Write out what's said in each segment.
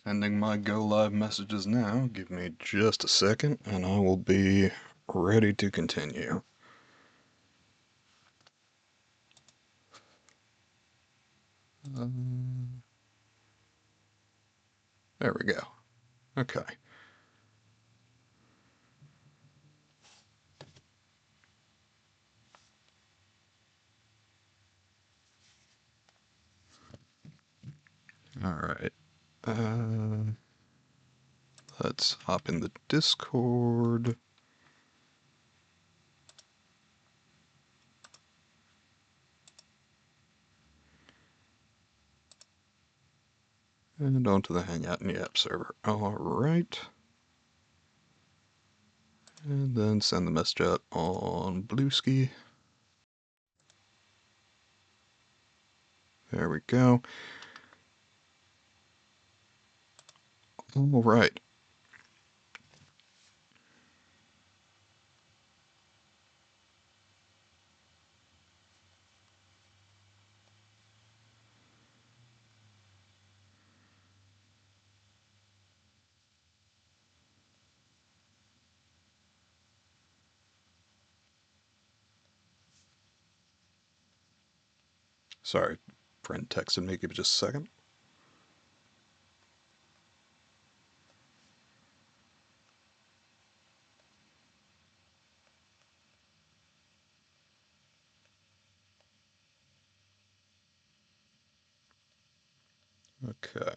Sending my go live messages now. Give me just a second and I will be ready to continue. There we go. Okay. Alright. Let's hop in the Discord. And onto the Hangout in the app server. Alright. And then send the message out on Bluesky. There we go. Alright. Sorry, friend texted me. Give me just a second. Okay.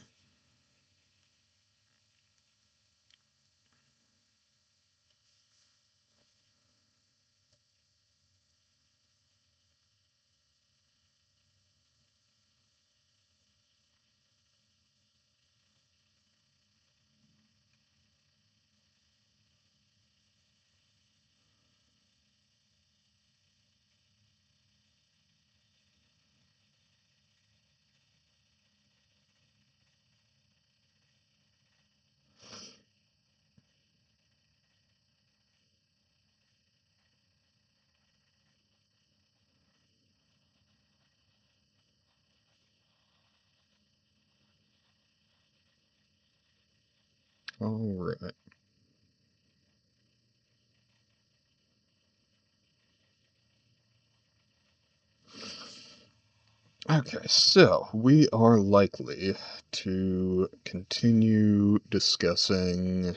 Alright. Okay, so we are likely to continue discussing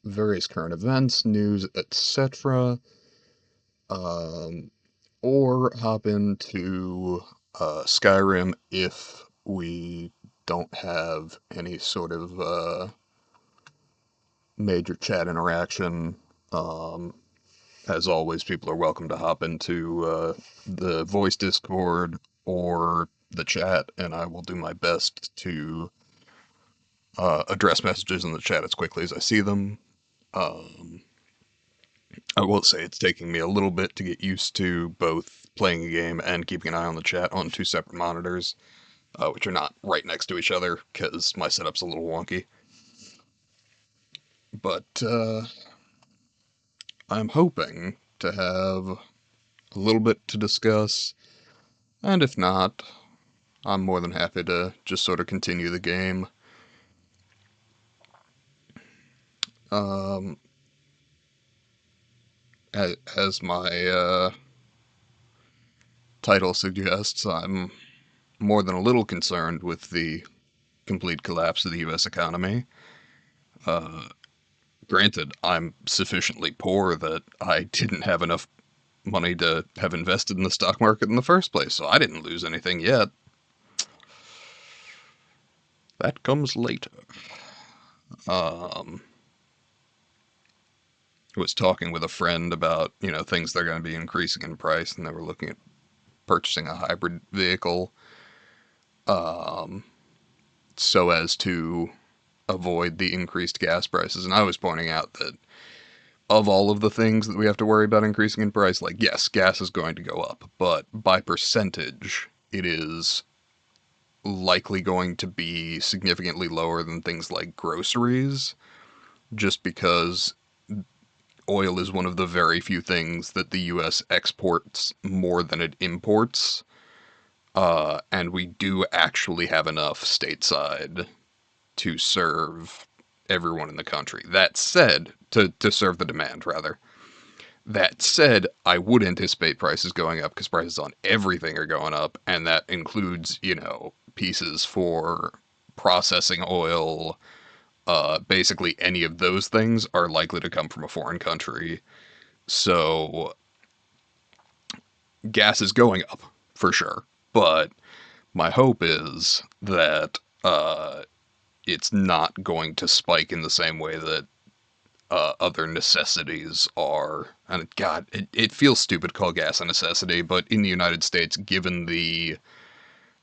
various current events, news, etc., or hop into Skyrim if we don't have any sort of major chat interaction. As always, people are welcome to hop into the voice Discord or the chat, and I will do my best to address messages in the chat as quickly as I see them. I will say it's taking me a little bit to get used to both playing a game and keeping an eye on the chat on two separate monitors, which are not right next to each other because my setup's a little wonky. But I'm hoping to have a little bit to discuss, and if not, I'm more than happy to just sort of continue the game. As my title suggests, I'm more than a little concerned with the complete collapse of the U.S. economy. Granted, I'm sufficiently poor that I didn't have enough money to have invested in the stock market in the first place, so I didn't lose anything yet. That comes later. I was talking with a friend about, things that are going to be increasing in price, and they were looking at purchasing a hybrid vehicle so as to avoid the increased gas prices. And I was pointing out that of all of the things that we have to worry about increasing in price, like, yes, gas is going to go up, but by percentage, it is likely going to be significantly lower than things like groceries, just because oil is one of the very few things that the U.S. exports more than it imports. And we do actually have enough stateside to serve everyone in the country. That said, to serve the demand, rather. That said, I would anticipate prices going up because prices on everything are going up, and that includes, pieces for processing oil. Basically, any of those things are likely to come from a foreign country. So, gas is going up for sure. But my hope is that it's not going to spike in the same way that other necessities are. And God, it feels stupid to call gas a necessity, but in the United States, given the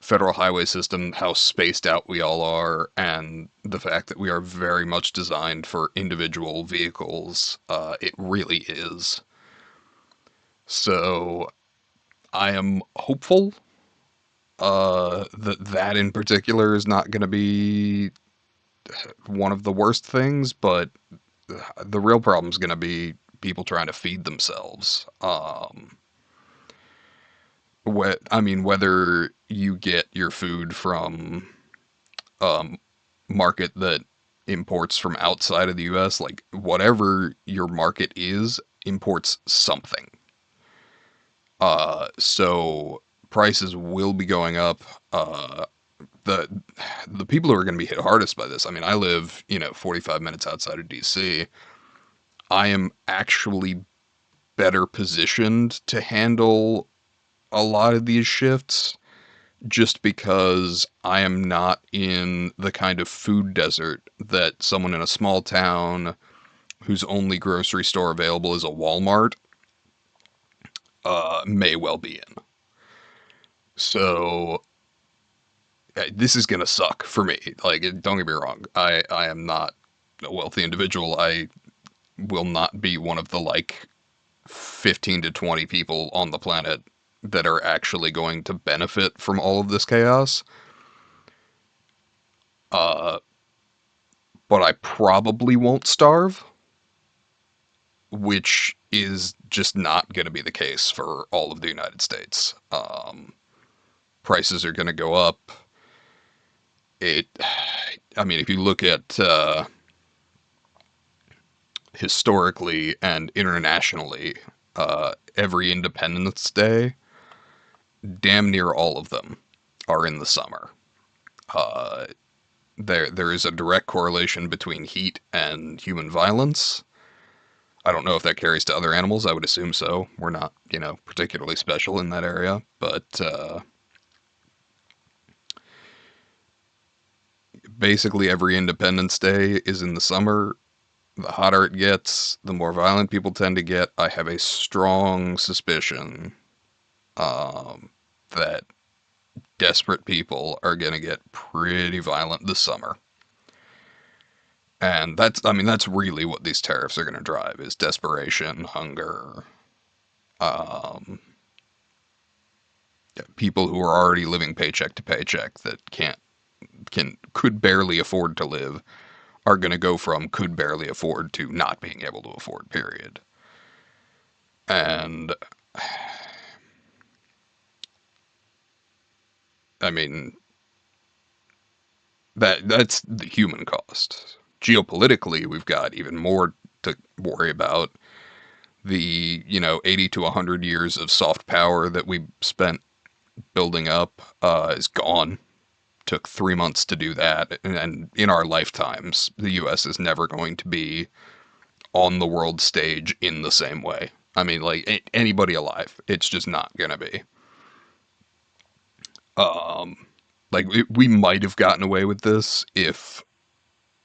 federal highway system, how spaced out we all are, and the fact that we are very much designed for individual vehicles, it really is. So I am hopeful that in particular is not going to be one of the worst things, but the real problem is going to be people trying to feed themselves. Whether you get your food from um, market that imports from outside of the U.S., like whatever your market is, imports something. So prices will be going up. The the people who are going to be hit hardest by this. I mean, I live, 45 minutes outside of DC. I am actually better positioned to handle a lot of these shifts just because I am not in the kind of food desert that someone in a small town whose only grocery store available is a Walmart may well be in. So this is gonna suck for me. Like, don't get me wrong. I am not a wealthy individual. I will not be one of the like 15 to 20 people on the planet that are actually going to benefit from all of this chaos. Uh, but I probably won't starve, which is just not going to be the case for all of the United States. Prices are going to go up. It, I mean, if you look at historically and internationally, every Independence Day, damn near all of them are in the summer. Uh, there is a direct correlation between heat and human violence. I don't know if that carries to other animals. I would assume so. We're not, particularly special in that area, but basically every Independence Day is in the summer. The hotter it gets, the more violent people tend to get. I have a strong suspicion that desperate people are going to get pretty violent this summer. And that's really what these tariffs are going to drive is desperation, hunger, um, people who are already living paycheck to paycheck that could barely afford to live are going to go from could barely afford to not being able to afford, period. And I mean that's the human cost. Geopolitically, we've got even more to worry about. The 80 to 100 years of soft power that we spent building up is gone. Took 3 months to do that, and in our lifetimes, the U.S. is never going to be on the world stage in the same way. I mean, like anybody alive, it's just not gonna be. Um, like we might have gotten away with this if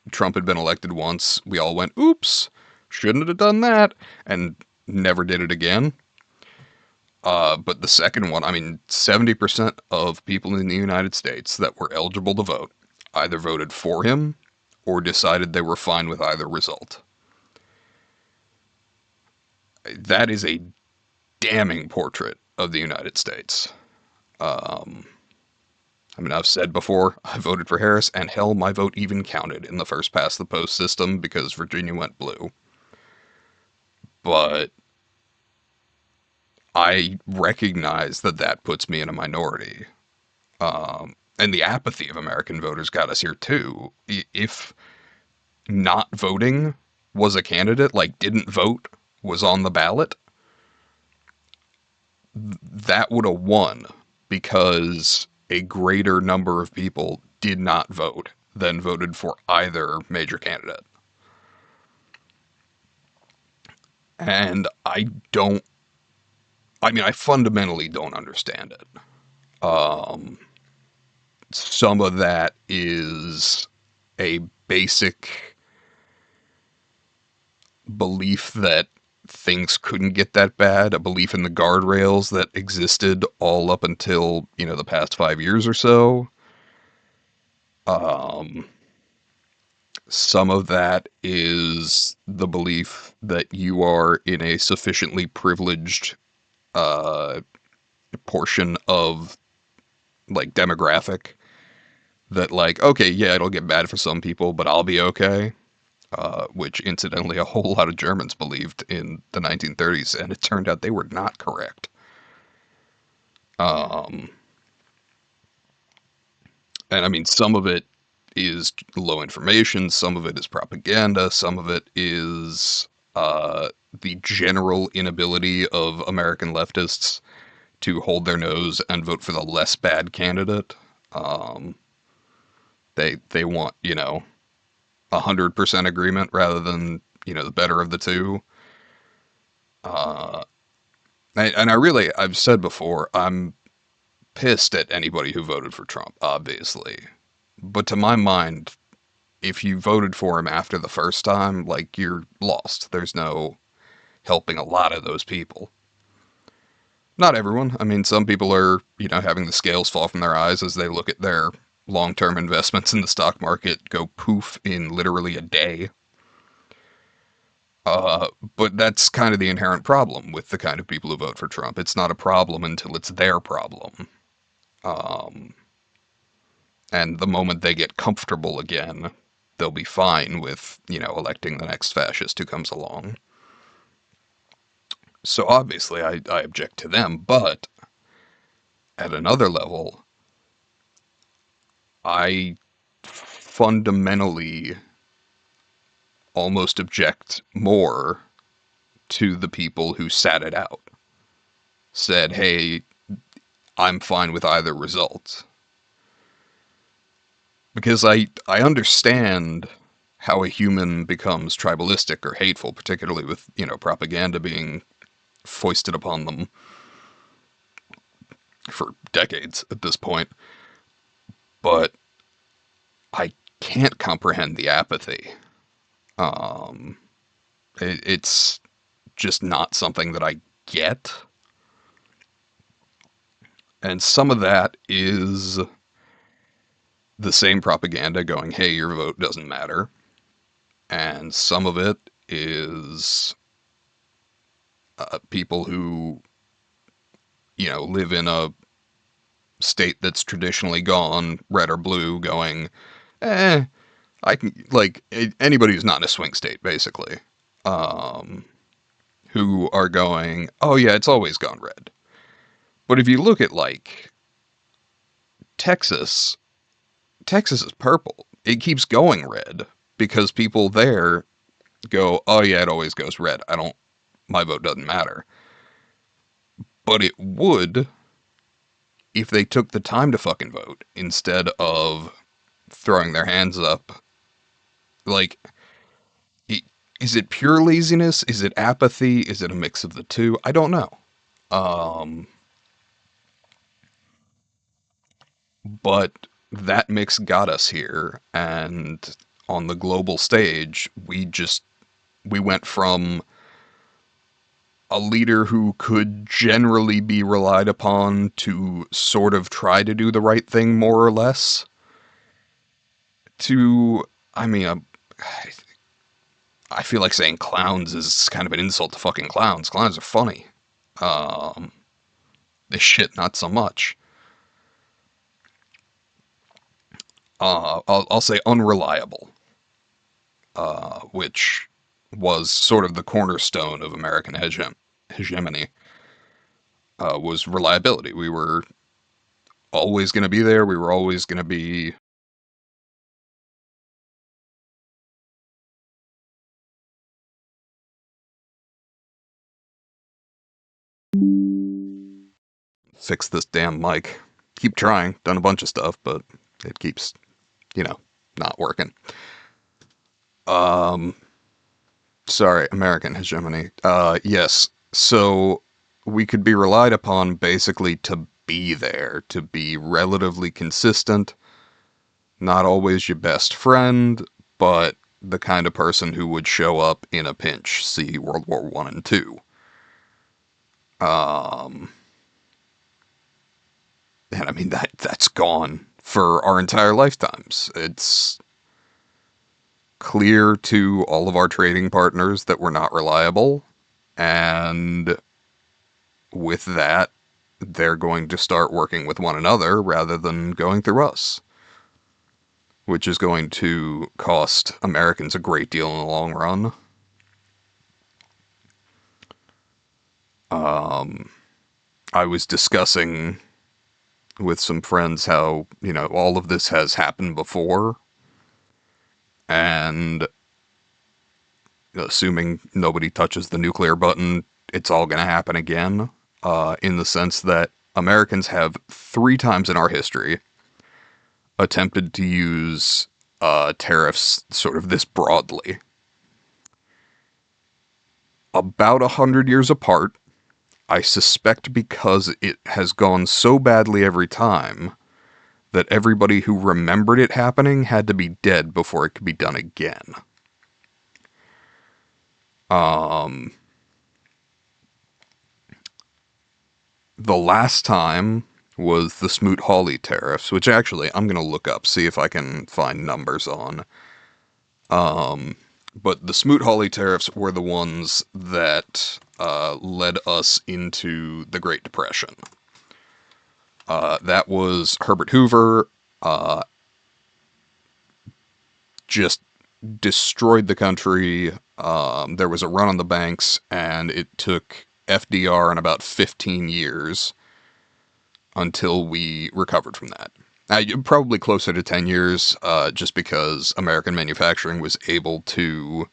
Trump had been elected once. We all went, "Oops, shouldn't have done that," and never did it again. But the second one, I mean, 70% of people in the United States that were eligible to vote either voted for him or decided they were fine with either result. That is a damning portrait of the United States. Um, I mean, I've said before, I voted for Harris, and hell, my vote even counted in the first past the post system because Virginia went blue. But I recognize that that puts me in a minority. and the apathy of American voters got us here too. If not voting was a candidate, like didn't vote was on the ballot, that would have won because a greater number of people did not vote than voted for either major candidate. And I fundamentally don't understand it. Um, some of that is a basic belief that things couldn't get that bad, a belief in the guardrails that existed all up until, the past 5 years or so. Um, some of that is the belief that you are in a sufficiently privileged uh, portion of like demographic that like, okay, yeah, it'll get bad for some people, but I'll be okay. Which incidentally a whole lot of Germans believed in the 1930s, and it turned out they were not correct. Um, and I mean, some of it is low information, some of it is propaganda, some of it is uh, the general inability of American leftists to hold their nose and vote for the less bad candidate. Um, they want 100% agreement rather than the better of the two. Uh, and I've said before, I'm pissed at anybody who voted for Trump, obviously. But to my mind, if you voted for him after the first time, like, you're lost. There's no helping a lot of those people. Not everyone. I mean, some people are, having the scales fall from their eyes as they look at their long-term investments in the stock market go poof in literally a day. But that's kind of the inherent problem with the kind of people who vote for Trump. It's not a problem until it's their problem. Um, and the moment they get comfortable again, they'll be fine with, electing the next fascist who comes along. So obviously I object to them, but at another level, I fundamentally almost object more to the people who sat it out. Said, hey, I'm fine with either result. Because I understand how a human becomes tribalistic or hateful, particularly with, propaganda being foisted upon them for decades at this point. But I can't comprehend the apathy. Um, it's just not something that I get. And some of that is the same propaganda going, hey, your vote doesn't matter. And some of it is people who, live in a state that's traditionally gone red or blue going, I can, like, anybody who's not in a swing state, basically, um, who are going, oh yeah, it's always gone red. But if you look at, like, Texas, Texas is purple. It keeps going red because people there go, oh yeah, it always goes red. My vote doesn't matter. But it would if they took the time to fucking vote instead of throwing their hands up. Like, is it pure laziness? Is it apathy? Is it a mix of the two? I don't know. Um, but that mix got us here, and on the global stage, we went from a leader who could generally be relied upon to sort of try to do the right thing more or less to, I mean, I feel like saying clowns is kind of an insult to fucking clowns. Clowns are funny. Um, this shit, not so much. I'll say unreliable, which was sort of the cornerstone of American hegemony, was reliability. We were always going to be there. We were always going to be fix this damn mic. Keep trying. Done a bunch of stuff, but it keeps, not working. Um, sorry, American hegemony. Yes. So we could be relied upon basically to be there, to be relatively consistent, not always your best friend, but the kind of person who would show up in a pinch. See World War One and Two. Um, and I mean that's gone for our entire lifetimes. It's clear to all of our trading partners that we're not reliable, and with that, they're going to start working with one another rather than going through us, which is going to cost Americans a great deal in the long run. I was discussing with some friends how, all of this has happened before, and assuming nobody touches the nuclear button, it's all going to happen again, in the sense that Americans have 3 times in our history attempted to use tariffs sort of this broadly. About 100 years apart, I suspect because it has gone so badly every time that everybody who remembered it happening had to be dead before it could be done again. The last time was the Smoot-Hawley tariffs, which actually I'm going to look up, see if I can find numbers on. But the Smoot-Hawley tariffs were the ones that led us into the Great Depression. That was Herbert Hoover just destroyed the country. There was a run on the banks, and it took FDR and about 15 years until we recovered from that. Probably closer to 10 years, just because American manufacturing was able to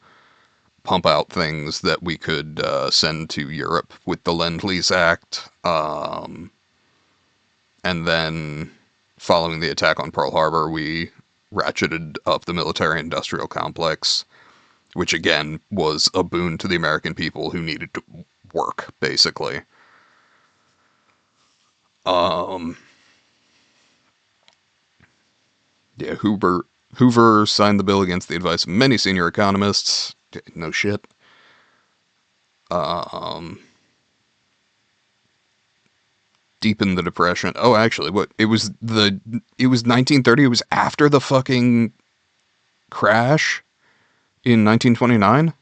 pump out things that we could send to Europe with the Lend-Lease Act. And then, following the attack on Pearl Harbor, we ratcheted up the military-industrial complex, which again was a boon to the American people who needed to work, basically. Yeah, Hoover signed the bill against the advice of many senior economists. No shit. Deepened the depression. Oh, actually, it was 1930. It was after the fucking crash in 1929.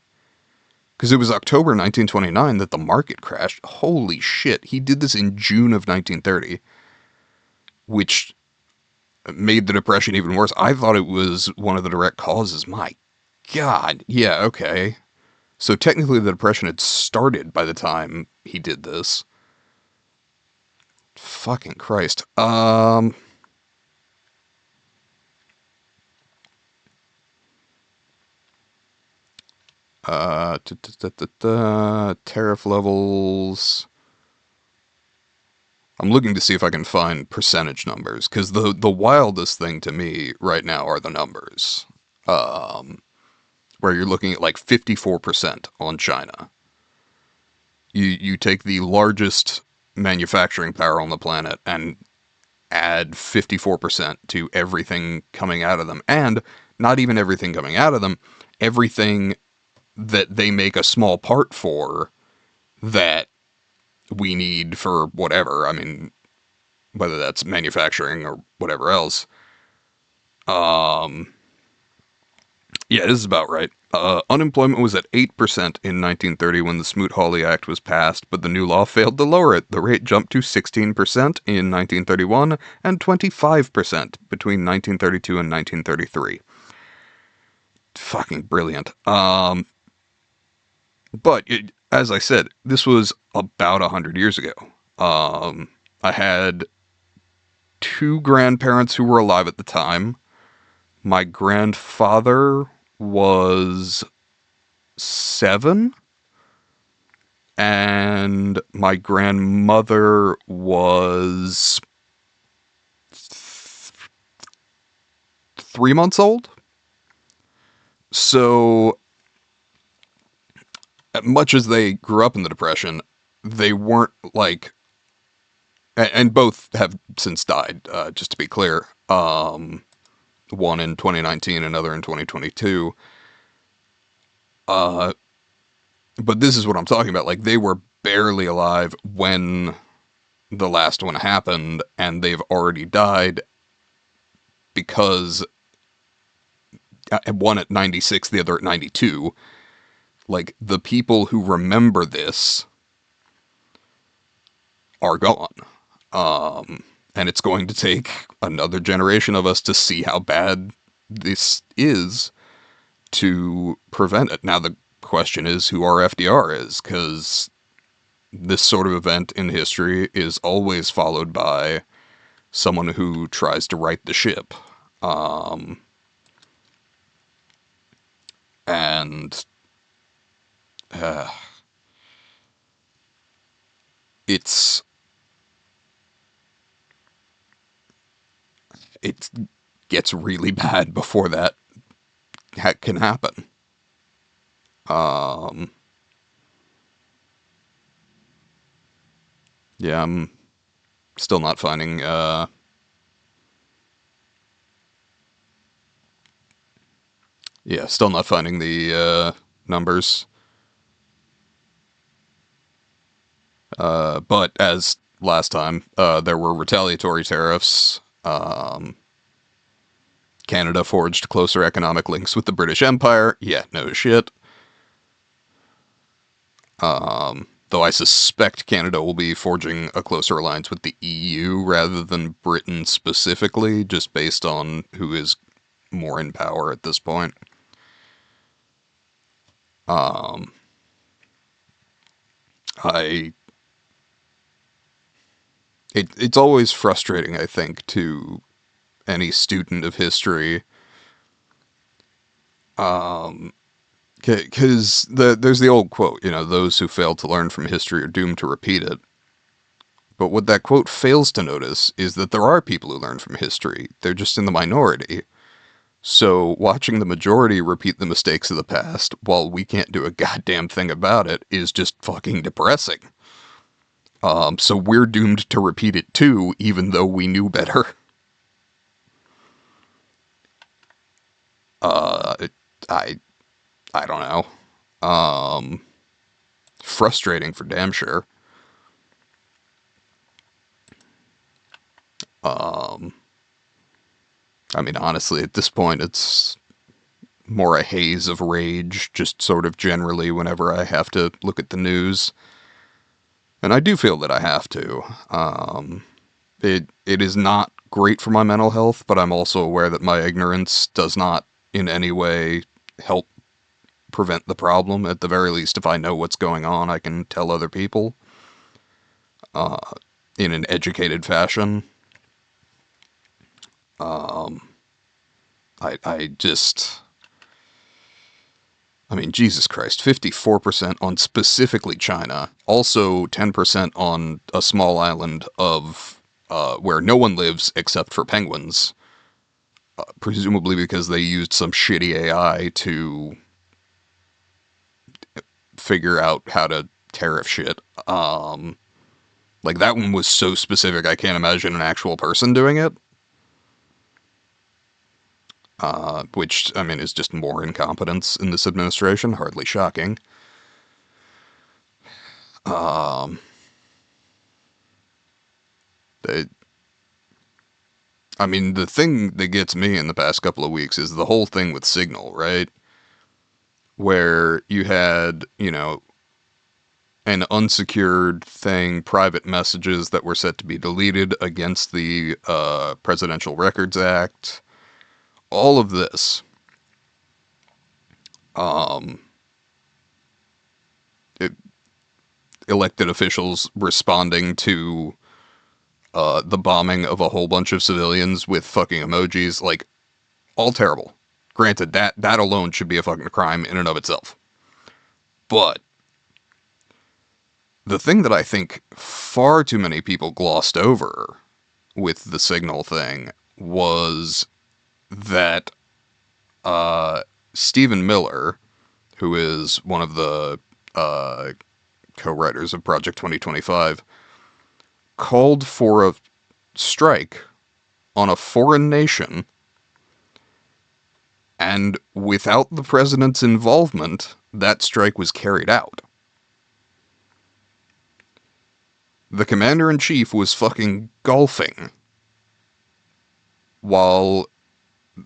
Because it was October 1929 that the market crashed. Holy shit! He did this in June of 1930, which made the depression even worse. I thought it was one of the direct causes. My God. Yeah, okay. So technically the depression had started by the time he did this. Fucking Christ. Tariff levels. I'm looking to see if I can find percentage numbers, because the wildest thing to me right now are the numbers. Where you're looking at like 54% on China. You take the largest manufacturing power on the planet and add 54% to everything coming out of them. And not even everything coming out of them, everything that they make a small part for that we need for whatever. I mean, whether that's manufacturing or whatever else. Yeah, this is about right. Unemployment was at 8% in 1930 when the Smoot-Hawley Act was passed, but the new law failed to lower it. The rate jumped to 16% in 1931 and 25% between 1932 and 1933. Fucking brilliant. But as I said, this was about 100 years ago. I had two grandparents who were alive at the time. My grandfather was 7, and my grandmother was 3 months old. So, much as they grew up in the Depression, they weren't like, and both have since died, just to be clear. One in 2019, another in 2022. But this is what I'm talking about. Like, they were barely alive when the last one happened, and they've already died because one at 96, the other at 92. Like, the people who remember this are gone. And it's going to take another generation of us to see how bad this is to prevent it. Now, the question is who our FDR is, because this sort of event in history is always followed by someone who tries to right the ship. And it gets really bad before that can happen. Yeah, I'm still not finding still not finding the numbers. But as last time, there were retaliatory tariffs. Canada forged closer economic links with the British Empire. Yeah, no shit. Though I suspect Canada will be forging a closer alliance with the EU rather than Britain specifically, just based on who is more in power at this point. It's always frustrating, I think, to any student of history, because there's the old quote, those who fail to learn from history are doomed to repeat it. But what that quote fails to notice is that there are people who learn from history. They're just in the minority. So watching the majority repeat the mistakes of the past while we can't do a goddamn thing about it is just fucking depressing. So we're doomed to repeat it too, even though we knew better. I don't know. Frustrating for damn sure. I mean, honestly, at this point, it's more a haze of rage, just sort of generally whenever I have to look at the news. And I do feel that I have to. It is not great for my mental health, but I'm also aware that my ignorance does not in any way help prevent the problem. At the very least, if I know what's going on, I can tell other people in an educated fashion. I mean, Jesus Christ, 54% on specifically China, also 10% on a small island of where no one lives except for penguins, presumably because they used some shitty AI to figure out how to tariff shit. Like, that one was so specific, I can't imagine an actual person doing it. Which, I mean, is just more incompetence in this administration. Hardly shocking. I mean, the thing that gets me in the past couple of weeks is the whole thing with Signal, right? Where you had, an unsecured thing, private messages that were set to be deleted against the Presidential Records Act. All of this. Elected officials responding to the bombing of a whole bunch of civilians with fucking emojis, like, all terrible. Granted, that alone should be a fucking crime in and of itself. But the thing that I think far too many people glossed over with the Signal thing was that Stephen Miller, who is one of the co-writers of Project 2025, called for a strike on a foreign nation, and without the president's involvement, that strike was carried out. The commander-in-chief was fucking golfing while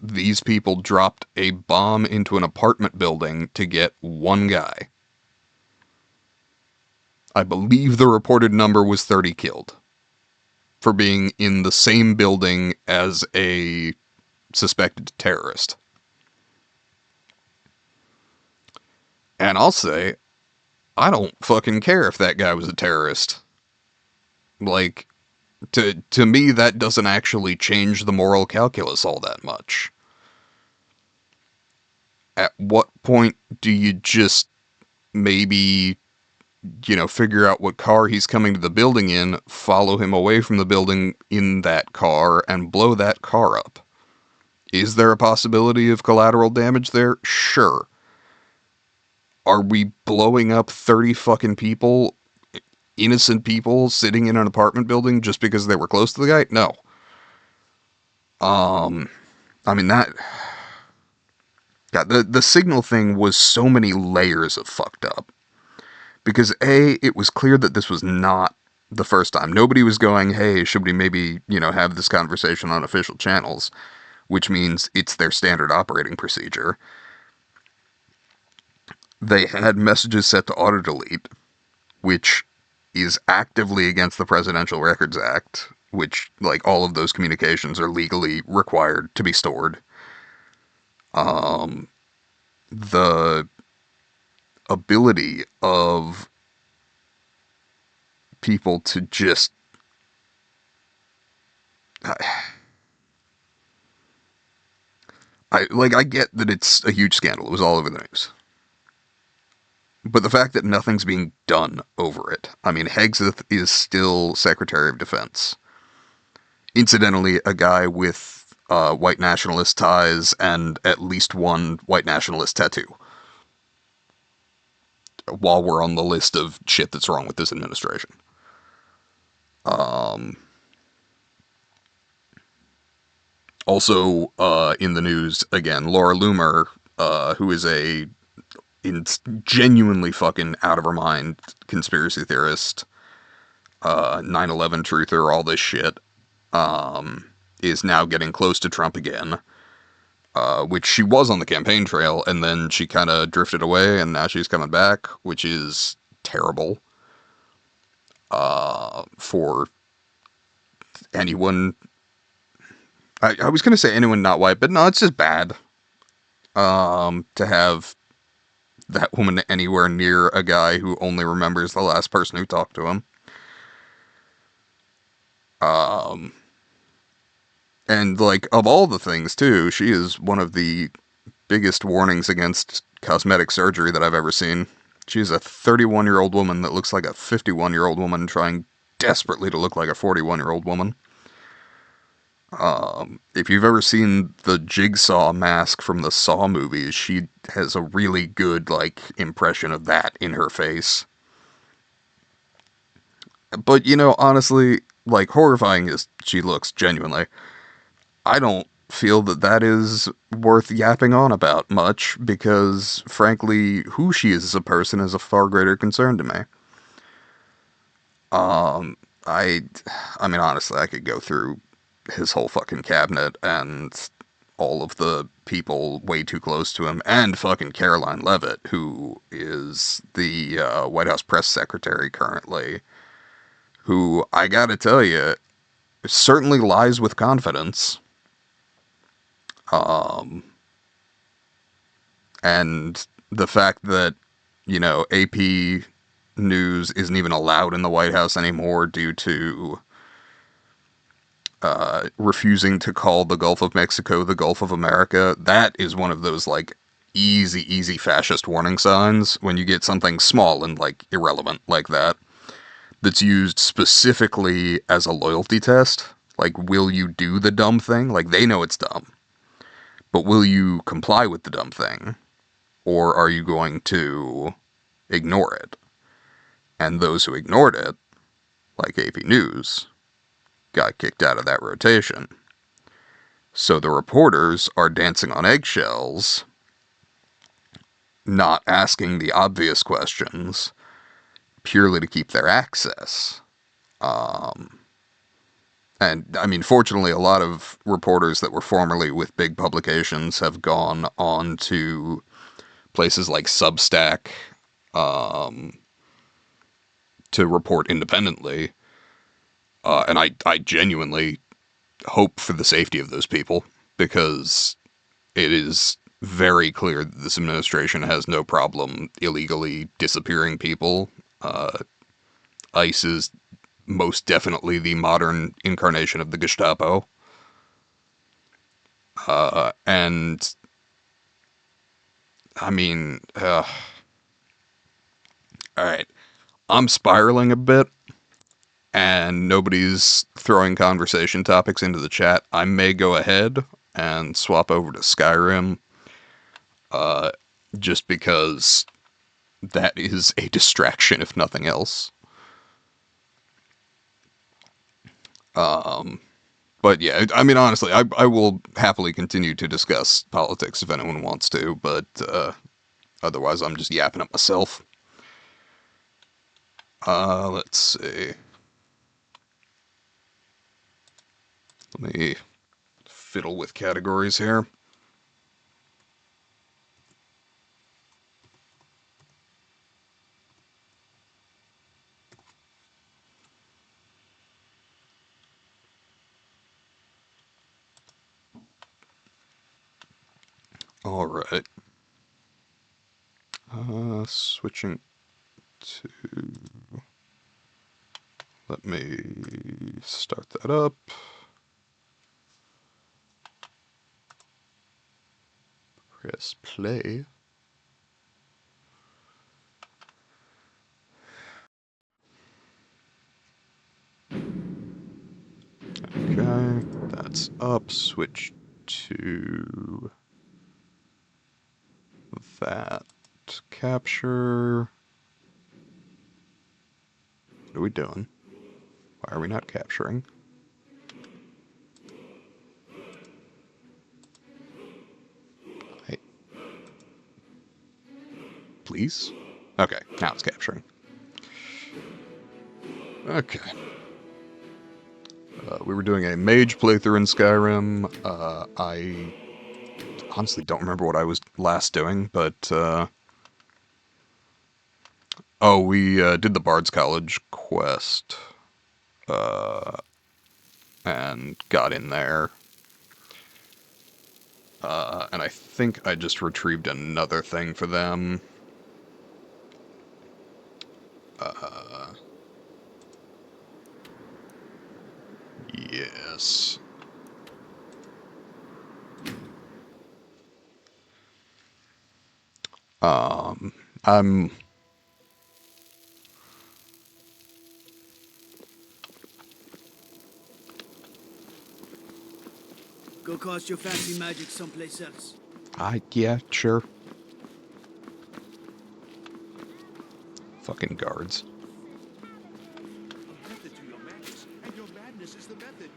these people dropped a bomb into an apartment building to get one guy. I believe the reported number was 30 killed for being in the same building as a suspected terrorist. And I'll say, I don't fucking care if that guy was a terrorist. Like, to me, that doesn't actually change the moral calculus all that much. At what point do you just maybe, figure out what car he's coming to the building in, follow him away from the building in that car, and blow that car up? Is there a possibility of collateral damage there? Sure. Are we blowing up 30 fucking people, innocent people, sitting in an apartment building just because they were close to the guy? No. I mean, that... God, the Signal thing was so many layers of fucked up. Because A, it was clear that this was not the first time. Nobody was going, hey, should we maybe, have this conversation on official channels? Which means it's their standard operating procedure. They had messages set to auto-delete, which is actively against the Presidential Records Act, which, like, all of those communications are legally required to be stored. The ability of people to just... I get that it's a huge scandal. It was all over the news. But the fact that nothing's being done over it. I mean, Hegseth is still Secretary of Defense. Incidentally, a guy with white nationalist ties and at least one white nationalist tattoo. While we're on the list of shit that's wrong with this administration. Also, in the news, again, Laura Loomer, who is a genuinely fucking out of her mind conspiracy theorist, 9/11 truther, all this shit, is now getting close to Trump again, which she was on the campaign trail, and then she kind of drifted away, and now she's coming back, which is terrible, for anyone. I was going to say anyone not white, but no, it's just bad, to have that woman anywhere near a guy who only remembers the last person who talked to him. And, like, of all the things, too, she is one of the biggest warnings against cosmetic surgery that I've ever seen. She's a 31-year-old woman that looks like a 51-year-old woman trying desperately to look like a 41-year-old woman. If you've ever seen the Jigsaw mask from the Saw movies, she has a really good, like, impression of that in her face. But, honestly, like, horrifying as she looks, genuinely, I don't feel that that is worth yapping on about much, because, frankly, who she is as a person is a far greater concern to me. I mean, honestly, I could go through his whole fucking cabinet and all of the people way too close to him, and fucking Caroline Leavitt, who is the White House press secretary currently, who, I gotta tell you, certainly lies with confidence. And the fact that, AP News isn't even allowed in the White House anymore due to refusing to call the Gulf of Mexico the Gulf of America, that is one of those, like, easy fascist warning signs when you get something small and, like, irrelevant like that that's used specifically as a loyalty test. Like, will you do the dumb thing? Like, they know it's dumb. But will you comply with the dumb thing? Or are you going to ignore it? And those who ignored it, like AP News, got kicked out of that rotation. So the reporters are dancing on eggshells, not asking the obvious questions, purely to keep their access. And, I mean, fortunately, a lot of reporters that were formerly with big publications have gone on to places like Substack to report independently. And I genuinely hope for the safety of those people, because it is very clear that this administration has no problem illegally disappearing people. ICE is most definitely the modern incarnation of the Gestapo. And, I mean, alright, I'm spiraling a bit, and nobody's throwing conversation topics into the chat. I may go ahead and swap over to Skyrim, just because that is a distraction, if nothing else. But yeah, I mean, honestly, I will happily continue to discuss politics if anyone wants to, but otherwise I'm just yapping at myself. Let's see. Let me fiddle with categories here. Alright. Switching to... Let me start that up. Press play. Okay, that's up. Switch to that. Capture. What are we doing? Why are we not capturing? Hey. Please? Okay, now it's capturing. Okay. We were doing a mage playthrough in Skyrim. I honestly don't remember what I was last doing, but oh, we did the Bard's College quest, and got in there. And I think I just retrieved another thing for them. Yes. I'm... Go cast your fancy magic someplace else. yeah, sure. Fucking guards. Method to your madness, and your madness is the method.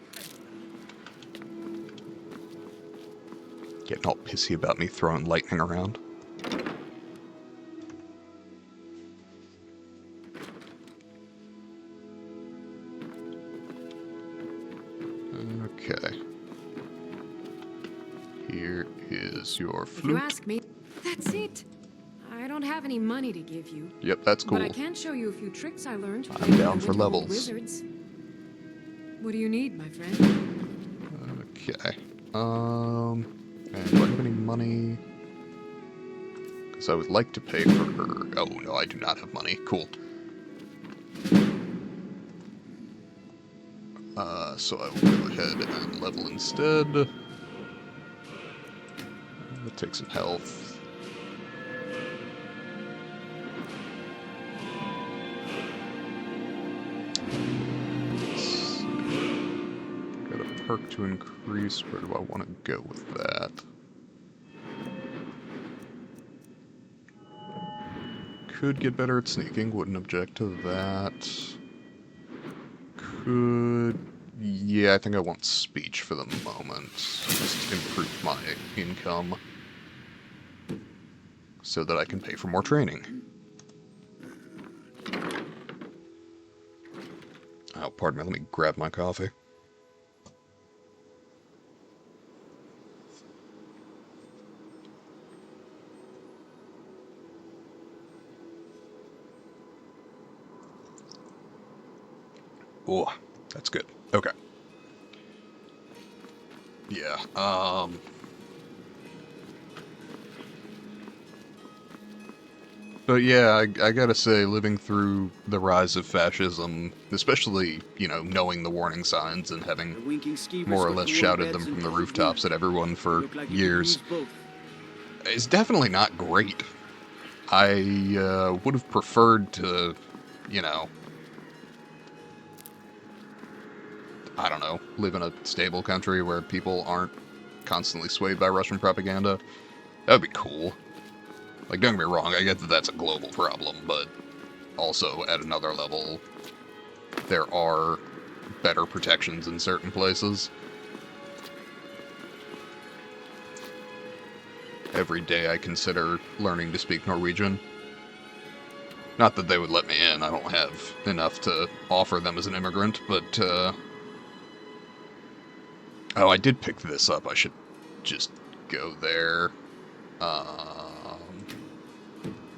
Getting all pissy about me throwing lightning around. Okay. Here is your flute. If you ask me, that's it. I don't have any money to give you. Yep, that's cool. But I can show you a few tricks I learned. I'm down for with old levels. Wizards. What do you need, my friend? Okay. And do I have any money? Because I would like to pay for her. Oh, no, I do not have money. Cool. So I will go ahead and level instead. Take some health. Got a perk to increase. Where do I want to go with that? Could get better at sneaking. Wouldn't object to that. Could... Yeah, I think I want speech for the moment. Just improve my income so that I can pay for more training. Oh, pardon me, let me grab my coffee. Oh, that's good. Okay. Yeah, But yeah, I gotta say, living through the rise of fascism, especially, you know, knowing the warning signs and The having winking skeevers more or got less warm shouted beds them and from the cold rooftops rooms. at everyone for Look like you could years, use both. is definitely not great. I would have preferred to, you know, I don't know, live in a stable country where people aren't constantly swayed by Russian propaganda. That would be cool. Like, don't get me wrong, I get that that's a global problem, but also at another level, there are better protections in certain places. Every day I consider learning to speak Norwegian. Not that they would let me in, I don't have enough to offer them as an immigrant, but, oh, I did pick this up, I should just go there.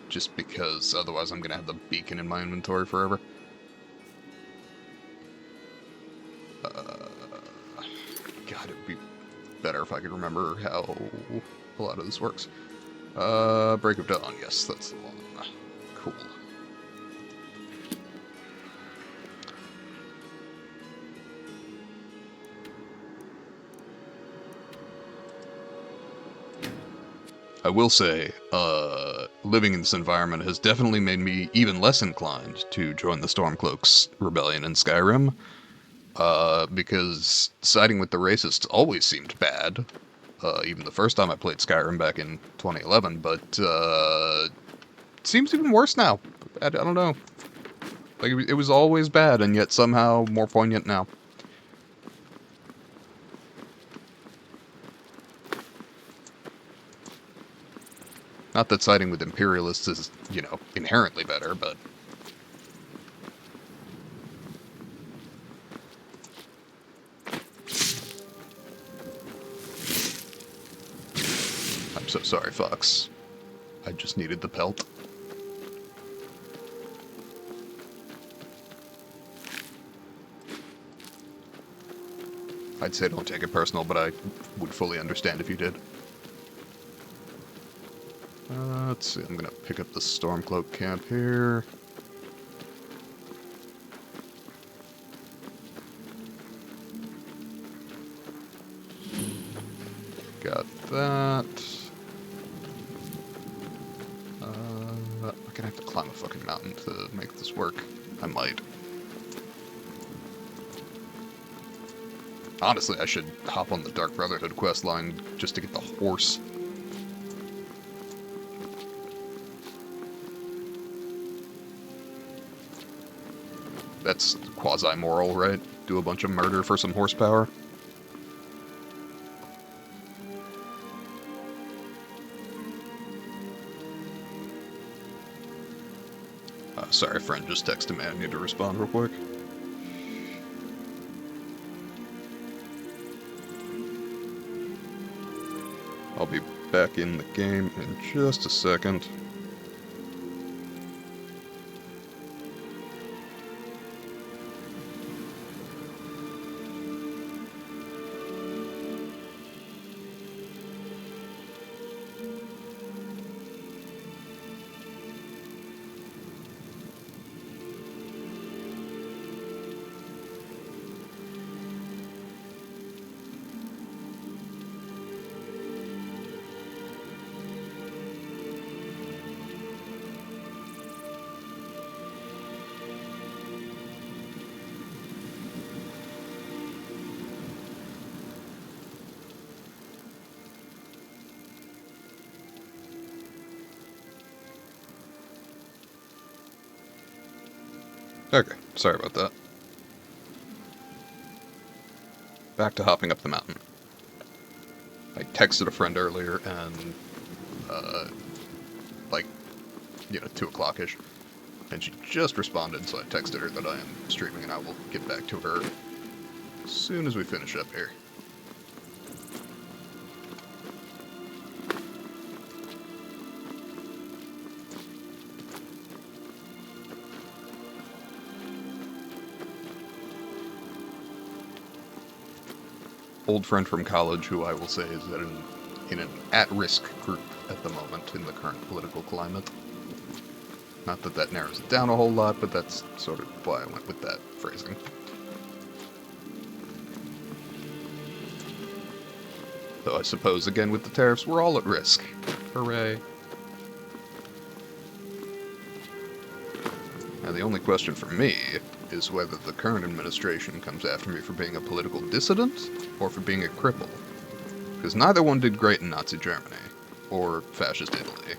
Just because otherwise I'm gonna have the beacon in my inventory forever. God, it would be better if I could remember how a lot of this works. Break of Dawn, yes, that's the one. Cool. I will say, living in this environment has definitely made me even less inclined to join the Stormcloaks rebellion in Skyrim, because siding with the racists always seemed bad, even the first time I played Skyrim back in 2011, but, it seems even worse now. I don't know. Like, it was always bad, and yet somehow more poignant now. Not that siding with imperialists is, you know, inherently better, but... I'm so sorry, Fox. I just needed the pelt. I'd say don't take it personal, but I would fully understand if you did. Let's see, I'm gonna pick up the Stormcloak camp here. Got that. I'm gonna have to climb a fucking mountain to make this work. I might. Honestly, I should hop on the Dark Brotherhood questline just to get the horse. That's quasi-moral, right? Do a bunch of murder for some horsepower? Sorry, a friend just texted me. I need to respond real quick. I'll be back in the game in just a second. Okay, sorry about that. Back to hopping up the mountain. I texted a friend earlier and, like, 2 o'clock-ish. And she just responded, so I texted her that I am streaming and I will get back to her as soon as we finish up here. Old friend from college who I will say is in an at-risk group at the moment in the current political climate. Not that that narrows it down a whole lot, but that's sort of why I went with that phrasing. Though I suppose, again, with the tariffs, we're all at risk. Hooray. Now, the only question for me is whether the current administration comes after me for being a political dissident or for being a cripple. Because neither one did great in Nazi Germany, or fascist Italy.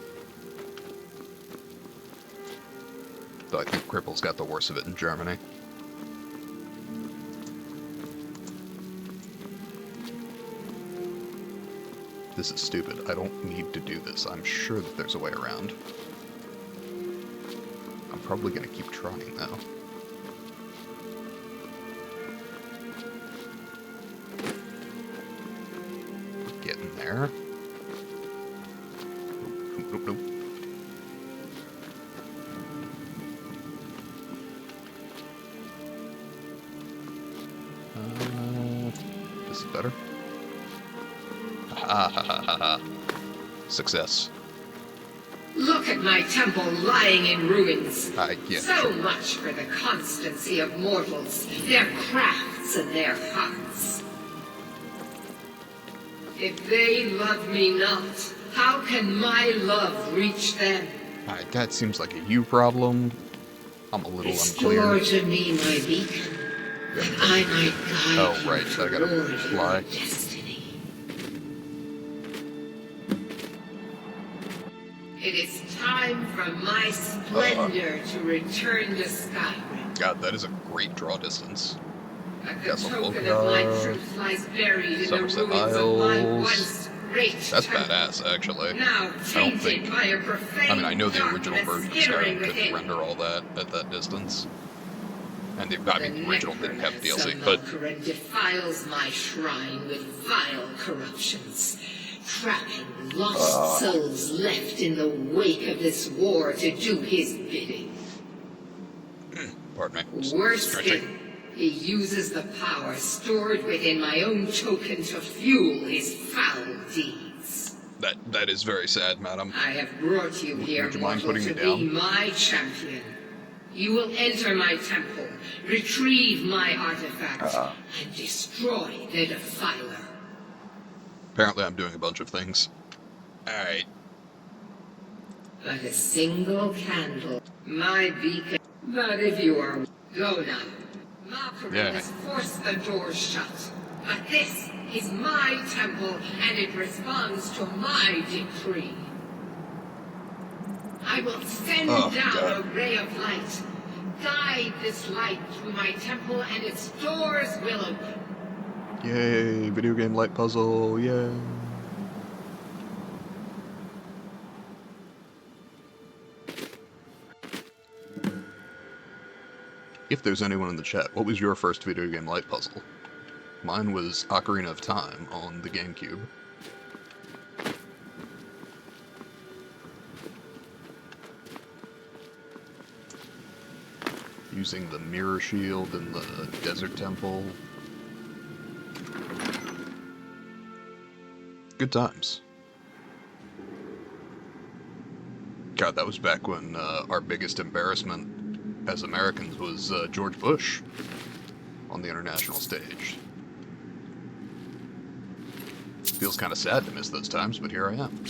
Though I think cripples got the worst of it in Germany. This is stupid. I don't need to do this. I'm sure that there's a way around. I'm probably gonna keep trying, though. Getting there. Nope, nope, nope. This is better. Ha ha ha ha ha. Success. Look at my temple lying in ruins. Yeah, so sure. much for the constancy of mortals, their crafts and their hearts. If they love me not, how can my love reach them? Alright, that seems like a you problem. I'm a little Restore unclear. to me my beacon, that I might guide Oh, you right, I gotta toward your fly. destiny. It is time for my splendor to return to Skyrim. God, that is a great draw distance. But the Castle token of my Volga, truth lies buried in the Somerset ruins of my Isles. once great That's temple. badass, actually. Now I don't tainted think... by a profane I mean, I know the original darkness version of skittering Skyrim could within. render all that at that distance. And the original didn't have DLC, Necromancer but... Malkaran defiles my shrine with vile corruptions, trapping lost souls left in the wake of this war to do his bidding. Pardon me. Worse Stretching. still, he uses the power stored within my own token to fuel his foul deeds. That is very sad, madam. I have brought you here, Would you mind mortal, putting to me be down? my champion. You will enter my temple, retrieve my artifact, and destroy the defiler. Apparently I'm doing a bunch of things. Alright. But a single candle, my beacon. But if you are... Go now. Malkaran Yeah. has forced the doors shut. But this is my temple, and it responds to my decree. I will send Oh, down God. a ray of light. Guide this light through my temple, and its doors will open. Yay, video game light puzzle, yay. If there's anyone in the chat, what was your first video game light puzzle? Mine was Ocarina of Time on the GameCube. Using the mirror shield in the desert temple. Good times. God, that was back when our biggest embarrassment as Americans was George Bush on the international stage. Feels kind of sad to miss those times, but here I am.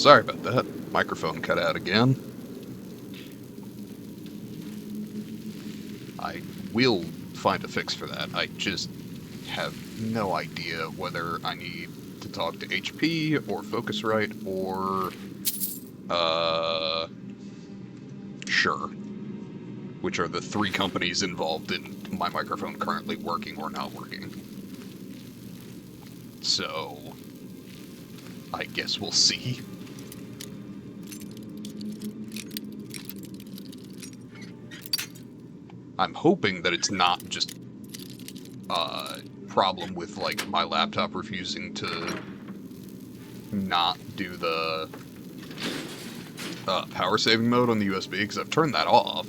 Sorry about that. Microphone cut out again. I will find a fix for that. I just have no idea whether I need to talk to HP or Focusrite or Sure, which are the 3 companies involved in my microphone currently working or not working. So I guess we'll see. I'm hoping that it's not just a problem with, like, my laptop refusing to not do the power saving mode on the USB, because I've turned that off.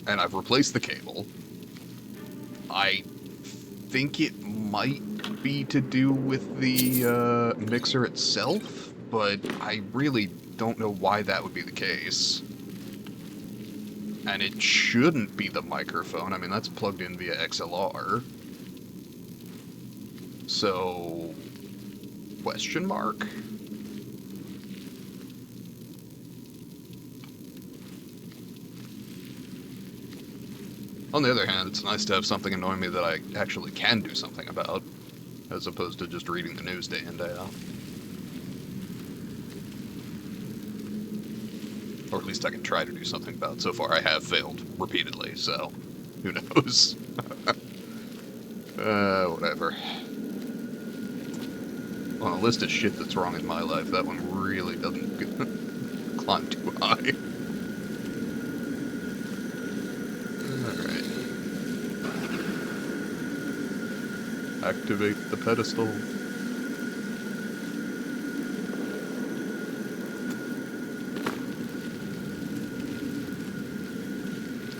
And I've replaced the cable. I think it might be to do with the mixer itself, but I really don't know why that would be the case. And it shouldn't be the microphone. I mean, that's plugged in via XLR. So, question mark? On the other hand, it's nice to have something annoying me that I actually can do something about, as opposed to just reading the news day in, day out. Or at least I can try to do something about. So far I have failed repeatedly, so who knows? Whatever. On a list of shit that's wrong in my life, that one really doesn't climb too high. Alright. Activate the pedestal.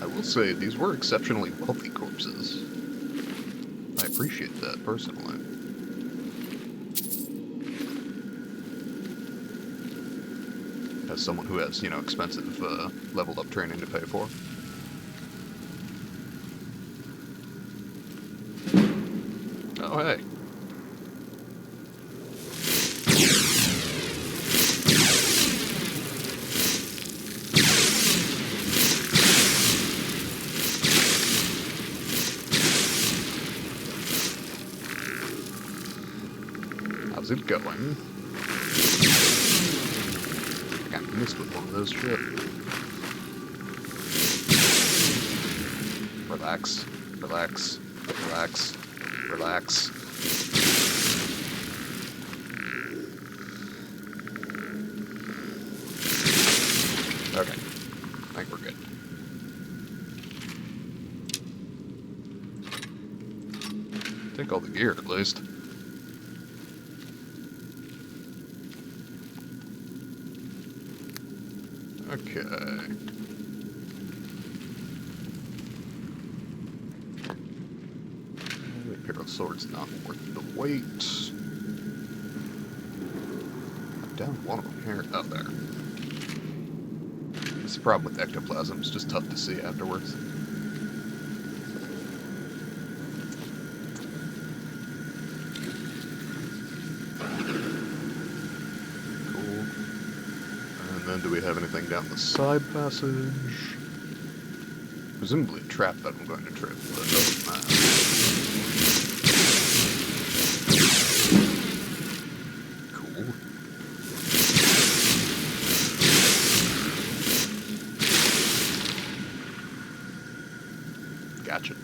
I will say, these were exceptionally wealthy corpses. I appreciate that, personally. As someone who has, you know, expensive, leveled up training to pay for. Oh, hey. How's it going? I got missed with one of those shit. Relax, relax, relax, relax. Okay, I think we're good. Take all the gear at least. Okay. The Imperial Sword's not worth the weight. I'm down one of them here. Oh, there. This is the problem with ectoplasm. It's just tough to see afterwards. Cool. And then do we have anything down the side passage? Presumably a trap that I'm going to trip, but it doesn't matter. Cool. Gotcha.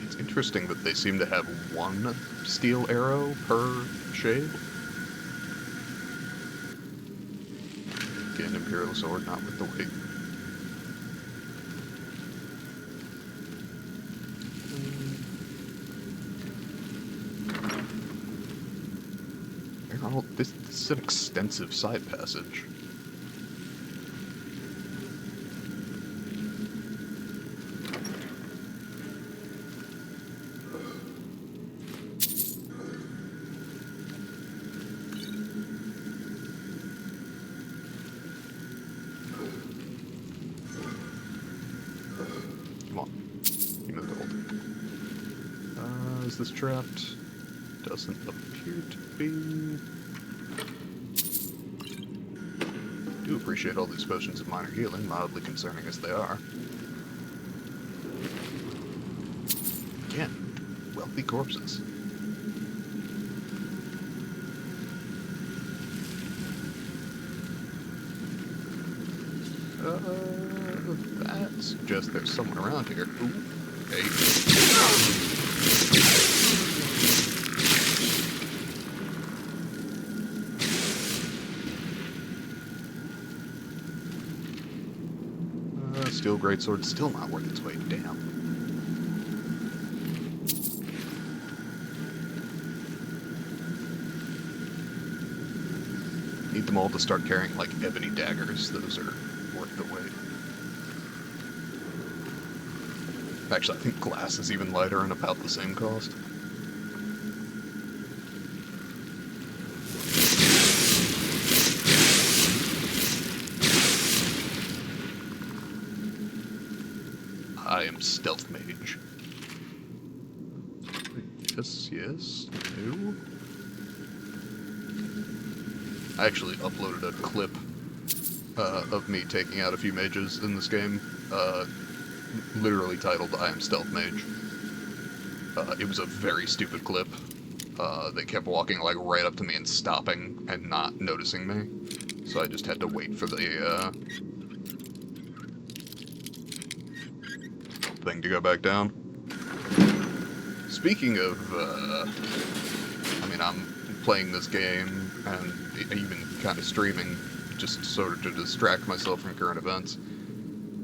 It's interesting that they seem to have one steel arrow per shade. Again, Imperial Sword, not with the weight. This is an extensive side passage. Come on. Give me the gold. Is this trapped? Doesn't appear to be. Do appreciate all these potions of minor healing, mildly concerning as they are. Again, wealthy corpses. That suggests there's someone around here. Ooh, okay. Steel greatsword still not worth its weight. Damn. Need them all to start carrying like ebony daggers. Those are worth the weight. Actually, I think glass is even lighter and about the same cost. I am stealth mage. Yes, yes, no. I actually uploaded a clip of me taking out a few mages in this game, literally titled I am stealth mage. It was a very stupid clip. They kept walking like right up to me and stopping and not noticing me. So I just had to wait for the thing to go back down. Speaking of, I mean, I'm playing this game and even kind of streaming just sort of to distract myself from current events.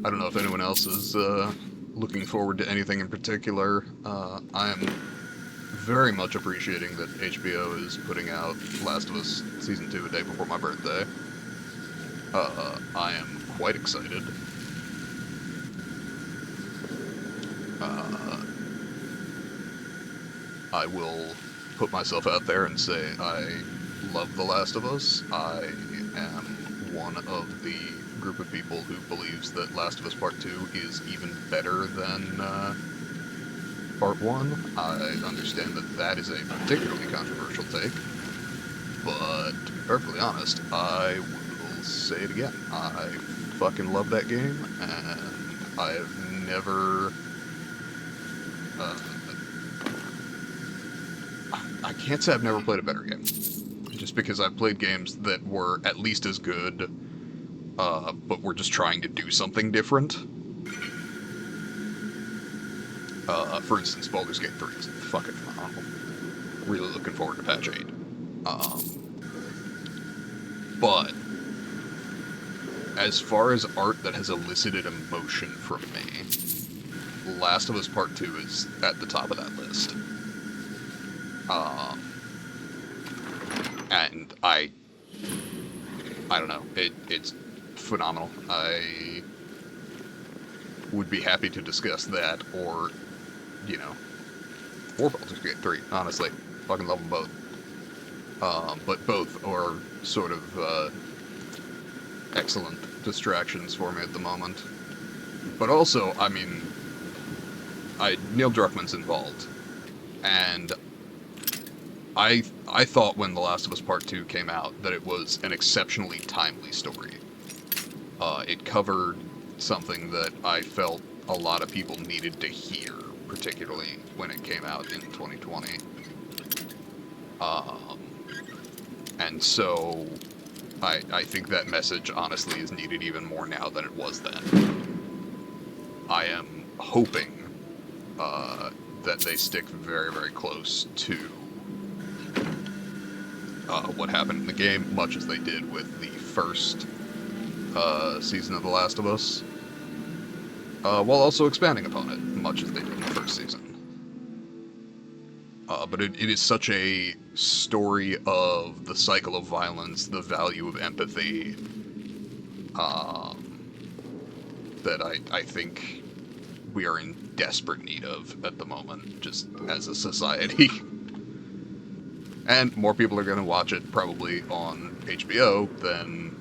I don't know if anyone else is looking forward to anything in particular. I am very much appreciating that HBO is putting out Last of Us Season 2 a day before my birthday. I am quite excited. I will put myself out there and say I love The Last of Us. I am one of the group of people who believes that Last of Us Part 2 is even better than Part 1. I understand that that is a particularly controversial take, but to be perfectly honest, I will say it again. I fucking love that game, and I have never... I can't say I've never played a better game. Just because I've played games that were at least as good, but were just trying to do something different. For instance, Baldur's Gate 3 is fucking phenomenal. Really looking forward to patch 8. But, as far as art that has elicited emotion from me, Last of Us Part 2 is at the top of that list. And I don't know, it's phenomenal. I would be happy to discuss that, or, you know, or Baldur's Gate 3, honestly. Fucking love them both. But both are sort of, excellent distractions for me at the moment. But also, I mean, Neil Druckmann's involved, and I thought when The Last of Us Part 2 came out that it was an exceptionally timely story. It covered something that I felt a lot of people needed to hear, particularly when it came out in 2020. And so I think that message honestly is needed even more now than it was then. I am hoping that they stick very, very close to what happened in the game, much as they did with the first season of The Last of Us, while also expanding upon it, much as they did in the first season. But it is such a story of the cycle of violence, the value of empathy, that I think we are in desperate need of at the moment, just as a society. And more people are going to watch it probably on HBO than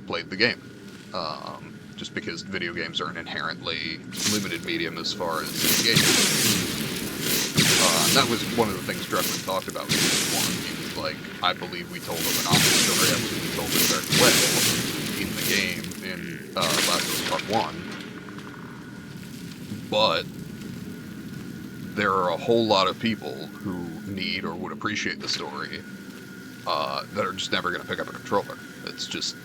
played the game. Just because video games are an inherently limited medium as far as engagement. That was one of the things Druckmann talked about with season 1. He was like, I believe we told a monopoly story. I believe we told it very well in the game, in Last of Us Part 1. But there are a whole lot of people who need or would appreciate the story that are just never going to pick up a controller. It's just...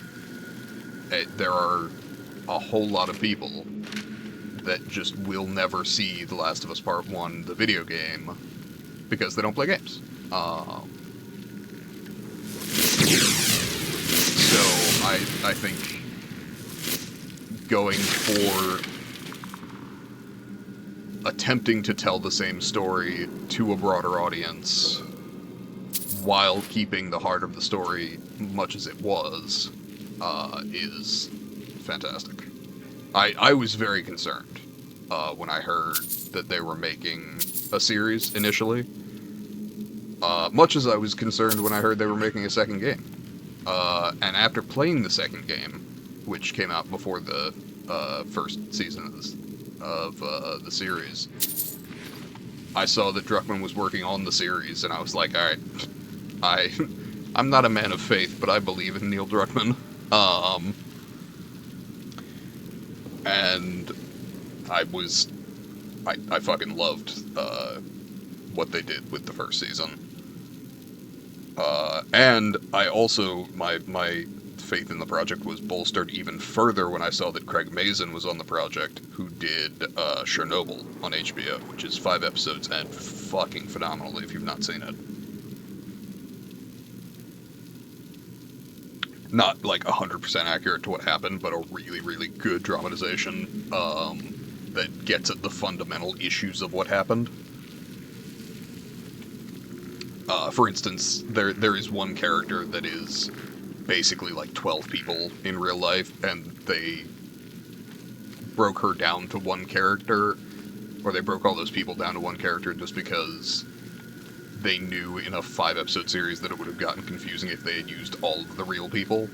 there are a whole lot of people that just will never see The Last of Us Part 1, the video game, because they don't play games. So I think going for attempting to tell the same story to a broader audience while keeping the heart of the story much as it was is fantastic. I was very concerned when I heard that they were making a series initially, much as I was concerned when I heard they were making a second game. And after playing the second game, which came out before the first season of the series, I saw that Druckmann was working on the series, and I was like, alright, I'm not a man of faith, but I believe in Neil Druckmann. And I fucking loved what they did with the first season. And I also, my faith in the project was bolstered even further when I saw that Craig Mazin was on the project, who did Chernobyl on HBO, which is 5 episodes and fucking phenomenal if you've not seen it. Not like 100% accurate to what happened, but a really, really good dramatization that gets at the fundamental issues of what happened. For instance, there is one character that is basically like 12 people in real life, and they broke her down to one character, or they broke all those people down to one character just because they knew in a 5-episode series that it would have gotten confusing if they had used all of the real people.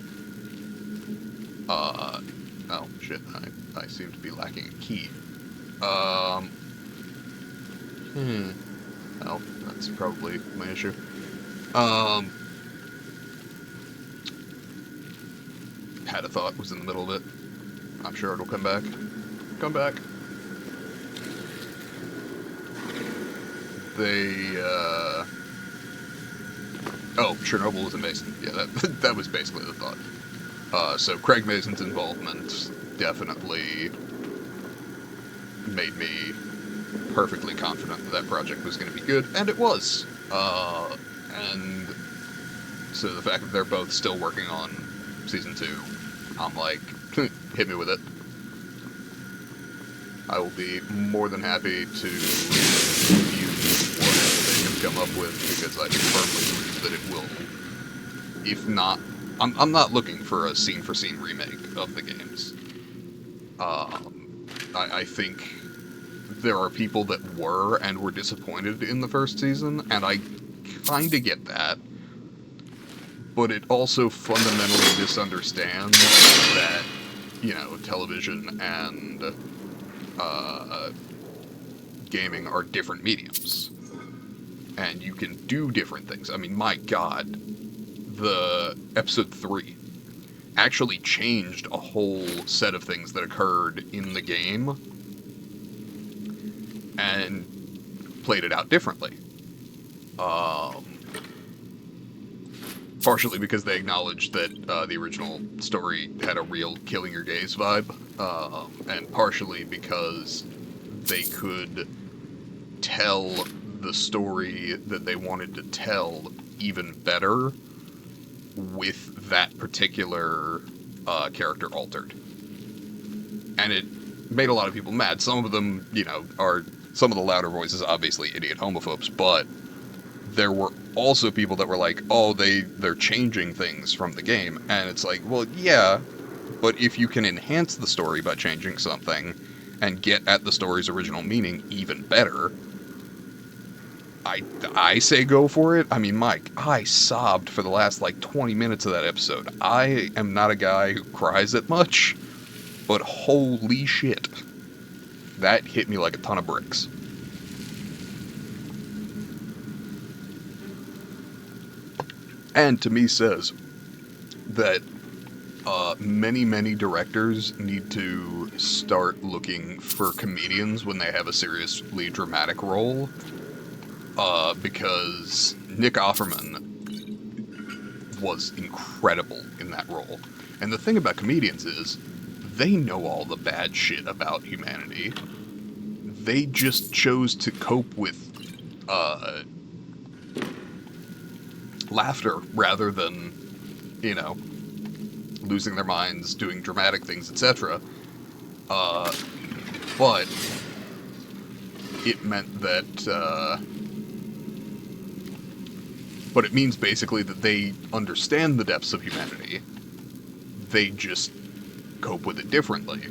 Oh, shit, I seem to be lacking a key. Oh, that's probably my issue. Had a thought, was in the middle of it. I'm sure it'll come back. Come back. Oh, Chernobyl is amazing. Yeah, that was basically the thought. So Craig Mazin's involvement definitely made me perfectly confident that project was going to be good, and it was. And so the fact that they're both still working on Season 2, I'm like, hit me with it. I will be more than happy to review whatever they have come up with, because I firmly believe that it will, if not... I'm not looking for a scene-for-scene remake of the games. I think there are people that were and were disappointed in the first season, and I kinda get that. But it also fundamentally misunderstands that, you know, television and gaming are different mediums. And you can do different things. I mean, my god, the Episode 3 actually changed a whole set of things that occurred in the game and played it out differently. Partially because they acknowledged that the original story had a real killing your gaze vibe, and partially because they could tell the story that they wanted to tell even better with that particular character altered. And it made a lot of people mad. Some of them, you know, are some of the louder voices, obviously idiot homophobes, but there were also people that were like, oh, they're changing things from the game. And it's like, well, yeah, but if you can enhance the story by changing something and get at the story's original meaning even better, I say go for it. I mean, Mike, I sobbed for the last, 20 minutes of that episode. I am not a guy who cries that much, but holy shit. That hit me like a ton of bricks. and to me says that many directors need to start looking for comedians when they have a seriously dramatic role, because Nick Offerman was incredible in that role. And the thing about comedians is, they know all the bad shit about humanity. They just chose to cope with laughter rather than, you know, losing their minds, doing dramatic things, etc. But it meant that, but it means basically that they understand the depths of humanity. They just cope with it differently.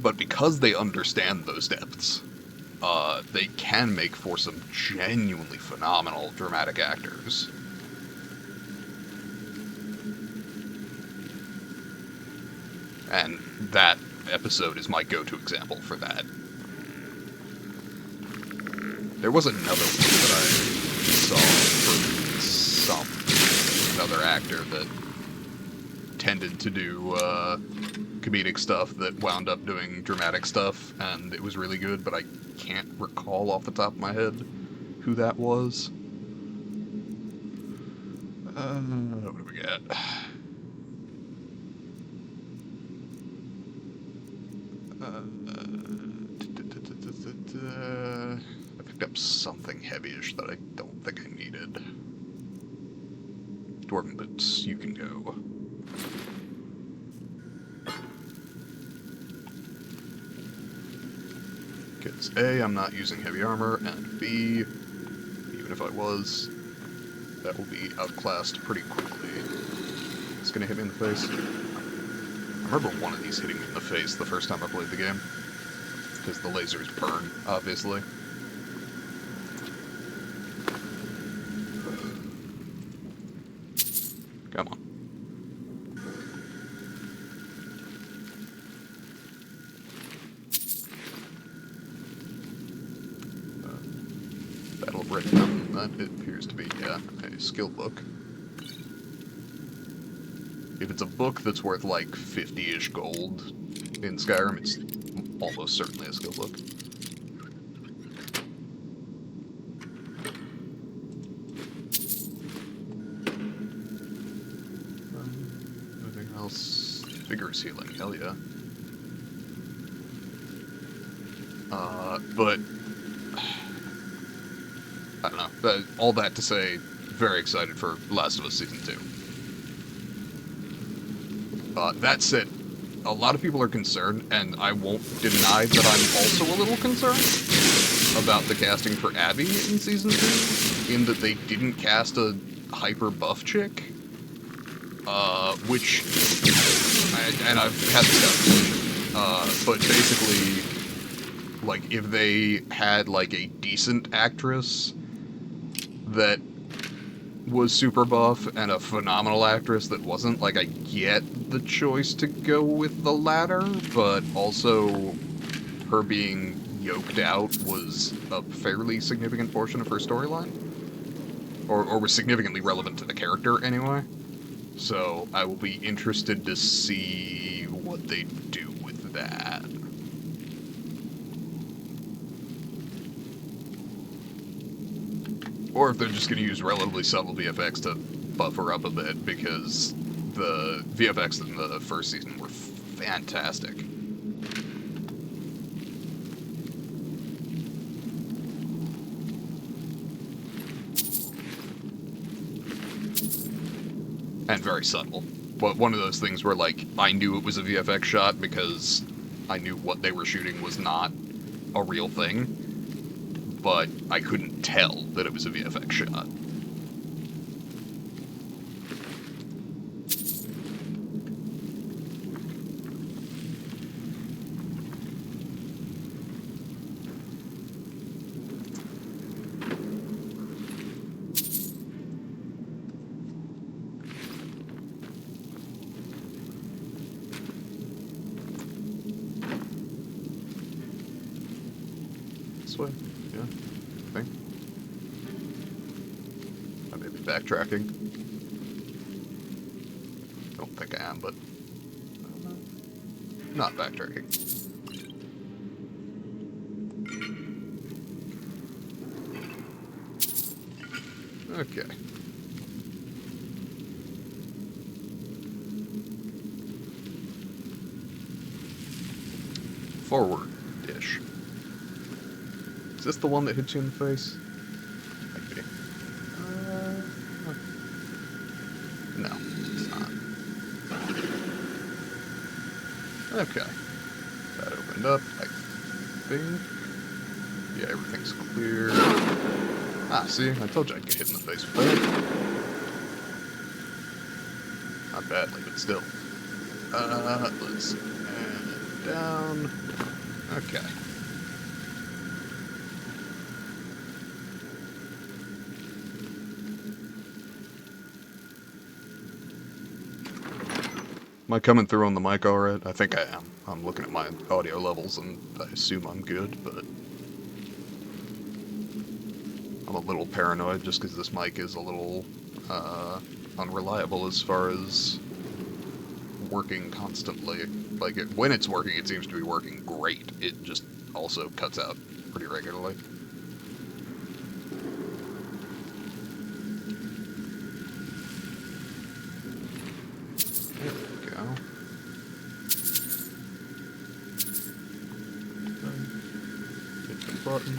But because they understand those depths, they can make for some genuinely phenomenal dramatic actors. And that episode is my go-to example for that. There was another one that I saw for another actor that tended to do comedic stuff that wound up doing dramatic stuff, and it was really good, but I can't recall off the top of my head who that was. What do we got? I picked up something heavyish that I don't think I needed. Dwarven boots, you can go. Because A, I'm not using heavy armor, and B, even if I was, that will be outclassed pretty quickly. It's gonna hit me in the face. I remember one of these hitting me in the face the first time I played the game. Because the lasers burn, obviously. Come on. Battle of Red Mountain. That appears to be, yeah, a skill book. If it's a book that's worth like 50-ish gold in Skyrim, it's almost certainly a skill book. Anything else? Vigorous healing, hell yeah. But I don't know. All that to say, very excited for Last of Us Season 2. That said, a lot of people are concerned, and I won't deny that I'm also a little concerned about the casting for Abby in Season 2, in that they didn't cast a hyper buff chick, which, and I've had this conversation, but basically, like, if they had, like, a decent actress that was super buff and a phenomenal actress that wasn't, like, I get the choice to go with the latter, but also her being yoked out was a fairly significant portion of her storyline, or was significantly relevant to the character anyway. So I will be interested to see what they do with that. Or if they're just going to use relatively subtle VFX to buff her up a bit, because the VFX in the first season were fantastic. And very subtle. But one of those things where, like, I knew it was a VFX shot because I knew what they were shooting was not a real thing, but I couldn't tell that it was a VFX shot. This way? Yeah, I think. Oh, maybe backtracking? I don't think I am, but not backtracking. Okay. Forward-ish. Is this the one that hits you in the face? Might be. No, it's not. Okay. That opened up, I think. Yeah, everything's clear. Ah, see? I told you I'd get hit in the face with that. Not badly, but still. Let's see. And down. Okay. Am I coming through on the mic alright? I think I am. I'm looking at my audio levels and I assume I'm good, but I'm a little paranoid just because this mic is a little unreliable as far as working constantly. Like, when it's working, it seems to be working great. It just also cuts out pretty regularly. There we go. Hit the button.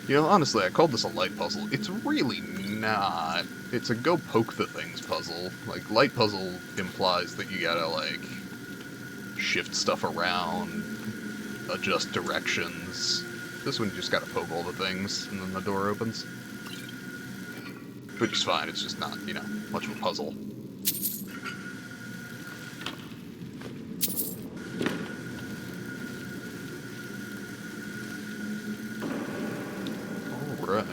You know, honestly, I called this a light puzzle. It's really not. It's a go poke the things puzzle. Like, light puzzle implies that you gotta, like, shift stuff around, adjust directions. This one, you just gotta poke all the things, and then the door opens. Which is fine, it's just not, you know, much of a puzzle. Alright.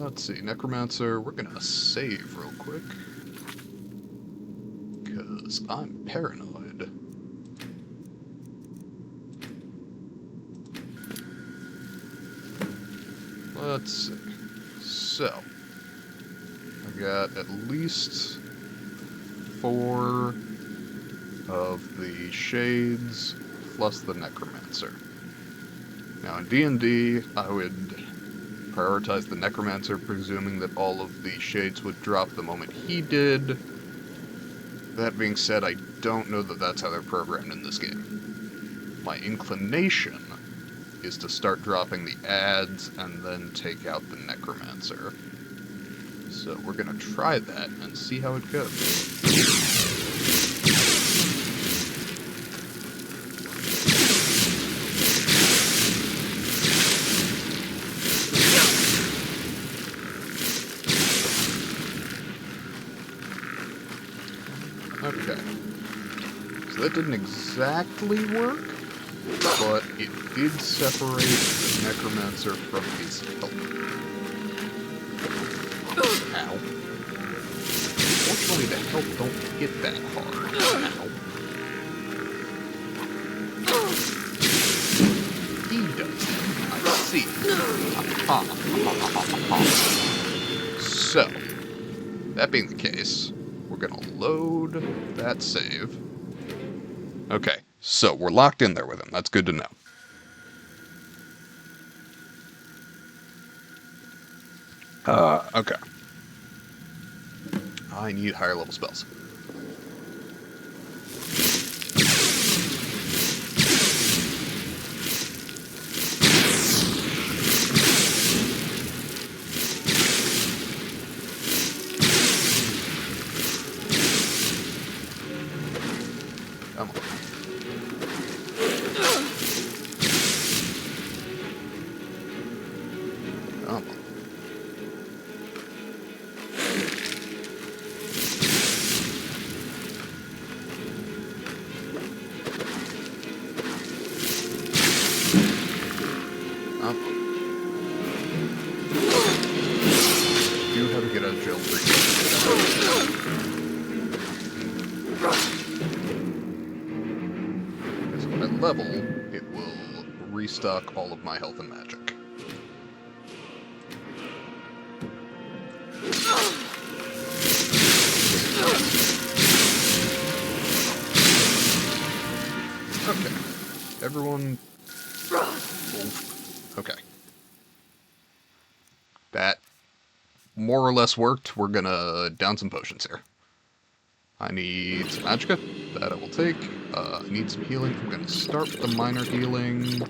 Let's see, Necromancer, we're gonna save real quick. Because I'm paranoid. Let's see. So, I got at least 4 of the shades plus the Necromancer. Now in D&D, I would prioritize the Necromancer, presuming that all of the shades would drop the moment he did. That being said, I don't know that that's how they're programmed in this game. My inclination is to start dropping the ads and then take out the Necromancer. So we're gonna try that and see how it goes. Okay. So that didn't exactly work, but it did separate the Necromancer from his health. Ow. Fortunately, the health don't hit that hard. Ow. He does. I see. So, that being the case, we're gonna load that save. Okay, so we're locked in there with him. That's good to know. Okay. I need higher level spells. Come on. Come on. Do have to get out of jail free. Because when I level, it will restock all of my health and magic. Okay. Everyone... Okay. That more or less worked. We're gonna down some potions here. I need some magicka. That I will take. I need some healing. I'm gonna start with the minor healing.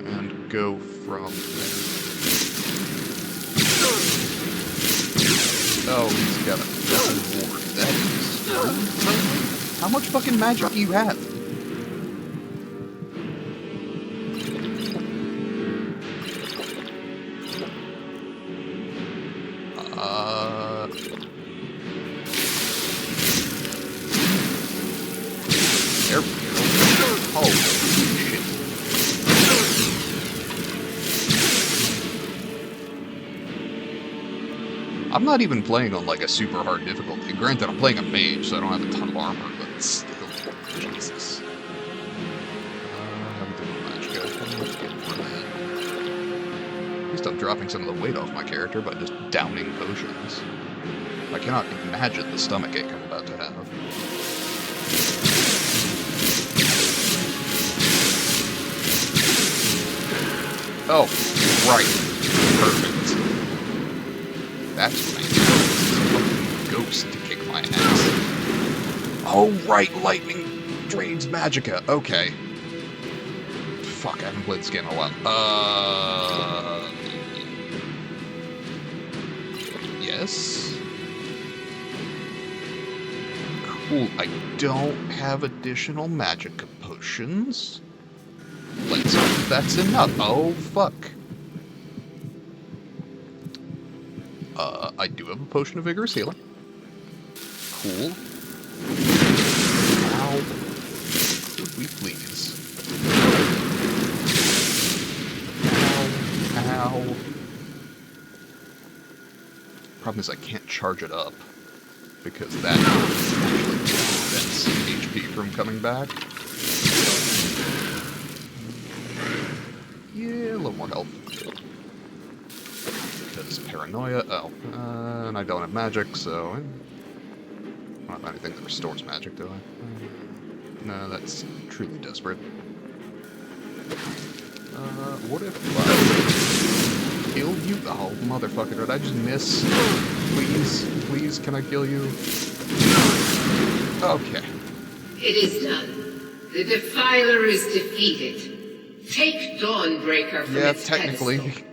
And go from there. Oh, he's got a fucking ward. That is rude. How much fucking magic do you have? There we go. Holy shit. I'm not even playing on like a super hard difficulty. Granted, I'm playing a mage, so I don't have a ton of armor, but still. Jesus. How we doing magic? Let's get for that. At least I'm dropping some of the weight off my character by just downing potions. I cannot imagine the stomachache I'm about to have. Oh, right. Perfect. That's what I need. Ghost to kick my ass. Oh, right. Lightning drains magicka. Okay. Fuck, I haven't played this game in a while. Yes? Cool. I don't have additional magicka potions. Let's hope that's enough. Oh, fuck. I do have a potion of vigorous healing. Cool. Ow. Could we please? Ow. Ow. Problem is I can't charge it up. Because that actually prevents HP from coming back. Yeah, a little more health. Because paranoia. Oh, and I don't have magic, so I don't have anything that restores magic, do I? No, that's truly desperate. What if I kill you? Oh, motherfucker! Did I just miss? Please, please, can I kill you? Okay. It is done. The Defiler is defeated. Take Dawnbreaker from Yeah, its technically. pedestal.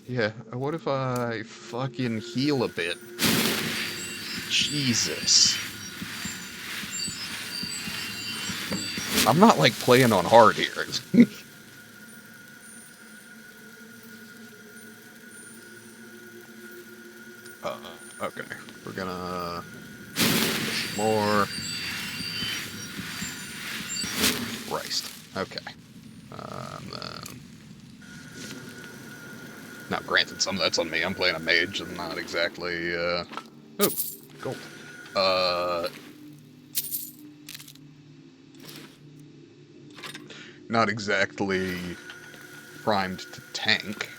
Yeah. What if I fucking heal a bit? Jesus. I'm not, like, playing on hard here. Okay. We're gonna... some more. Christ. Okay. Then... Now, granted, some of that's on me. I'm playing a mage. I'm not exactly, Oh, gold. Not exactly primed to tank.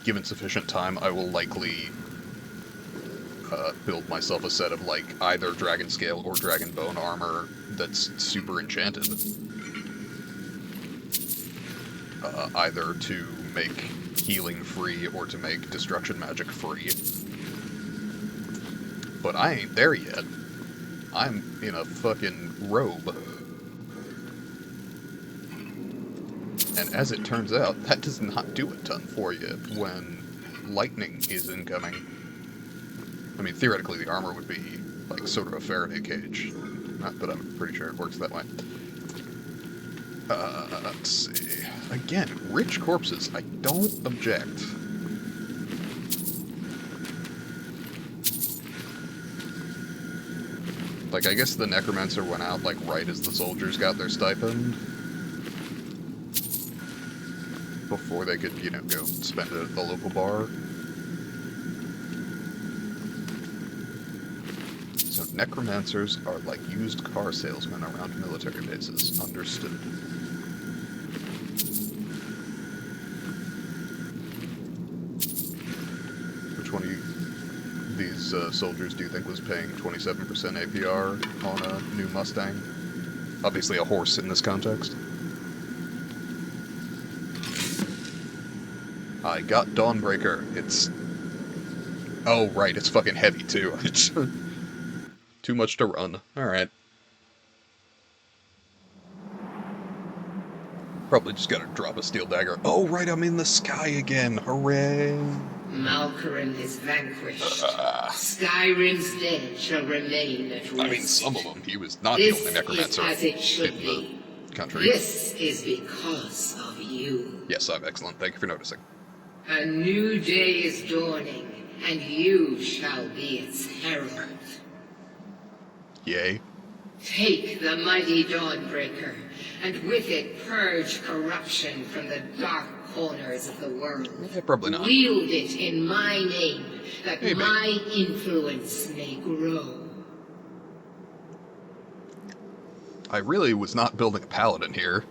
Given sufficient time, I will likely build myself a set of, like, either Dragon Scale or Dragon Bone armor that's super enchanted. Either to make healing free or to make destruction magic free. But I ain't there yet. I'm in a fucking robe. And as it turns out, that does not do a ton for you when lightning is incoming. I mean, theoretically, the armor would be, like, sort of a Faraday cage. Not that I'm pretty sure it works that way. Let's see. Again, rich corpses. I don't object. Like, I guess the necromancer went out, like, right as the soldiers got their stipend. before they could, you know, go spend it at the local bar. So necromancers are like used car salesmen around military bases. Understood. Which one of these soldiers do you think was paying 27% APR on a new Mustang? Obviously a horse in this context. I got Dawnbreaker. It's... Oh, right, it's fucking heavy, too. It's too much to run. Alright. Probably just gotta drop a steel dagger. Oh, right, I'm in the sky again. Hooray! Malkaran is vanquished. Skyrim's dead shall remain at rest. I mean, some of them. He was not the This only necromancer is as it should in be. the country. This is because of you. Yes, I'm excellent. Thank you for noticing. A new day is dawning, and you shall be its herald. Yay. Take the mighty Dawnbreaker, and with it purge corruption from the dark corners of the world. Yeah, probably not. Wield it in my name, that Maybe. my influence may grow. I really was not building a paladin here.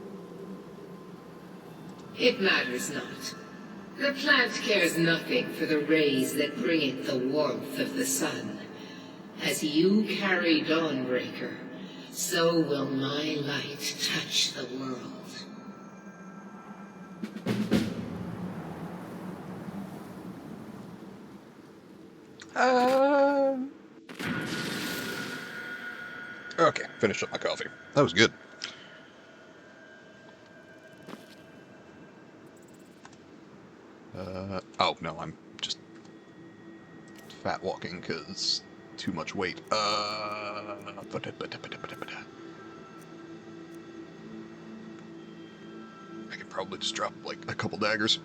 It matters not. The plant cares nothing for the rays that bring it the warmth of the sun. As you carry Dawnbreaker, so will my light touch the world. Okay, finished up my coffee. That was good. Oh, no, I'm just fat walking because too much weight. I could probably just drop, like, a couple daggers.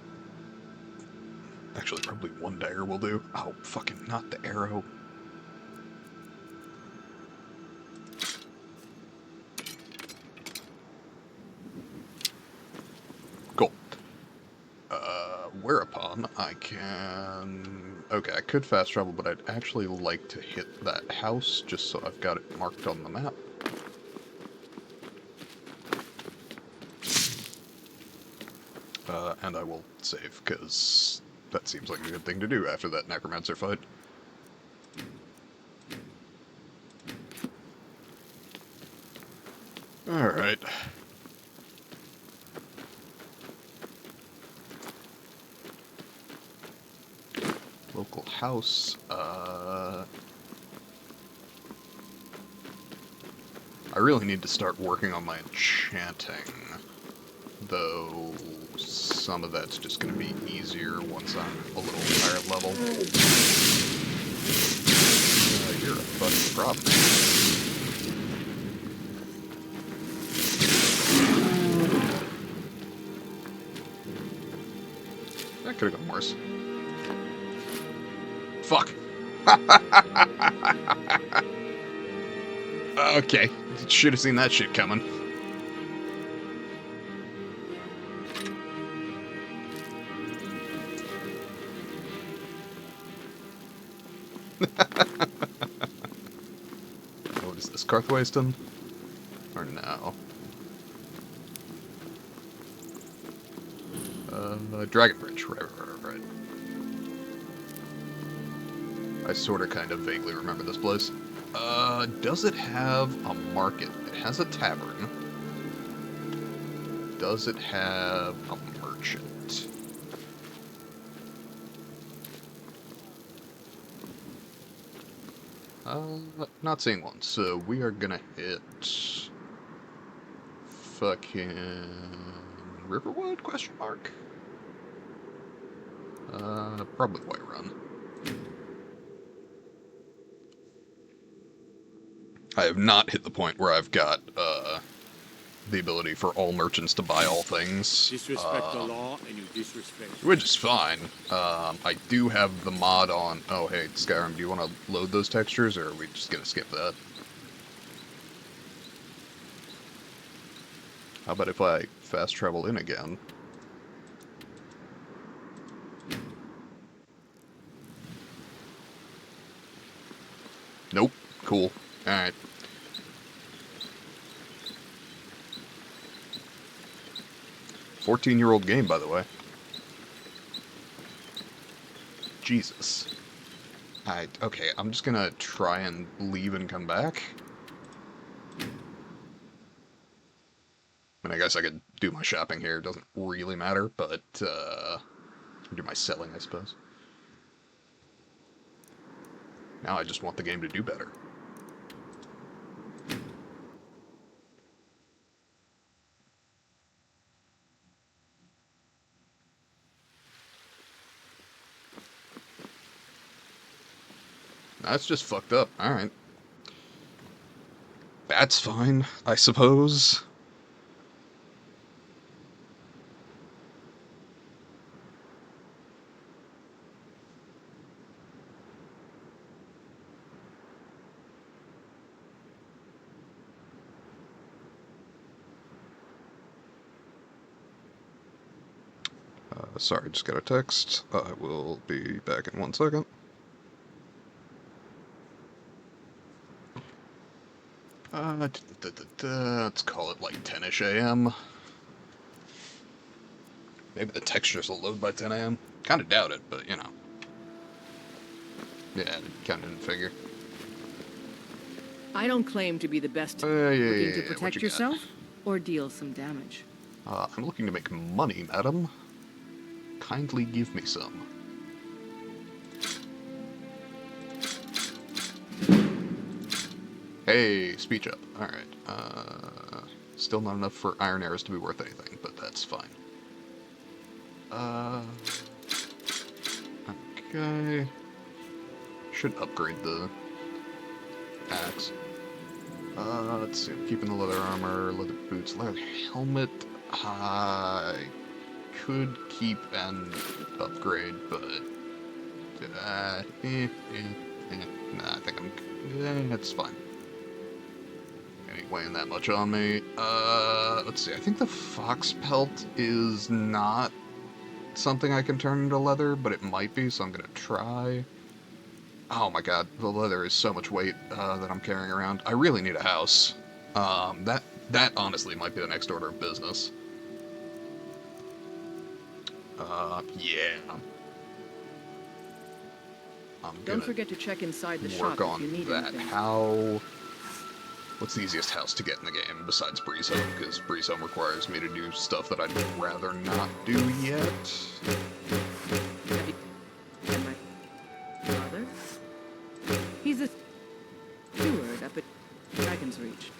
Actually, probably one dagger will do. Oh, fucking not the arrow. Cool. Whereupon I can... Okay, I could fast travel, but I'd actually like to hit that house, just so I've got it marked on the map. And I will save, because that seems like a good thing to do after that necromancer fight. Alright. Local house, I really need to start working on my enchanting, though some of that's just going to be easier once I'm a little higher level. You're a fucking problem. That could have gone worse. Fuck. Okay, should have seen that shit coming. What is this, Carthwayston? Or no? Dragon Bridge, right. I sorta kind of vaguely remember this place. Does it have a market? It has a tavern. Does it have a merchant? Not seeing one, so we are gonna hit... fucking... Riverwood, question mark? Probably Whiterun. I have not hit the point where I've got, the ability for all merchants to buy all things. Disrespect the law and you disrespect... Which is fine. I do have the mod on... Oh, hey, Skyrim, do you want to load those textures, or are we just gonna skip that? How about if I fast travel in again? Cool. Alright. "14-year-old game, by the way. Jesus. Okay, I'm just gonna try and leave and come back. I mean, I guess I could do my shopping here. It doesn't really matter, but, do my selling, I suppose. Now I just want the game to do better. That's just fucked up. Alright. That's fine, I suppose. Sorry, just got a text. I will be back in 1 second. Let's call it like 10-ish a.m. Maybe the textures will load by 10 a.m. Kinda doubt it, but you know. Yeah, kinda didn't figure. I don't claim to be the best Yeah, looking to what protect you got? yourself or deal some damage. I'm looking to make money, madam. Kindly give me some. Hey, speech up. Alright, still not enough for iron arrows to be worth anything, but that's fine. Okay. Should upgrade the axe. Let's see, I'm keeping the leather armor, leather boots, leather helmet. I could keep and upgrade, but nah, I think it's fine. Ain't weighing that much on me. Let's see, I think the fox pelt is not something I can turn into leather, but it might be, so I'm gonna try. Oh my god, the leather is so much weight that I'm carrying around. I really need a house. That honestly might be the next order of business. Yeah. I'm Don't gonna forget to check inside the work shop if on you need that. anything. What's the easiest house to get in the game besides Breeze Home? Because Breeze Home requires me to do stuff that I'd rather not do yet. Have you met my father? He's a steward up at Dragon's Reach.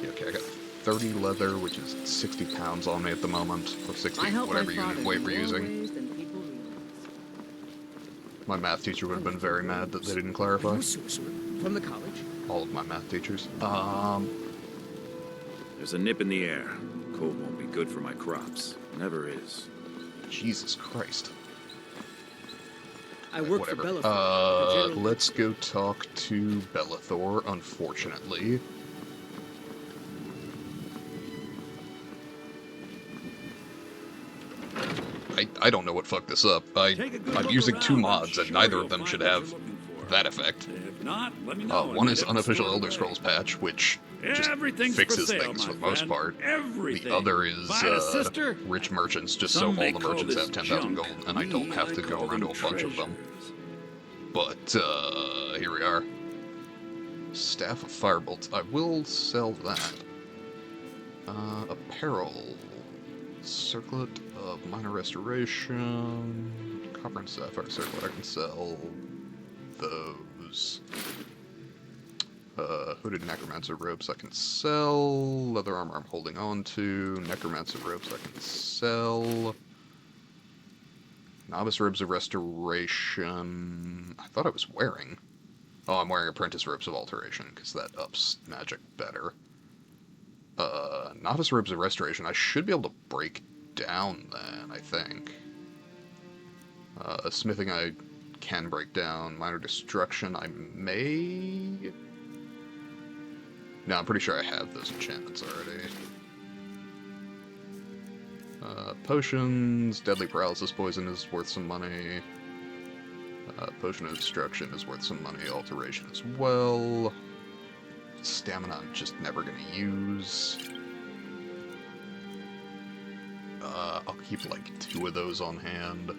Yeah, okay, I got 30 leather, which is 60 pounds on me at the moment, or 60, I help whatever my father unit weight in we're more using. ways than people realize. My math teacher would have been very mad that they didn't clarify. Are you a sorcerer? From the college? All of my math teachers. There's a nip in the air. Cold won't be good for my crops. Never is. Jesus Christ. I work Whatever. for Bellathor. the general- Let's go talk to Bellathor, unfortunately. I don't know what fucked this up. Take a good I'm look using around. 2 I'm mods, and sure neither you'll of them find should what have you're looking for. that effect. If not, let me know. One I is might have unofficial stored Elder away. Scrolls patch, which just Everything's fixes for sale, things my for the most friend. part. Everything. The other is Buy a sister? rich merchants, just Some so all may the call merchants this have 10,000 junk. gold, and I don't have to go call around to them a bunch of them. treasures. But, here we are. Staff of Firebolts. I will sell that. Apparel. Circlet of Minor Restoration. Copper and Sapphire Circlet. I can sell those. Hooded Necromancer Robes I can sell. Leather Armor I'm holding on to. Necromancer Robes I can sell. Novice Robes of Restoration. I thought I was wearing. Oh, I'm wearing Apprentice Robes of Alteration, because that ups magic better. Novice Robes of Restoration, I should be able to break down then, I think. Smithing I can break down. Minor Destruction I may... No, I'm pretty sure I have those enchantments already. Potions, deadly paralysis poison is worth some money. Potion of destruction is worth some money. Alteration as well. Stamina I'm just never gonna use. I'll keep like 2 of those on hand.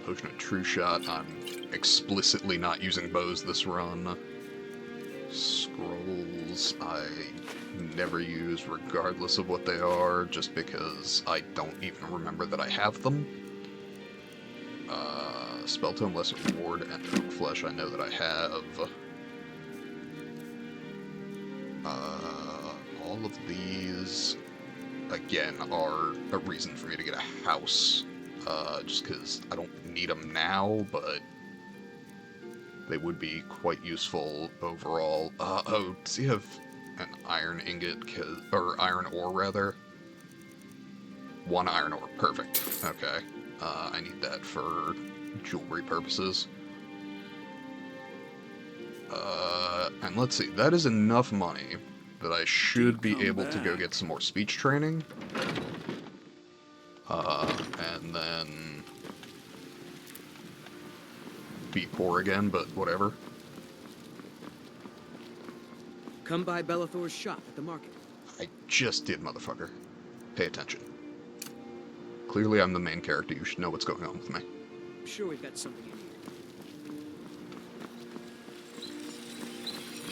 Potion of True Shot, I'm explicitly not using bows this run. Scrolls, I never use regardless of what they are, just because I don't even remember that I have them. Spell Tome, Lesser Ward, and Oak Flesh I know that I have. All of these, again, are a reason for me to get a house. Just because I don't need them now, but they would be quite useful overall. Oh, does he have an iron ingot, or iron ore, rather? 1 iron ore, perfect. Okay. I need that for jewelry purposes. And let's see, that is enough money that I should be able to go get some more speech training. And then be poor again, but whatever. Come by Bellathor's shop at the market. I just did, motherfucker. Pay attention. Clearly I'm the main character, you should know what's going on with me. I'm sure we've got something you need.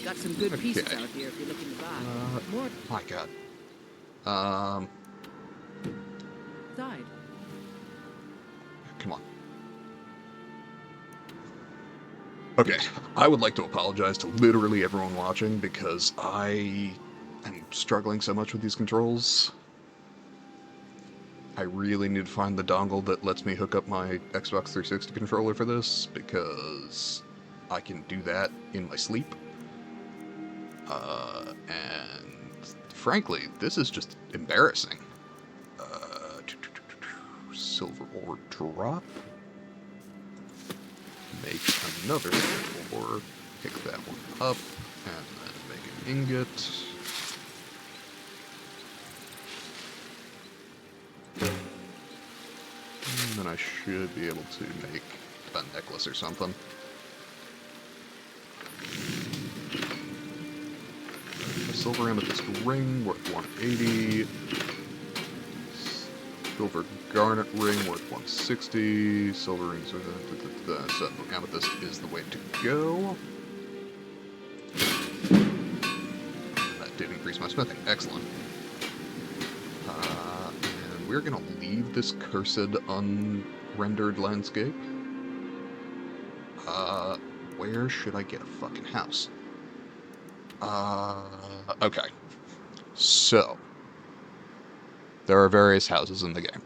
Got some good pieces out here if you're looking to buy. More My god. Side. Come on. Okay, I would like to apologize to literally everyone watching because I am struggling so much with these controls. I really need to find the dongle that lets me hook up my Xbox 360 controller for this, because I can do that in my sleep. And frankly, this is just embarrassing. Silver ore drop. Make another silver ore. Pick that one up, and then make an ingot. And then I should be able to make a necklace or something. A silver amethyst ring worth 180. Silver garnet ring worth 160. Silver rings so amethyst is the way to go. That did increase my smithing. Excellent. And we're gonna leave this cursed unrendered landscape. Where should I get a fucking house? Okay. So, there are various houses in the game.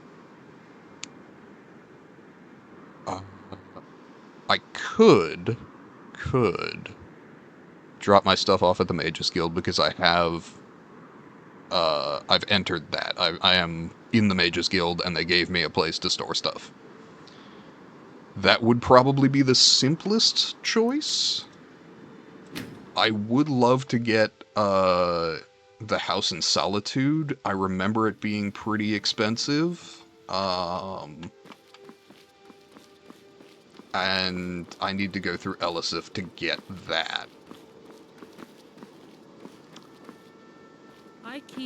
I could drop my stuff off at the Mages Guild because I have, I've entered that. I am in the Mages Guild and they gave me a place to store stuff. That would probably be the simplest choice. I would love to get, the House in Solitude. I remember it being pretty expensive. And I need to go through Elisif to get that.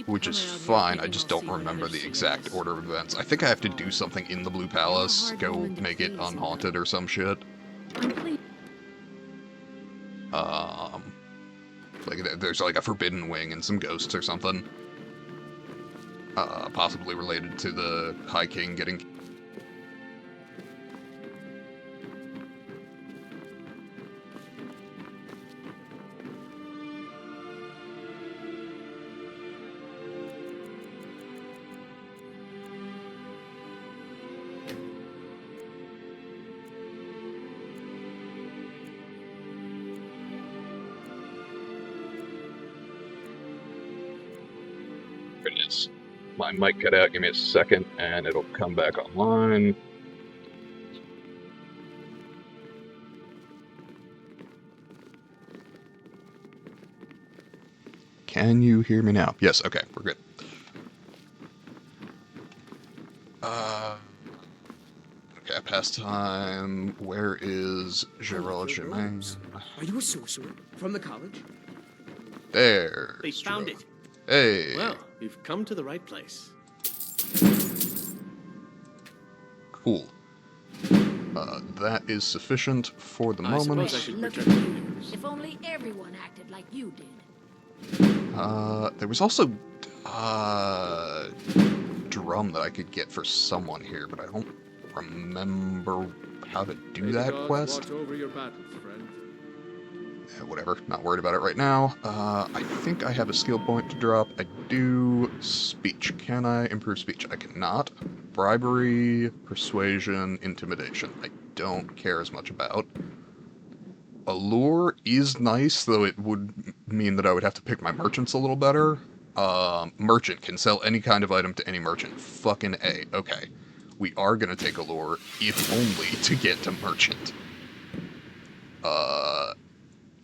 Which is fine, I just don't remember the exact order of events. I think I have to do something in the Blue Palace, go make it unhaunted or some shit. Like, there's like a forbidden wing and some ghosts or something. Possibly related to the High King getting... It is. My mic cut out, give me a second, and it'll come back online. Can you hear me now? Yes, okay, we're good. last time. Where is Gerald Belethor Germain? Rose. Are you a sorcerer from the college? There. They found it. Hey. Well, you've come to the right place. Cool. That is sufficient for the I moment. suppose I should Look at protect you. If only everyone acted like you did. There was also drum that I could get for someone here, but I don't remember how to do that quest. Watch over your battles, friend. Yeah, whatever, not worried about it right now. I think I have a skill point to drop. I do. Speech. Can I improve speech? I cannot. Bribery, persuasion, intimidation. I don't care as much about. Allure is nice, though it would mean that I would have to pick my merchants a little better. Merchant can sell any kind of item to any merchant. Fucking A. Okay. We are gonna take Allure, if only to get to merchant.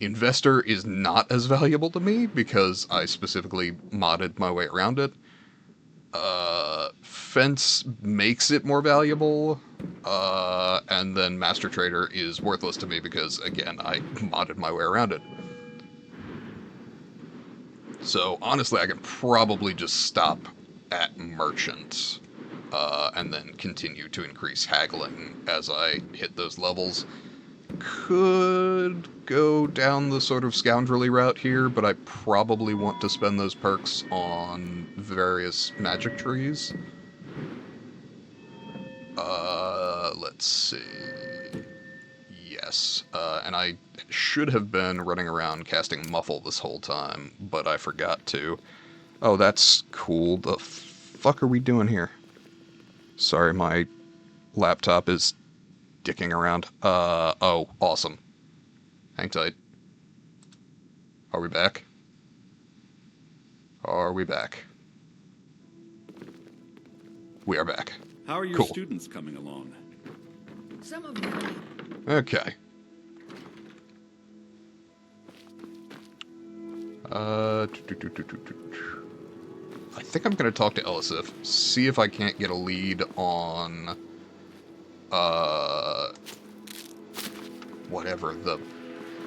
Investor is not as valuable to me because I specifically modded my way around it. Fence makes it more valuable, and then Master Trader is worthless to me because, again, I modded my way around it. So, honestly, I can probably just stop at Merchant, and then continue to increase haggling as I hit those levels. Could go down the sort of scoundrelly route here, but I probably want to spend those perks on various magic trees. Let's see. Yes, and I should have been running around casting Muffle this whole time, but I forgot to. Oh, that's cool. The fuck are we doing here? Sorry, my laptop is dicking around. Oh, awesome. Hang tight. Are we back? Are we back? We are back. How are your Cool. students coming along? Some of them. Okay. I think I'm gonna talk to Elisif, see if I can't get a lead on, whatever the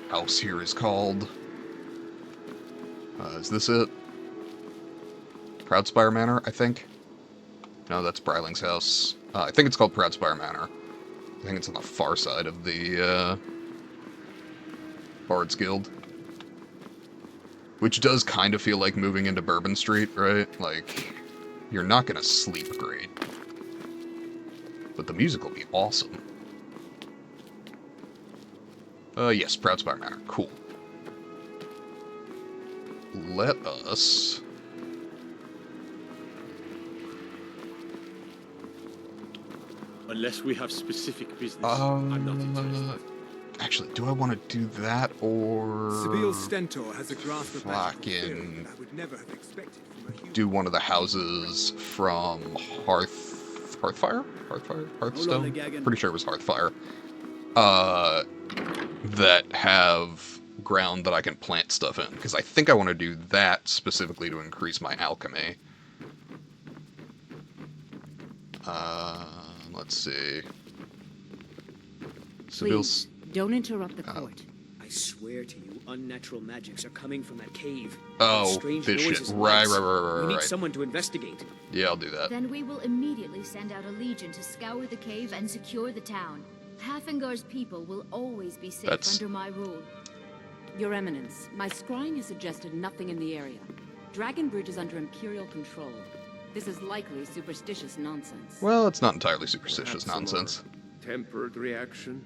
house here is called. Is this it? Proudspire Manor, I think? No, that's Bryling's house. I think it's called Proudspire Manor. I think it's on the far side of the, Bard's Guild. Which does kind of feel like moving into Bourbon Street, right? Like, you're not gonna sleep great. But the music will be awesome. Yes, Proudspire Manor. Cool. Let us... Unless we have specific business, I'm not interested. Actually, do I want to do that, or... Sibyl Stentor has a grasp of magical skill fucking that I would never have expected from a human. do one of the houses from Hearthfire? Hearthstone? Pretty sure it was Hearthfire. That have ground that I can plant stuff in, because I think I want to do that specifically to increase my alchemy. Let's see. Please, don't interrupt the court. I swear to you, unnatural magics are coming from that cave. Oh, Strange this shit. noises and Right. lights. We need someone to investigate. Yeah, I'll do that. Then we will immediately send out a legion to scour the cave and secure the town. Hafingar's people will always be safe under my rule. Your Eminence, my scrying has suggested nothing in the area. Dragonbridge is under Imperial control. This is likely superstitious nonsense. Well, it's not entirely superstitious Perhaps a nonsense. more tempered reaction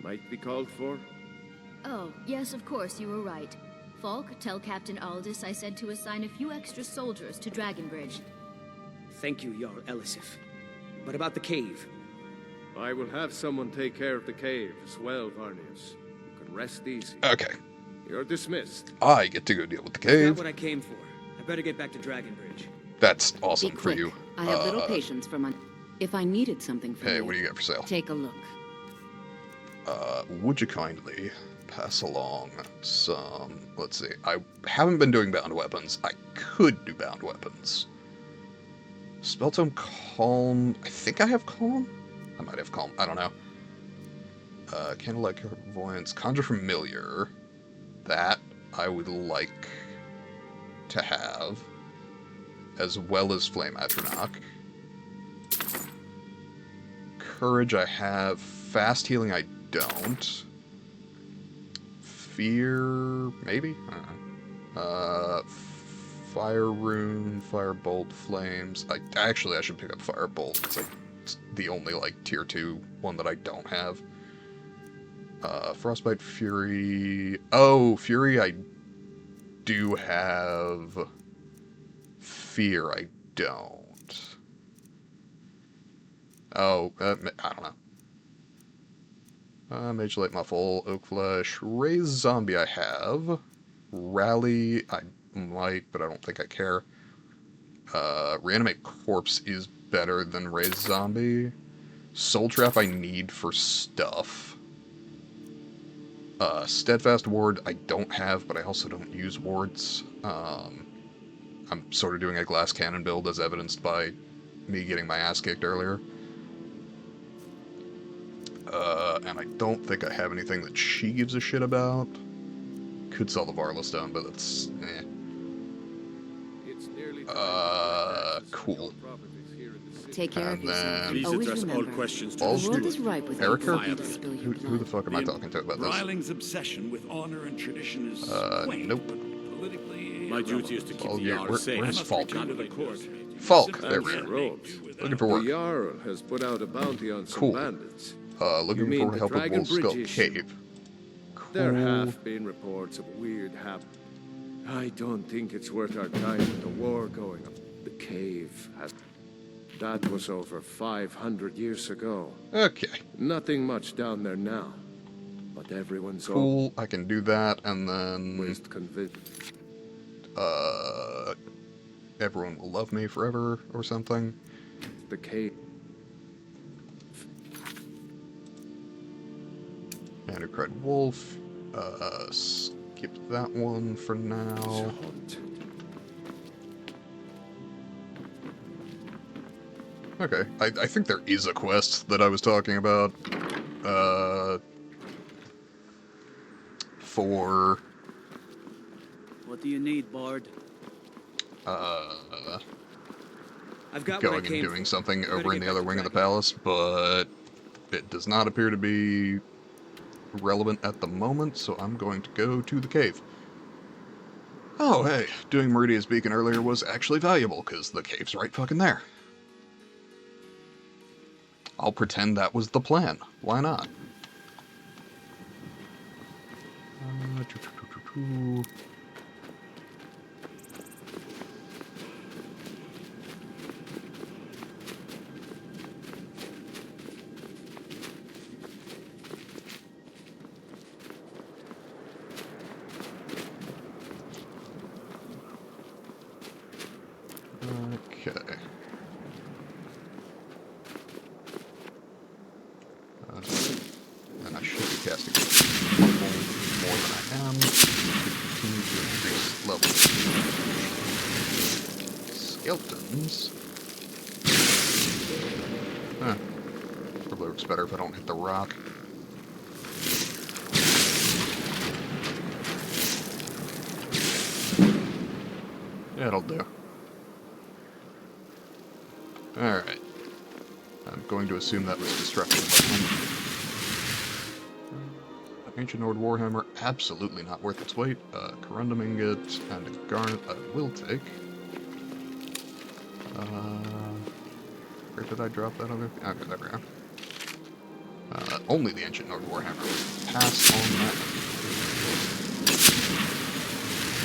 might be called for. Oh, yes, of course, you were right. Falk, tell Captain Aldous I said to assign a few extra soldiers to Dragonbridge. Thank you, Jarl Elisif. But about the cave. I will have someone take care of the cave as well, Varnius. You can rest easy. Okay. You're dismissed. I get to go deal with the Not cave. what I came for. I better get back to Dragonbridge. That's Be awesome for quick. you. I have little patience for my... If I needed something from Hey, you, what do you got for sale? take a look. Would you kindly pass along some... Let's see. I haven't been doing bound weapons. I could do bound weapons. Spelltome Calm... I think I have Calm? I might have Calm. I don't know. Candlelight Clairvoyance, Conjure Familiar. That I would like to have, as well as Flame Atronach. Courage I have. Fast Healing I don't. Fear, maybe? I don't know. Fire Rune, Firebolt, Flames. Actually, I should pick up Firebolt, because it's the only, like, tier 2 one that I don't have. Frostbite, Fury... Oh, Fury I do have. Fear I don't. Oh, I don't know. Mage Light Muffle, Oak Flesh, Raise Zombie I have. Rally I might, but I don't think I care. Reanimate Corpse is better than Raise Zombie. Soul Trap I need for stuff. Steadfast Ward I don't have, but I also don't use wards. I'm sort of doing a glass cannon build, as evidenced by me getting my ass kicked earlier. And I don't think I have anything that she gives a shit about. Could sell the Varla Stone, but that's eh. Cool. Take care of yourself. Please Always address all remember, questions to the world is ripe with Erica? people to spill your Who the blood. fuck am I talking to about this? Bryling's obsession with honor and tradition is quaint, nope. but politically My duty is to keep the Jarl safe. Where's Falk? Under the court. Falk, there we And go. robes. Looking for The work. Jarl has put out a bounty on some Cool. bandits. Looking mean for the help with Dragon Wolf Skull Bridge issue? Cave. Cool. There have been reports of weird I don't think it's worth our time with the war going on. The cave has... That was over 500 years ago. Okay. Nothing much down there now. But everyone's Cool, I can do that, and then... always convinced. Everyone will love me forever, or something. The cave. And who cried wolf. Skip that one for now. Okay, I think there is a quest that I was talking about. For... What do you need, Bard? I've got going and doing something over in the other wing of the palace, but it does not appear to be relevant at the moment, so I'm going to go to the cave. Oh, hey, doing Meridia's Beacon earlier was actually valuable, because the cave's right fucking there. I'll pretend that was the plan. Why not? Okay. And I should be casting more than I am. Continue to increase levels. Skeletons. Huh. Probably works better if I don't hit the rock. Yeah, it'll do. Alright. I'm going to assume that was destruction weapon. Ancient Nord Warhammer, absolutely not worth its weight. Corundum Ingot and a Garnet I will take. Where did I drop that other thing? Okay, there we are. Only the Ancient Nord Warhammer. Pass on that.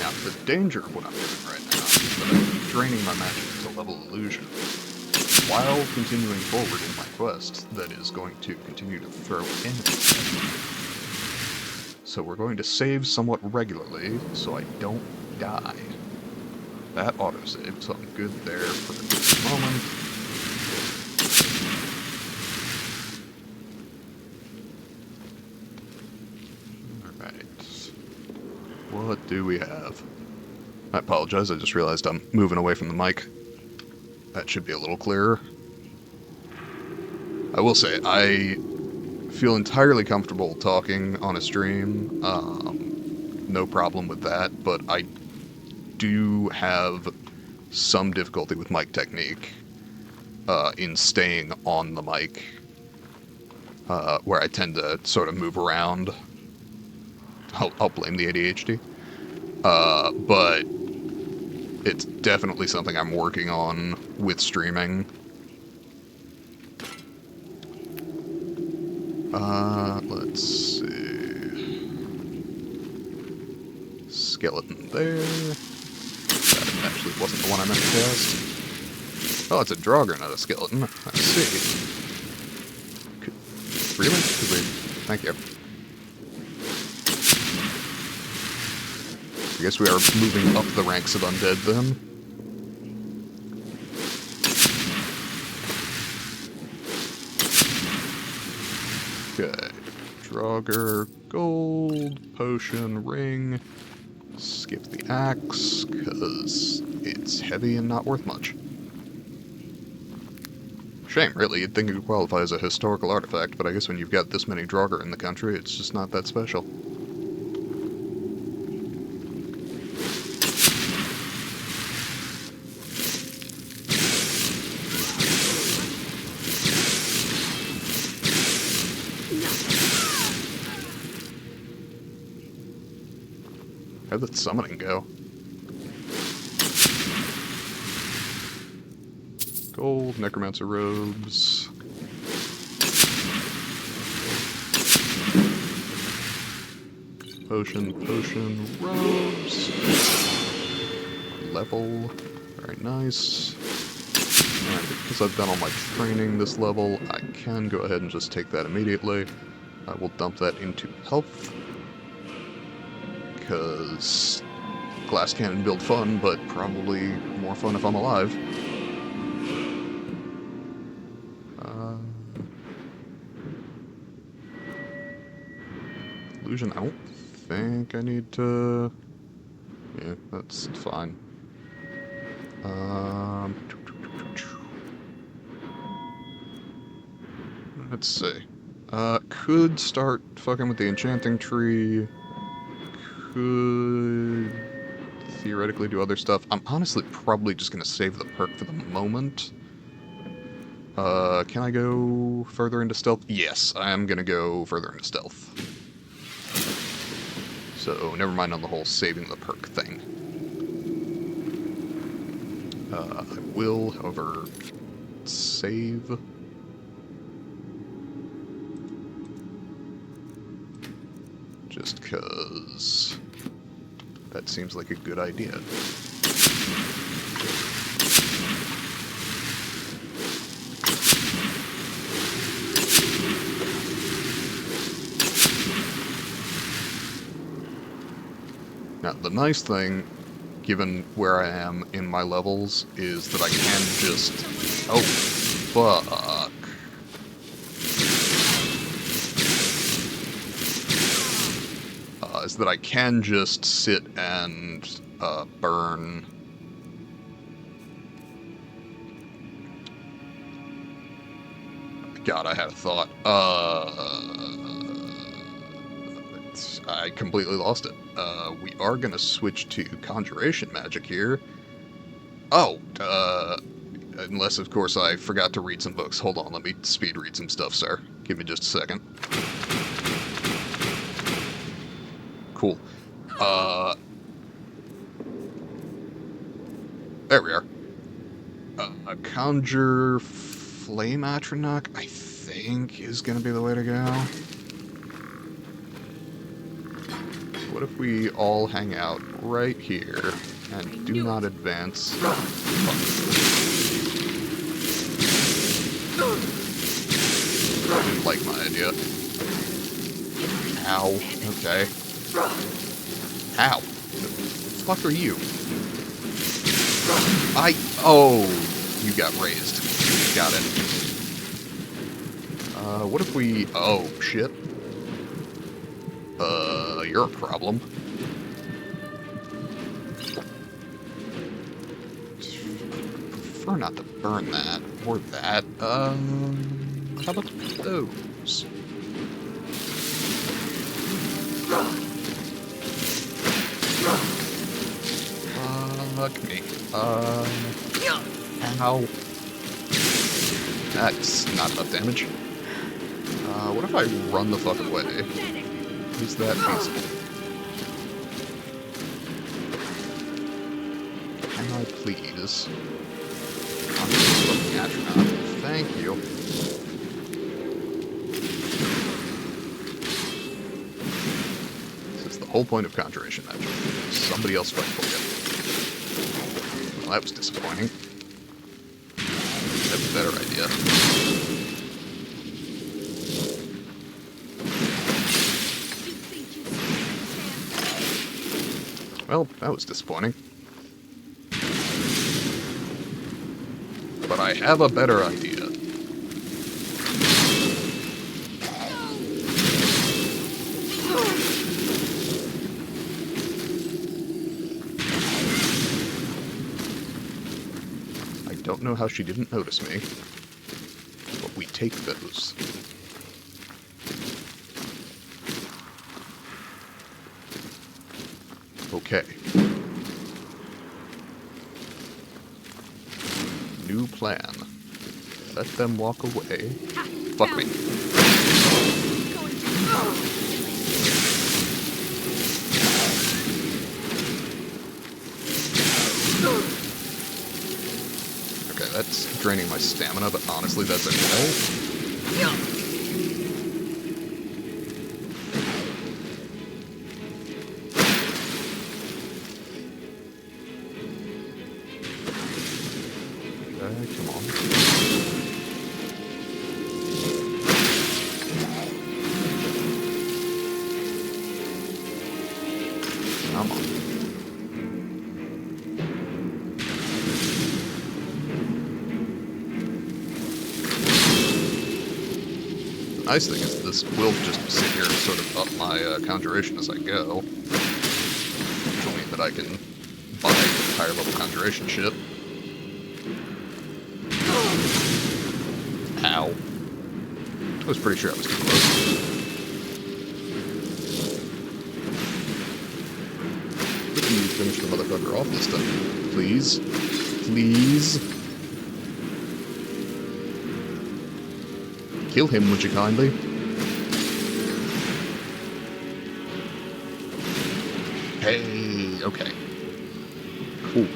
Now, the danger of what I'm doing right now is that I'm draining my magic to level illusion, while continuing forward in my quest that is going to continue to throw enemies at me. So we're going to save somewhat regularly, so I don't die. That autosaved, so I'm good there for the moment. Alright. What do we have? I apologize, I just realized I'm moving away from the mic. That should be a little clearer. I will say, I feel entirely comfortable talking on a stream. No problem with that, but I do have some difficulty with mic technique in staying on the mic, where I tend to sort of move around. I'll blame the ADHD. But it's definitely something I'm working on with streaming. Let's see. Skeleton there. That actually wasn't the one I meant to cast. Oh, it's a Draugr, not a skeleton. I see. Really? Could we... Thank you. I guess we are moving up the ranks of undead then. Okay. Draugr, gold, potion, ring. Skip the axe, because it's heavy and not worth much. Shame, really. You'd think it would qualify as a historical artifact, but I guess when you've got this many Draugr in the country, it's just not that special. How'd that summoning go? Gold, necromancer robes. Potion, robes. Level, very nice. And because I've done all my training this level, I can go ahead and just take that immediately. I will dump that into health. Because glass cannon build fun, but probably more fun if I'm alive. Illusion, I don't think I need to... Yeah, that's fine. Let's see. Could start fucking with the enchanting tree. Could theoretically do other stuff. I'm honestly probably just going to save the perk for the moment. Can I go further into stealth? Yes, I am going to go further into stealth. So, never mind on the whole saving the perk thing. I will, however, save... Just because that seems like a good idea. Now, the nice thing, given where I am in my levels, is that I can just... Oh, fuck. Is that I can just sit and burn. God, I had a thought. I completely lost it. We are gonna switch to conjuration magic here. Oh, unless of course I forgot to read some books. Hold on, let me speed read some stuff, sir. Give me just a second. Cool. There we are. Conjure Flame Atronach, I think, is gonna be the way to go. What if we all hang out right here and do not advance? I didn't like my idea. Ow. Okay. Ow. The fuck are you? Oh, you got raised. Got it. What if we... Oh, shit. You're a problem. Prefer not to burn that, or that. How about those? Fuck me. Ow. That's not enough damage. What if I run the fuck away? Is that feasible? Can I please? I'm just looking at you now. Thank you. This is the whole point of Conjuration Magic. Somebody else fight for you. Well, that was disappointing. I have a better idea. Well, that was disappointing. But I have a better idea. I don't know how she didn't notice me, but we take those. Okay. New plan. Let them walk away. Fuck me. Okay, that's draining my stamina, but honestly, that's okay. Come on. Come on. The nice thing is this will just sit here and sort of up my conjuration as I go. Which will mean that I can buy higher level conjuration shit. Ow. I was pretty sure I was too close. Can you finish the motherfucker off this time? Please? Please? Kill him, would you kindly? Hey, okay. Cool.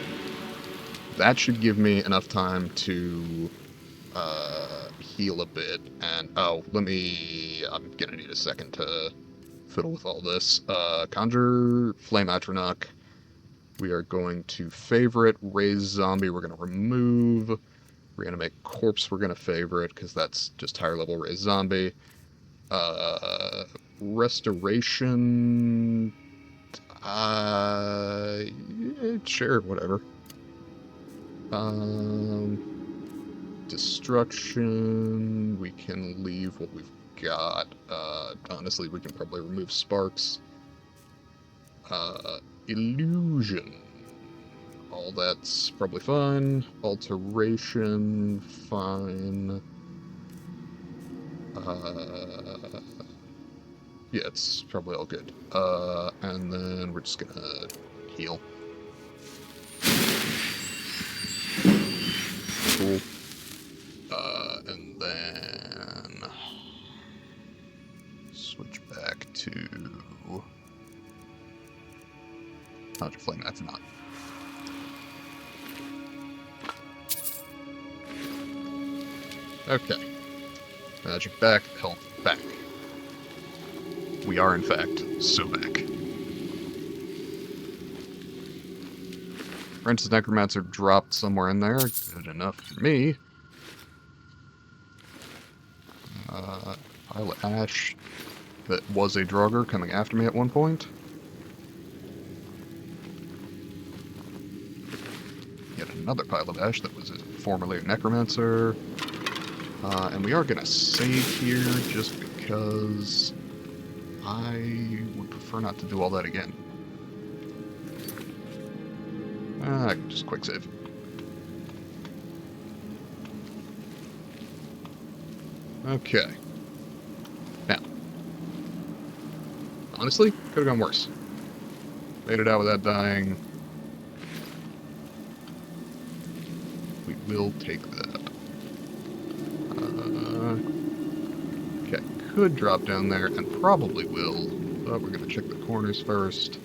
That should give me enough time to heal a bit, and oh, I'm gonna need a second to fiddle with all this. Conjure Flame Atronach. We are going to favorite. Raise Zombie we're going to remove. Reanimate Corpse we're going to favorite, because that's just higher level Raise Zombie. Restoration... sure, whatever. Destruction, we can leave what we've got. Honestly, we can probably remove Sparks. Illusion. All that's probably fine. Alteration, fine. Yeah, it's probably all good. And then we're just gonna heal. Cool. And then switch back to Conjure Flame. That's not. Okay. Magic back, health back. We are, in fact, so back. Ren's Necromancer dropped somewhere in there. Good enough for me. Pile of ash that was a Draugr coming after me at one point. Yet another pile of ash that was formerly a Necromancer. And we are going to save here just because I would prefer not to do all that again. I can just quick save. Okay. Now. Honestly, could have gone worse. Made it out without dying. We will take that. Okay, could drop down there, and probably will, but we're gonna check the corners first.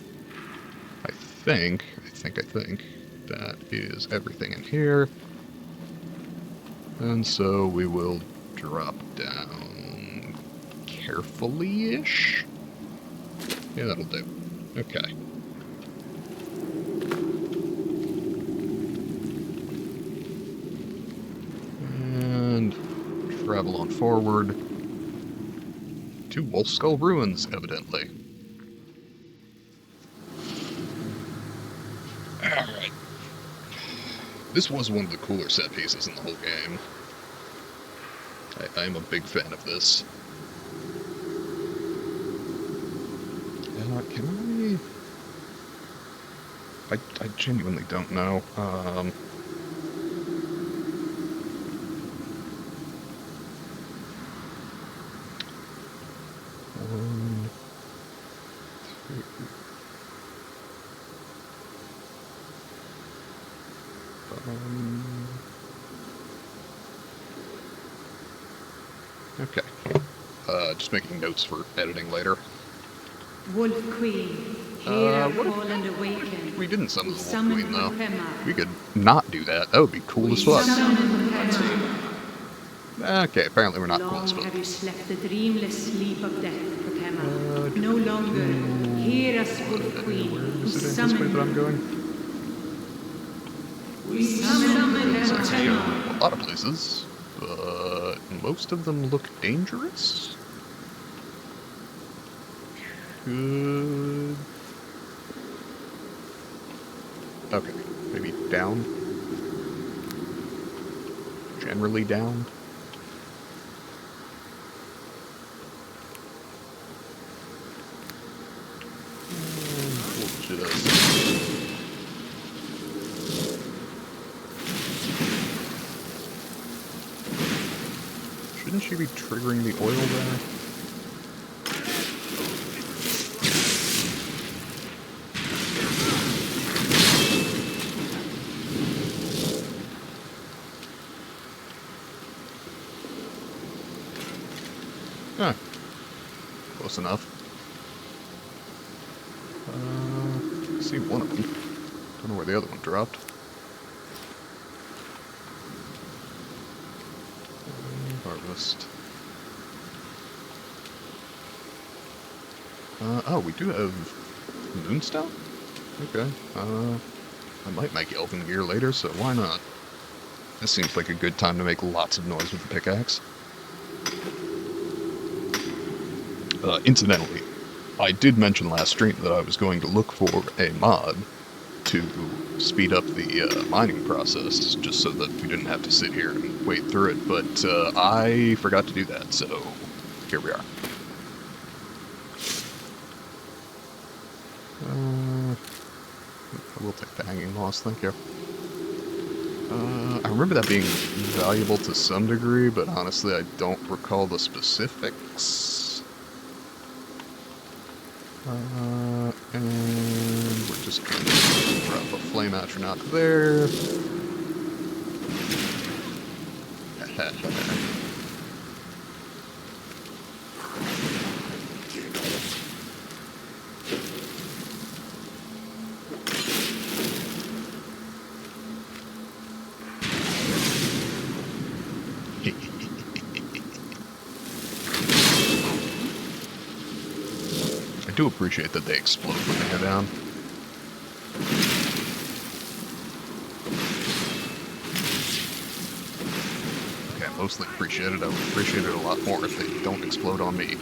I think that is everything in here. And so we will drop down carefully-ish. Yeah, that'll do. Okay. And travel on forward to Wolf Skull Ruins, evidently. Alright. This was one of the cooler set pieces in the whole game. I am a big fan of this. Can I genuinely don't know. One, two. Okay. Just making notes for editing later. Wolf Queen, hear call and awaken. We didn't summon the Wolf Queen, though. We could not do that. That would be cool as fuck. Okay, apparently we're not cool as fuck. Long have you slept the dreamless sleep of death, Protema. No longer. Hear us, Wolf Queen. Where does it anticipate that I'm going? We summon A lot of places, but most of them look dangerous. Good. Okay, maybe down. Generally down. We'll just... Shouldn't she be triggering the oil there? Huh. Close enough. I see one of them. Don't know where the other one dropped. Harvest. Oh, we do have Moonstone? Okay. I might make Elven Gear later, so why not? This seems like a good time to make lots of noise with the pickaxe. Incidentally, I did mention last stream that I was going to look for a mod to speed up the mining process, just so that we didn't have to sit here and wait through it, but I forgot to do that, so here we are. I will take the hanging moss, thank you. I remember that being valuable to some degree, but honestly I don't recall the specifics. And we're just going to drop a flame astronaut there. I do appreciate that they explode when they go down. Okay, I mostly appreciate it. I would appreciate it a lot more if they don't explode on me.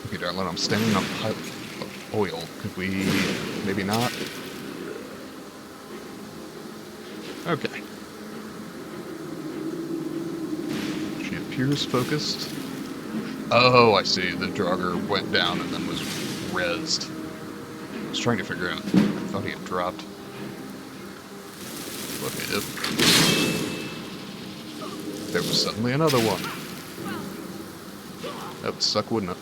Okay, darling, I'm standing on a pile of oil. Could we maybe not? Okay. She appears focused. Oh, I see. The Draugr went down and then was rezzed. I was trying to figure out. I thought he had dropped. What if there was suddenly another one? That would suck, wouldn't it?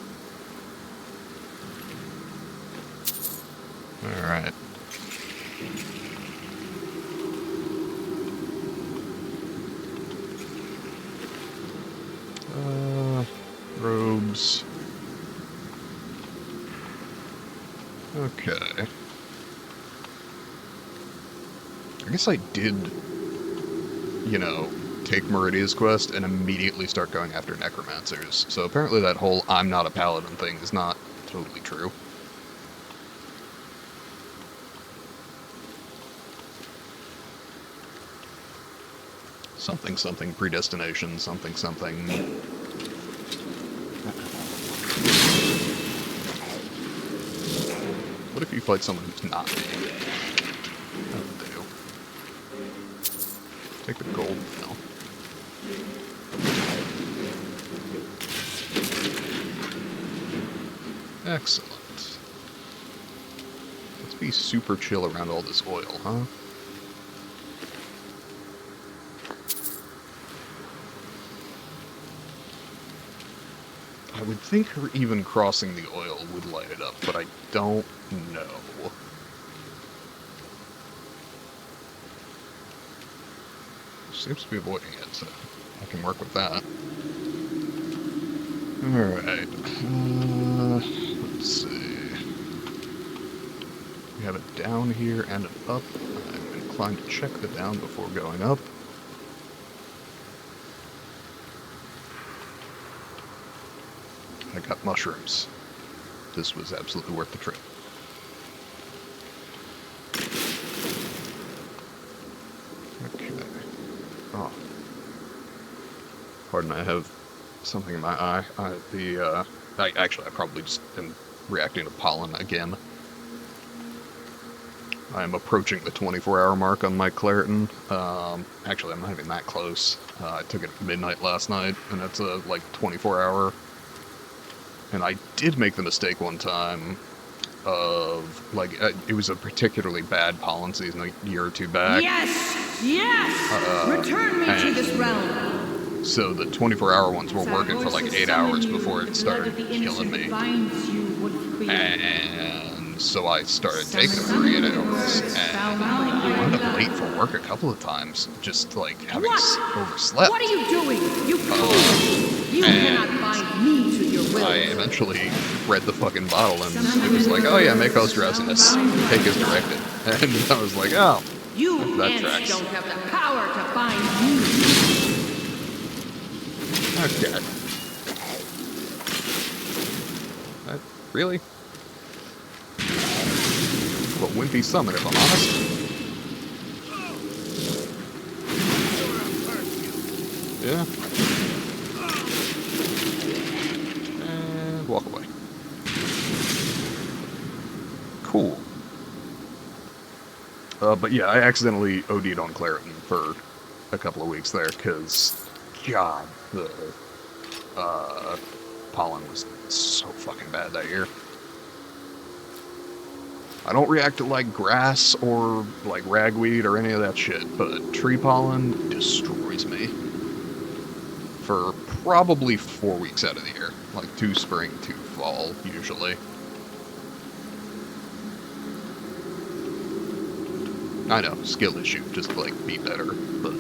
Alright. Robes. Okay. I guess I did, you know, take Meridia's quest and immediately start going after necromancers. So apparently that whole I'm not a paladin thing is not totally true. Something something predestination, something something. What if you fight someone who's not me? That'll do. Take the gold now. Excellent. Let's be super chill around all this oil, huh? I would think her even crossing the oil would light it up, but I don't know. Seems to be avoiding it, so I can work with that. Alright. Let's see. We have it down here and an up. I'm inclined to check the down before going up. I got mushrooms. This was absolutely worth the trip. Okay. Oh. Pardon, I have something in my eye. I probably just am reacting to pollen again. I am approaching the 24-hour mark on my Claritin. Actually, I'm not even that close. I took it at midnight last night, and it's a, like, 24-hour. And I did make the mistake one time of, like, it was a particularly bad pollen season a year or two back. Yes! Yes! Return me to this realm! So the 24-hour ones were working for like 8 hours before it started killing me. And so I started taking them for 8 hours, and I wound up late for work a couple of times, just like having overslept. What are you doing? You fool! You cannot bind me to your will. I eventually read the fucking bottle, and it was like, oh yeah, make us drowsiness. Take as directed. And I was like, oh, you that ants tracks. don't have the power to bind me. Okay. Really? Well, wimpy summon, if I'm honest. Yeah. And walk away. Cool. But yeah, I accidentally OD'd on Claritin for a couple of weeks there, because, God, the pollen was so fucking bad that year. I don't react to, like, grass or, like, ragweed or any of that shit, but tree pollen destroys me. For probably 4 weeks out of the year. Like, 2 spring, 2 fall, usually. I know, skill issue, just, like, be better, but...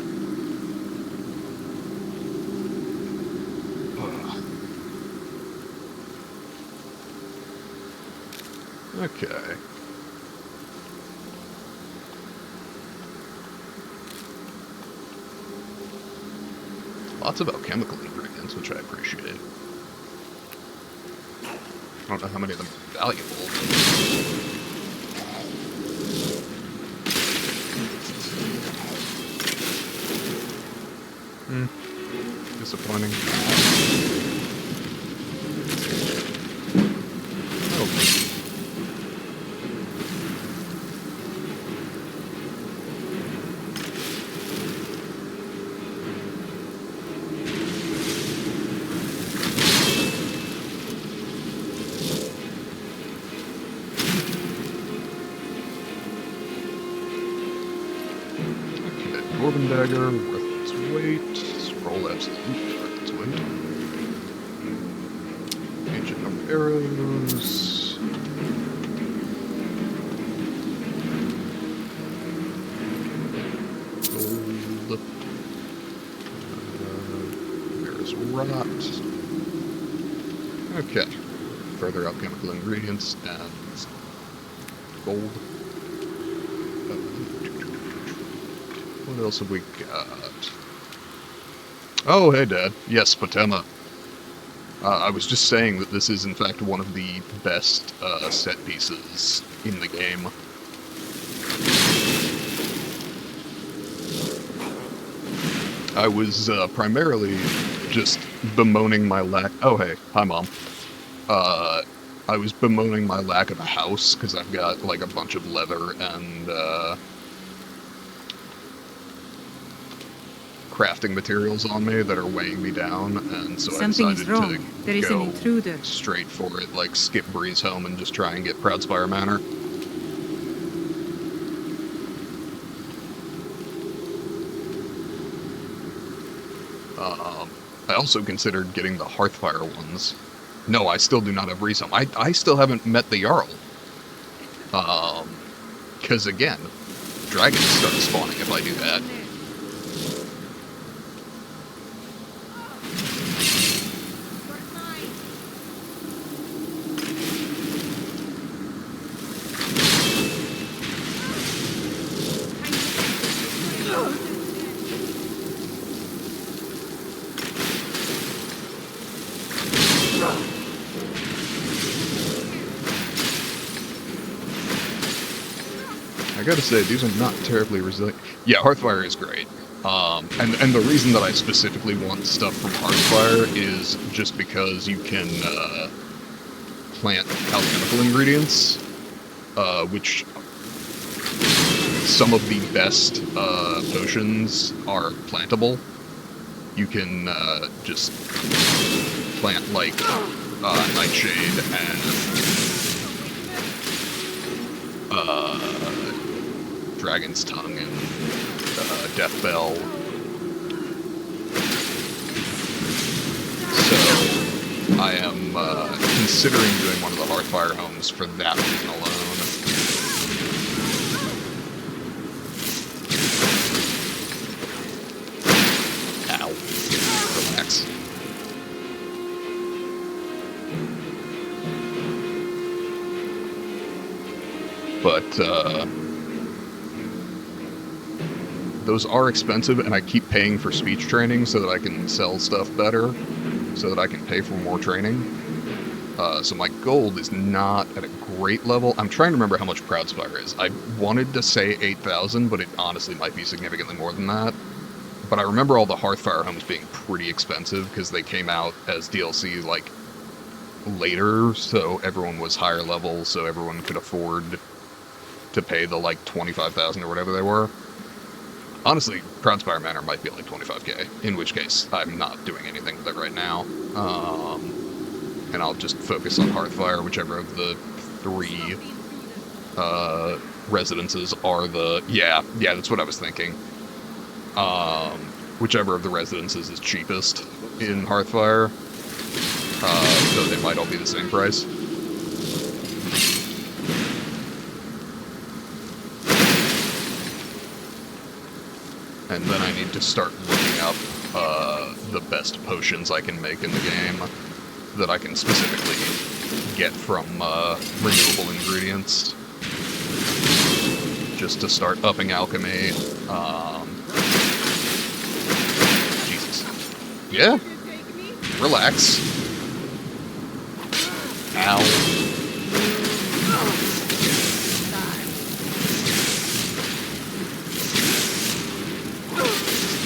Okay. Lots of alchemical ingredients, which I appreciate. I don't know how many of them are valuable. Disappointing. Oh. Dwarven dagger, worth its weight. Scroll absolute, worth its weight. Ancient number arrows. rot. Okay. Further alchemical ingredients and gold. What else have we got? Oh, hey, Dad. Yes, Potema. I was just saying that this is, in fact, one of the best set pieces in the game. I was primarily just bemoaning my lack... Oh, hey. Hi, Mom. I was bemoaning my lack of a house, because I've got, like, a bunch of leather and, crafting materials on me that are weighing me down, and so Something I is decided wrong. to There is an intruder. straight for it, like skip Breeze home and just try and get Proudspire Manor. I also considered getting the Hearthfire ones. No, I still do not have Breeze home. I still haven't met the Jarl. Because again, dragons start spawning if I do that. I gotta say, these are not terribly resilient. Yeah, Hearthfire is great. And the reason that I specifically want stuff from Hearthfire is just because you can plant alchemical ingredients, which some of the best potions are plantable. You can just plant like Nightshade and Dragon's Tongue and Death Bell. So I am considering doing one of the Hearthfire homes for that reason alone. Ow. Relax. But those are expensive, and I keep paying for speech training so that I can sell stuff better, so that I can pay for more training. So my gold is not at a great level. I'm trying to remember how much Proudspire is. I wanted to say 8,000, but it honestly might be significantly more than that. But I remember all the Hearthfire homes being pretty expensive, because they came out as DLC, like, later, so everyone was higher level, so everyone could afford to pay the, like, 25,000 or whatever they were. Honestly, Proudspire Manor might be like 25k, in which case I'm not doing anything with it right now. And I'll just focus on Hearthfire, whichever of the three residences are the... Yeah, that's what I was thinking. Whichever of the residences is cheapest in Hearthfire, though they might all be the same price. And then I need to start looking up the best potions I can make in the game that I can specifically get from renewable ingredients. Just to start upping alchemy. Jesus. Yeah. Relax. Ow.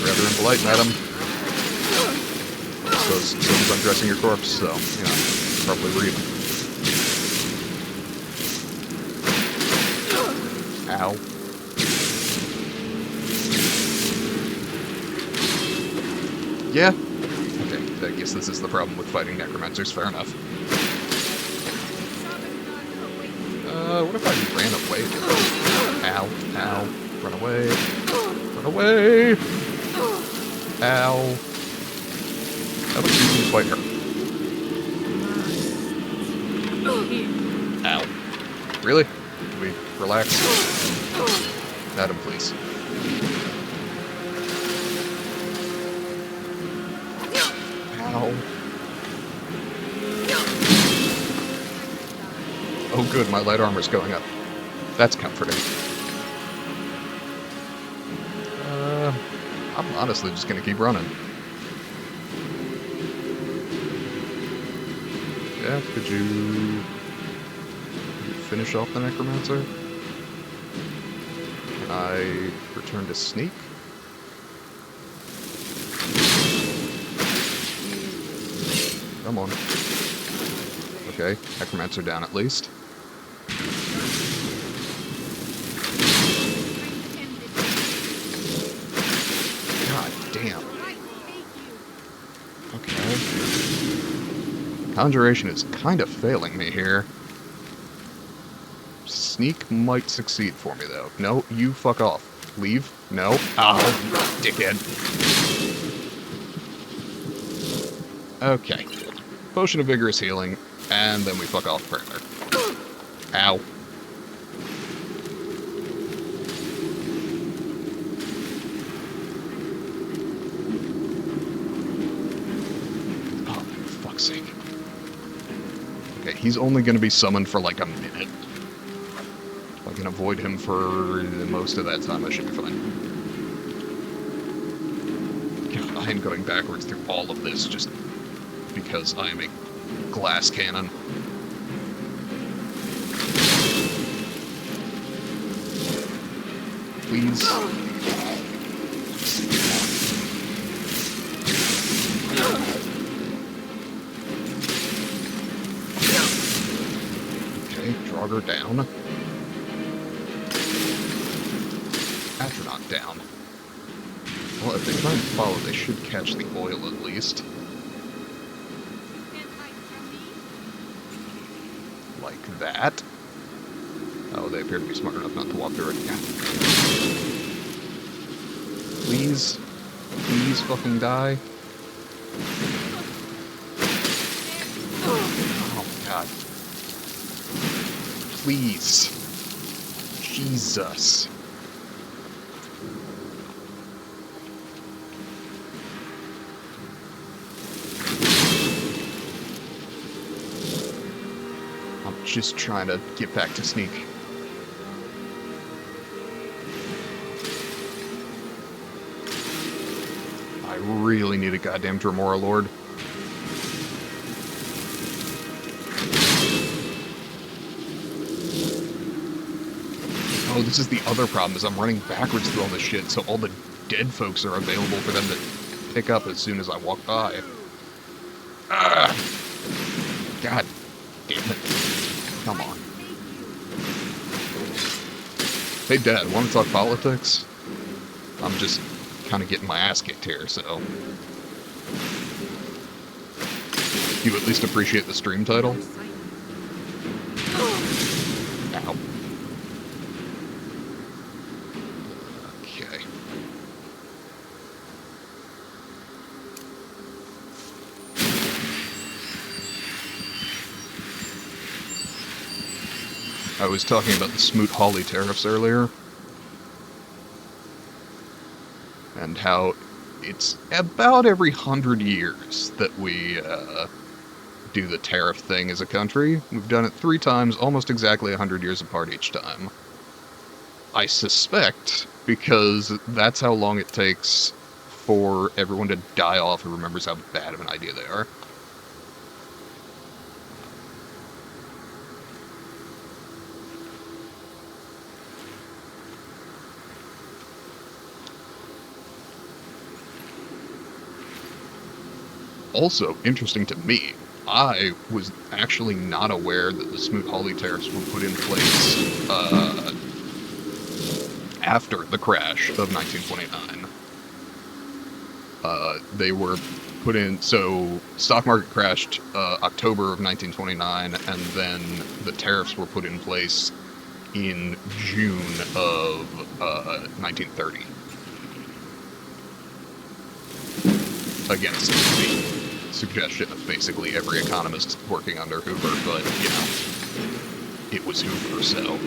Rather impolite, madam. So someone's undressing your corpse, so, you know, probably we're even. Ow. Yeah. Okay, I guess this is the problem with fighting necromancers, fair enough. What if I ran away? Ow, ow, run away. Run away! Ow. That was even quite hurt. Ow. Really? Can we relax? Adam, please. Ow. Oh good, my light armor's going up. That's comforting. I'm honestly just gonna keep running. Yeah, could you finish off the necromancer? Can I return to sneak? Come on. Okay, necromancer down at least. God damn. Okay. Conjuration is kind of failing me here. Sneak might succeed for me, though. No, you fuck off. Leave? No. Oh, dickhead. Okay. Potion of Vigorous Healing, and then we fuck off further. Ow. Oh, for fuck's sake. Okay, he's only going to be summoned for like a minute. If I can avoid him for most of that time, I should be fine. God, I am going backwards through all of this just because I am a glass cannon. Please. Okay, Draugr down. Astronaut down. Well, if they try and follow, they should catch the oil at least. Like that. Oh, they appear to be smart enough not to walk through it. Yeah. Please. Please fucking die. Oh my god. Please. Jesus. Just trying to get back to sneak. I really need a goddamn Dremora Lord. Oh, this is the other problem, is I'm running backwards through all this shit, so all the dead folks are available for them to pick up as soon as I walk by. Ah! God damn it. Come on. Hey Dad, want to talk politics? I'm just kind of getting my ass kicked here, so... You at least appreciate the stream title? Ow. Okay. I was talking about the Smoot Hawley tariffs earlier, and how it's about every 100 years that we do the tariff thing as a country. We've done it 3 times, almost exactly 100 years apart each time. I suspect because that's how long it takes for everyone to die off who remembers how bad of an idea they are. Also, interesting to me, I was actually not aware that the Smoot Hawley tariffs were put in place after the crash of 1929. They were put in, so stock market crashed October of 1929, and then the tariffs were put in place in June of 1930. Against the suggestion of basically every economist working under Hoover, but, you know, it was Hoover, so...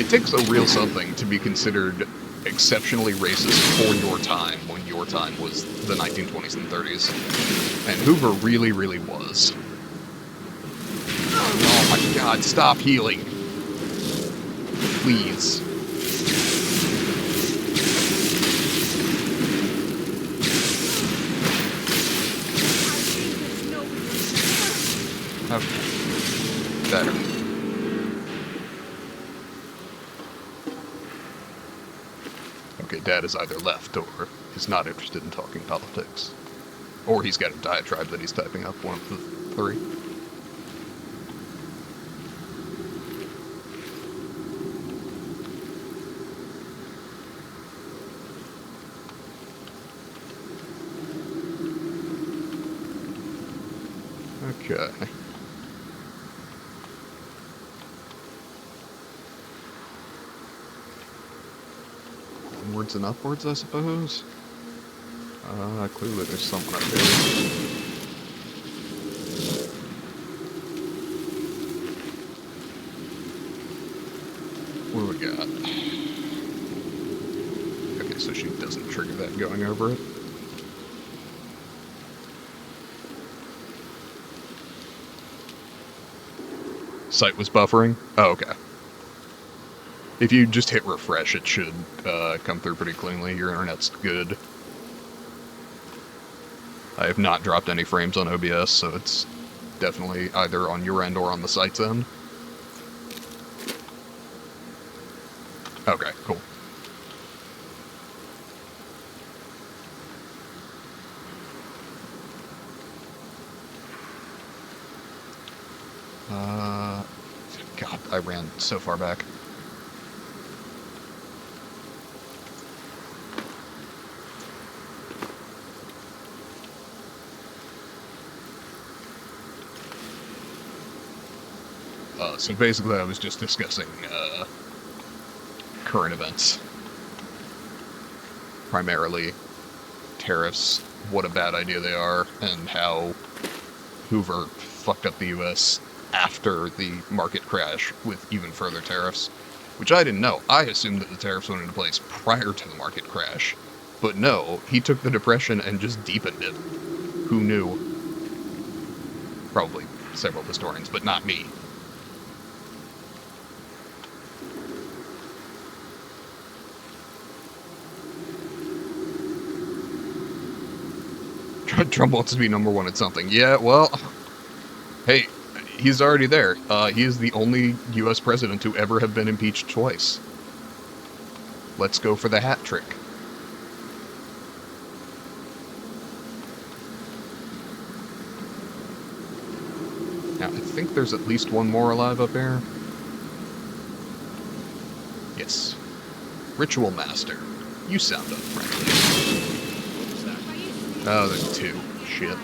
It takes a real something to be considered exceptionally racist for your time, when your time was the 1920s and 30s. And Hoover really, really was. Oh my god, stop healing. Please. Okay. Better. Okay, Dad is either left or is not interested in talking politics. Or he's got a diatribe that he's typing up, one of the three. Okay. Onwards and upwards, I suppose? Clearly there's someone up there. What do we got? Okay, so she doesn't trigger that going over it. Site was buffering? Oh, okay. If you just hit refresh, it should come through pretty cleanly. Your internet's good. I have not dropped any frames on OBS, so it's definitely either on your end or on the site's end. Okay, cool. God, I ran so far back. So basically I was just discussing, current events. Primarily tariffs, what a bad idea they are, and how Hoover fucked up the US after the market crash with even further tariffs, which I didn't know. I assumed that the tariffs went into place prior to the market crash, but no, he took the depression and just deepened it. Who knew? Probably several historians, but not me. Trump wants to be #1 at something. Yeah, well, hey, he's already there. He is the only U.S. president to ever have been impeached twice. Let's go for the hat trick. Now, I think there's at least one more alive up there. Yes. Ritual Master. You sound unfriendly. Oh, there's two. Shit.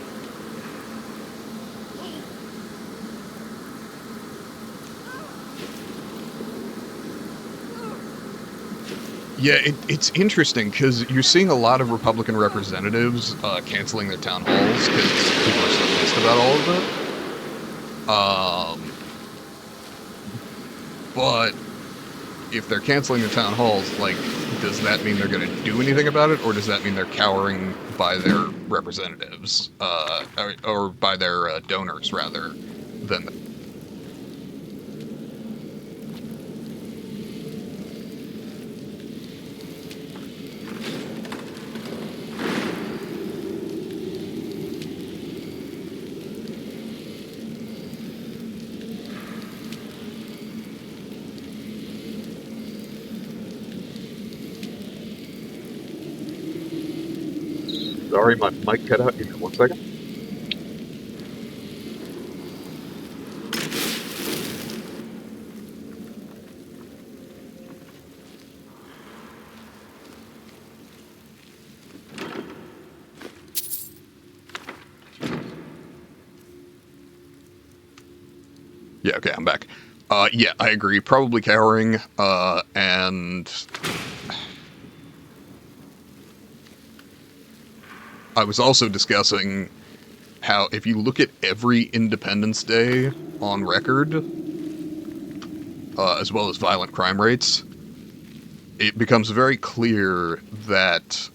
Yeah, it's interesting, because you're seeing a lot of Republican representatives canceling their town halls, because people are so pissed about all of it. But if they're canceling the town halls, like, does that mean they're going to do anything about it, or does that mean they're cowering by their representatives, or by their donors, rather, than... Sorry, my mic cut out. Give me 1 second. Yeah, okay, I'm back. Yeah, I agree. Probably cowering, and... I was also discussing how if you look at every Independence Day on record, as well as violent crime rates, it becomes very clear that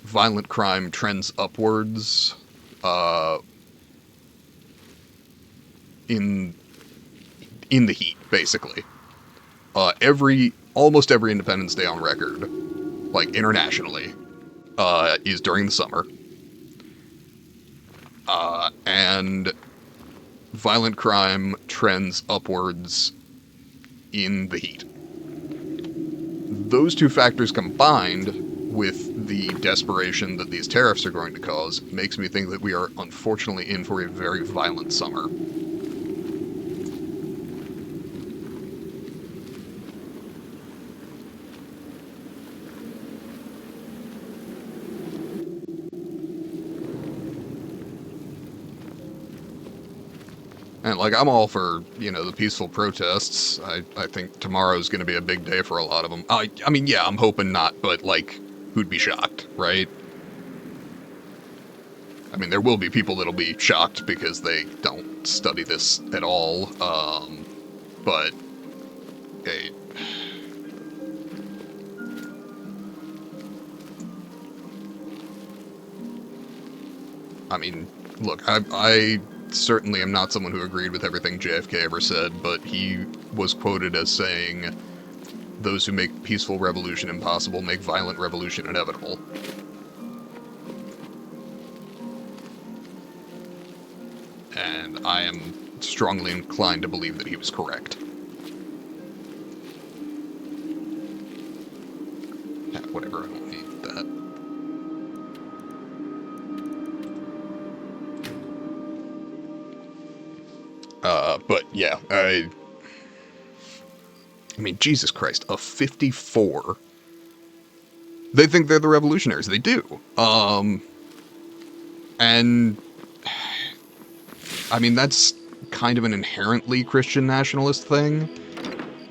violent crime trends upwards in the heat, basically. Almost every Independence Day on record, like internationally, is during the summer. And violent crime trends upwards in the heat. Those two factors combined with the desperation that these tariffs are going to cause makes me think that we are unfortunately in for a very violent summer. And, like, I'm all for, the peaceful protests. I think tomorrow's going to be a big day for a lot of them. I mean, yeah, I'm hoping not, but, like, who'd be shocked, right? I mean, there will be people that'll be shocked because they don't study this at all, but, hey. I mean, look, I certainly am not someone who agreed with everything JFK ever said, but he was quoted as saying, "Those who make peaceful revolution impossible make violent revolution inevitable." And I am strongly inclined to believe that he was correct. Yeah, whatever, I don't need that. But yeah, I mean, Jesus Christ, a 54. They think they're the revolutionaries. They do. And I mean, that's kind of an inherently Christian nationalist thing.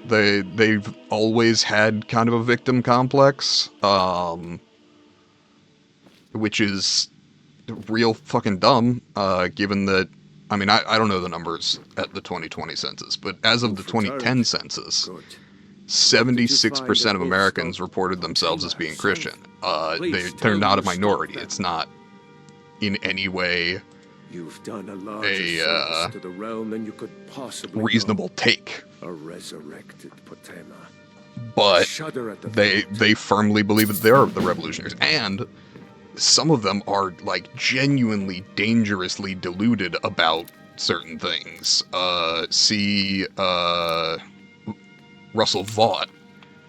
They've always had kind of a victim complex, which is real fucking dumb, given that, I mean, I don't know the numbers at the 2020 census, but as of the 2010 census, 76% of Americans reported themselves as being Christian. They're not a minority. It's not in any way You've done a larger service to the realm than you could possibly reasonable take. A resurrected Potema. But they firmly believe that they're the revolutionaries, and some of them are, like, genuinely dangerously deluded about certain things. See Russell Vaught,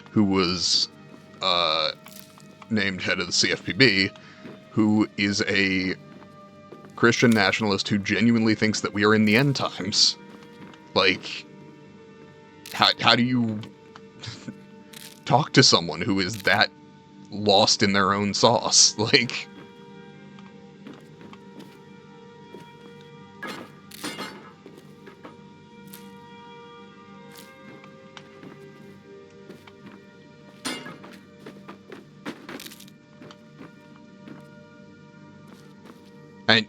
who was named head of the CFPB, who is a Christian nationalist who genuinely thinks that we are in the end times. Like, how do you talk to someone who is that lost in their own sauce? Like,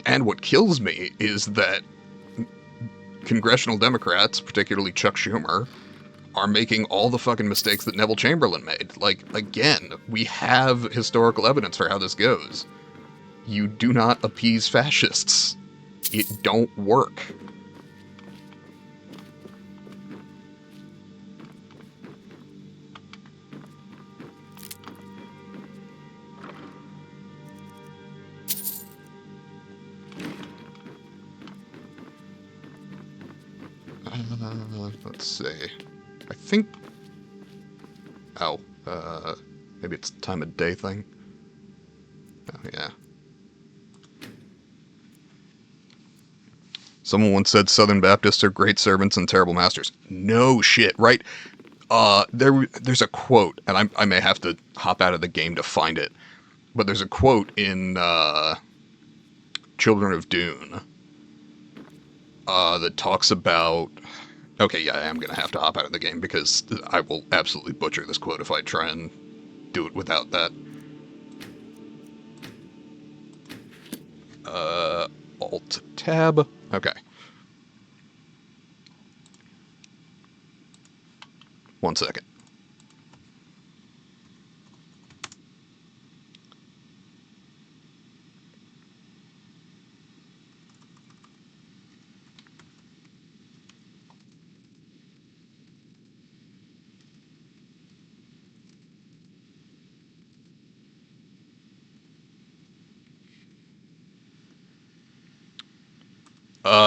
and what kills me is that congressional Democrats, particularly Chuck Schumer, are making all the fucking mistakes that Neville Chamberlain made. Like, again, we have historical evidence for how this goes. You do not appease fascists. It don't work. Let's see. I think... Oh, maybe it's the time of day thing? Oh, yeah. Someone once said Southern Baptists are great servants and terrible masters. No shit, right? There's a quote, and I may have to hop out of the game to find it, but there's a quote in Children of Dune that talks about... Okay, yeah, I am going to have to hop out of the game because I will absolutely butcher this quote if I try and do it without that. Alt-tab. Okay. 1 second.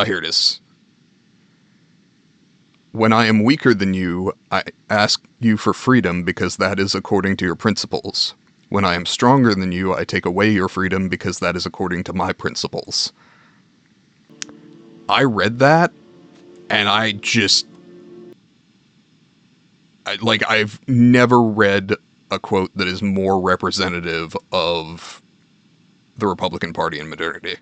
Here it is. When I am weaker than you, I ask you for freedom because that is according to your principles. When I am stronger than you, I take away your freedom because that is according to my principles. I read that, and I've never read a quote that is more representative of the Republican Party in modernity.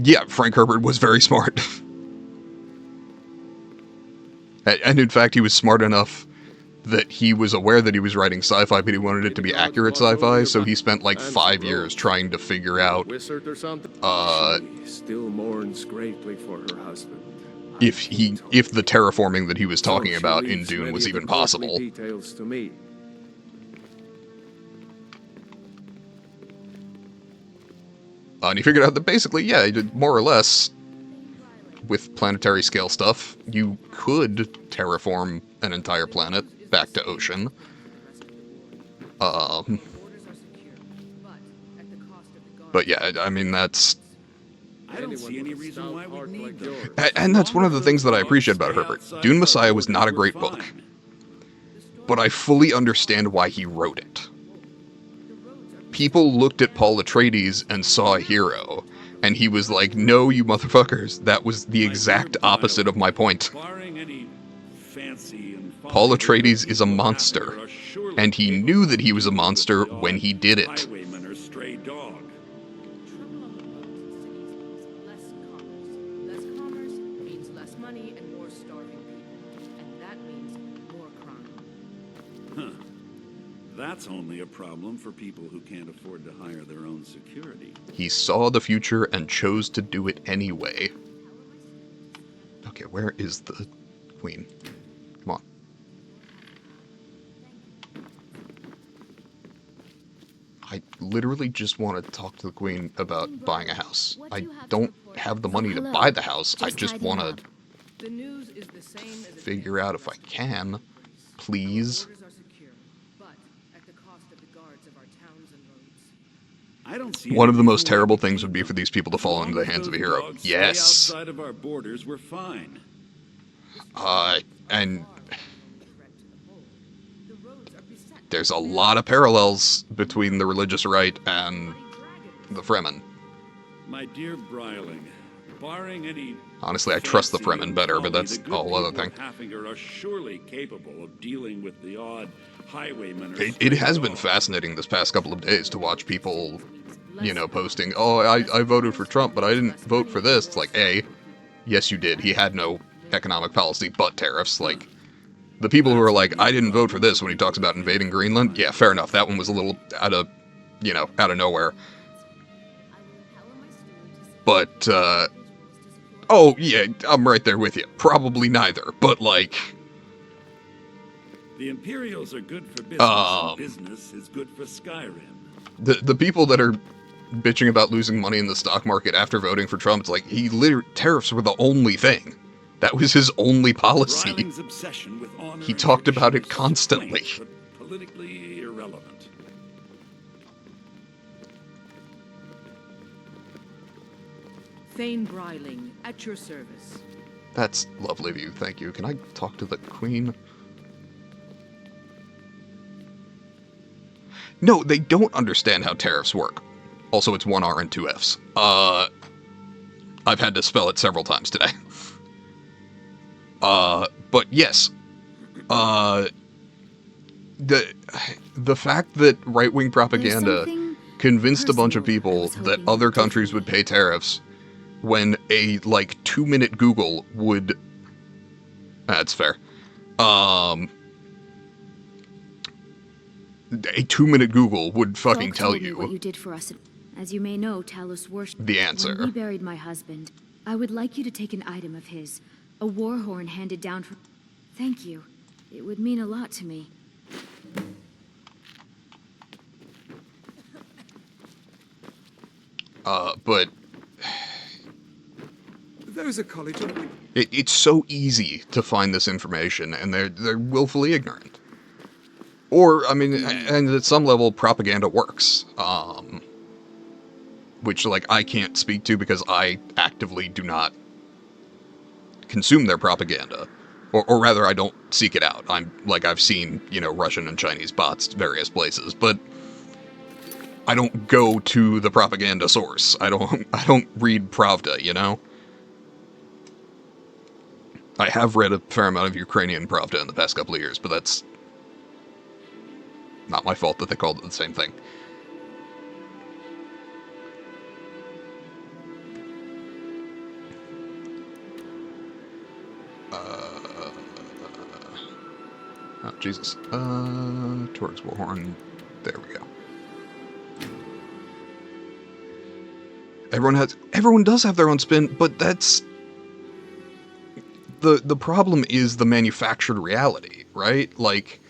Yeah, Frank Herbert was very smart. And in fact, he was smart enough that he was aware that he was writing sci-fi, but he wanted it to be accurate sci-fi, so he spent like 5 years trying to figure out still mourns greatly for her husband. if the terraforming that he was talking about in Dune was even possible. Details to me. And he figured out that basically, yeah, more or less, with planetary scale stuff, you could terraform an entire planet back to ocean. But yeah, I mean, that's... I don't see any reason why we need them. And that's one of the things that I appreciate about Herbert. Dune Messiah was not a great book, but I fully understand why he wrote it. People looked at Paul Atreides and saw a hero, and he was like, no, you motherfuckers, that was the exact opposite of my point. Paul Atreides is a monster, and he knew that he was a monster when he did it. That's only a problem for people who can't afford to hire their own security. He saw the future and chose to do it anyway. Okay, where is the queen? Come on. I literally just want to talk to the queen about buying a house. I don't have the money to buy the house. I just want to figure out if I can. Please. One of the most terrible things would be for these people to fall into the hands of a hero. Yes. Outside of our borders, we're fine. And there's a lot of parallels between the religious right and the Fremen. My dear Bryling, barring any... Honestly, I trust the Fremen better, but that's a whole other thing. Are surely capable of dealing with the odd highwayman. It has been fascinating this past couple of days to watch people, you know, posting, oh, I voted for Trump, but I didn't vote for this. It's like, A, yes, you did. He had no economic policy but tariffs. Like, the people who are like, I didn't vote for this when he talks about invading Greenland, yeah, fair enough. That one was a little out of nowhere. But, oh, yeah, I'm right there with you. Probably neither, but, like... The Imperials are good for business, and business is good for Skyrim. The people that are bitching about losing money in the stock market after voting for Trump, it's like, tariffs were the only thing. That was his only policy. He talked about it constantly. Politically irrelevant. Thane Bryling, at your service. That's lovely of you, thank you. Can I talk to the queen? No, they don't understand how tariffs work. Also, it's 1 R and 2 Fs. I've had to spell it several times today. But yes. The fact that right-wing propaganda convinced a bunch of people that other countries would pay tariffs when a, 2-minute Google would... That's fair. A 2-minute Google would fucking tell you what you did for us, As you may know, Talos worshipped. The answer. When we buried my husband, I would like you to take an item of his, a war horn handed down from... Thank you. It would mean a lot to me. But... There's a college on... It's so easy to find this information, and they're willfully ignorant. Or, I mean, and at some level, propaganda works. Which, like, I can't speak to because I actively do not consume their propaganda. Or rather, I don't seek it out. I've seen, Russian and Chinese bots various places, but I don't go to the propaganda source. I don't read Pravda, I have read a fair amount of Ukrainian Pravda in the past couple of years, but that's not my fault that they called it the same thing. Oh, Jesus. Towards Warhorn. There we go. Everyone does have their own spin, but that's... The problem is the manufactured reality, right? Like,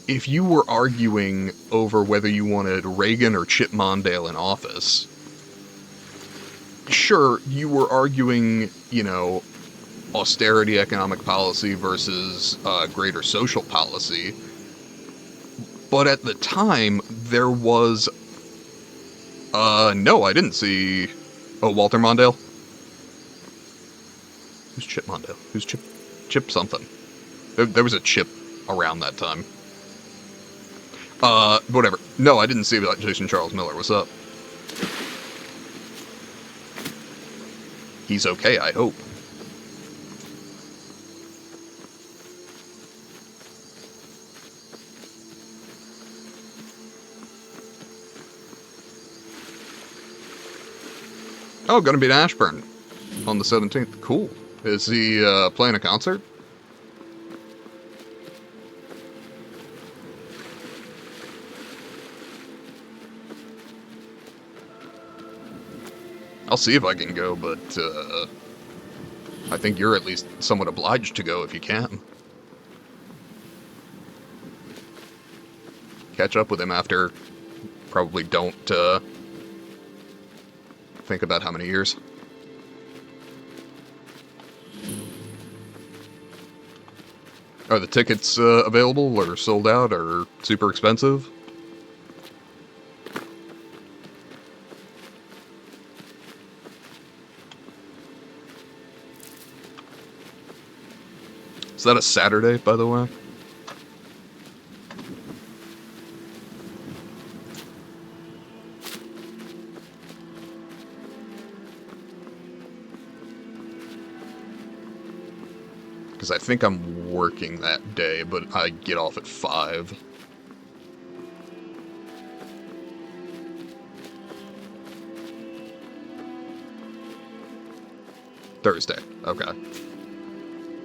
if you were arguing over whether you wanted Reagan or Chip Mondale in office, sure, you were arguing, austerity economic policy versus greater social policy, but at the time, there was... no, I didn't see... Oh, Walter Mondale? Who's Chip Mondale? Who's Chip? Chip something. There was a Chip around that time. Whatever. No, I didn't see that. Jason Charles Miller. What's up? He's okay, I hope. Oh, gonna be in Ashburn on the 17th. Cool. Is he playing a concert? I'll see if I can go, but I think you're at least somewhat obliged to go if you can. Catch up with him after. Probably don't think about how many years. Are the tickets available or sold out or super expensive? Is that a Saturday, by the way? Because I think I'm working that day, but I get off at 5. Thursday. Okay.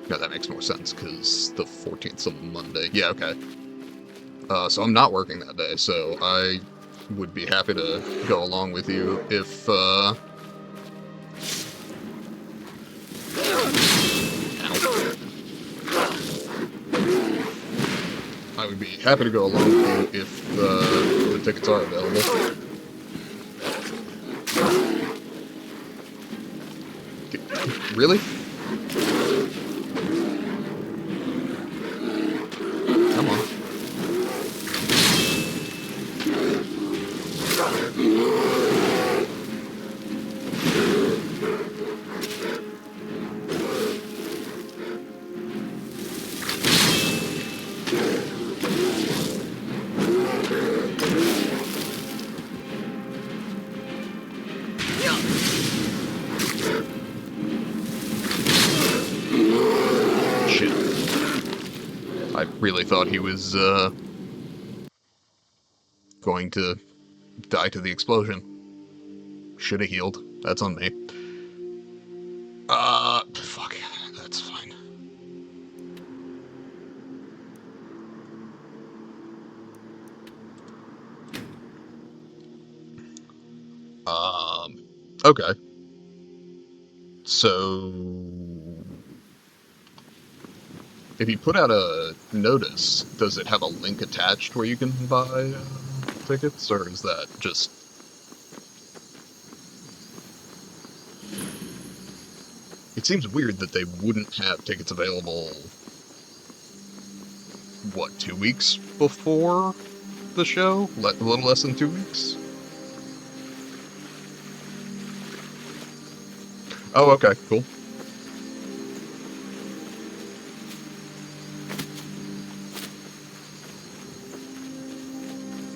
No, that makes more sense, because the 14th's a Monday. Yeah, okay. So I'm not working that day, so I would be happy to go along with you if, I would be happy to go along with you if the tickets are available. Really? Come on. Really thought he was going to die to the explosion. Should have healed. That's on me. Fuck. That's fine. Okay. So, if you put out a notice, does it have a link attached where you can buy tickets, or is that just... It seems weird that they wouldn't have tickets available, what, 2 weeks before the show? A little less than 2 weeks? Oh, okay, cool.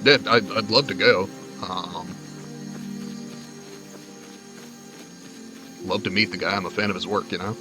Yeah, I'd love to go. Love to meet the guy. I'm a fan of his work, you know?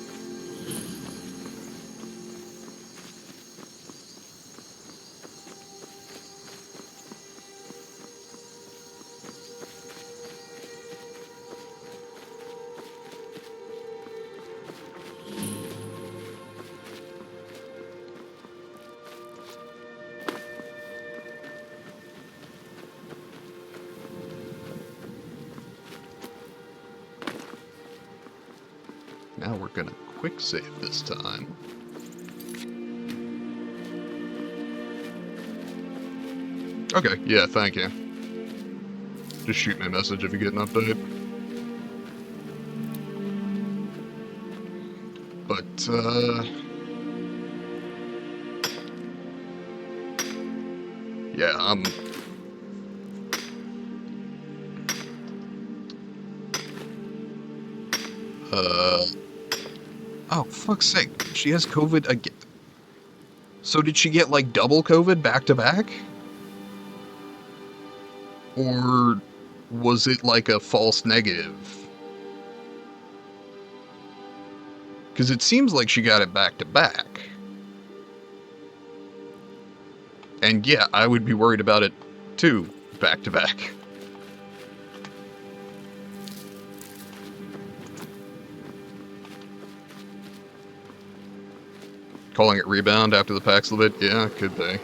Now we're gonna quick save this time. Okay, yeah, thank you. Just shoot me a message if you get an update. But, yeah, oh, fuck's sake. She has COVID again. So did she get, like, double COVID back-to-back? Or was it, like, a false negative? Because it seems like she got it back-to-back. And yeah, I would be worried about it, too, back-to-back. Calling it rebound after the Paxlovid? Yeah, could be.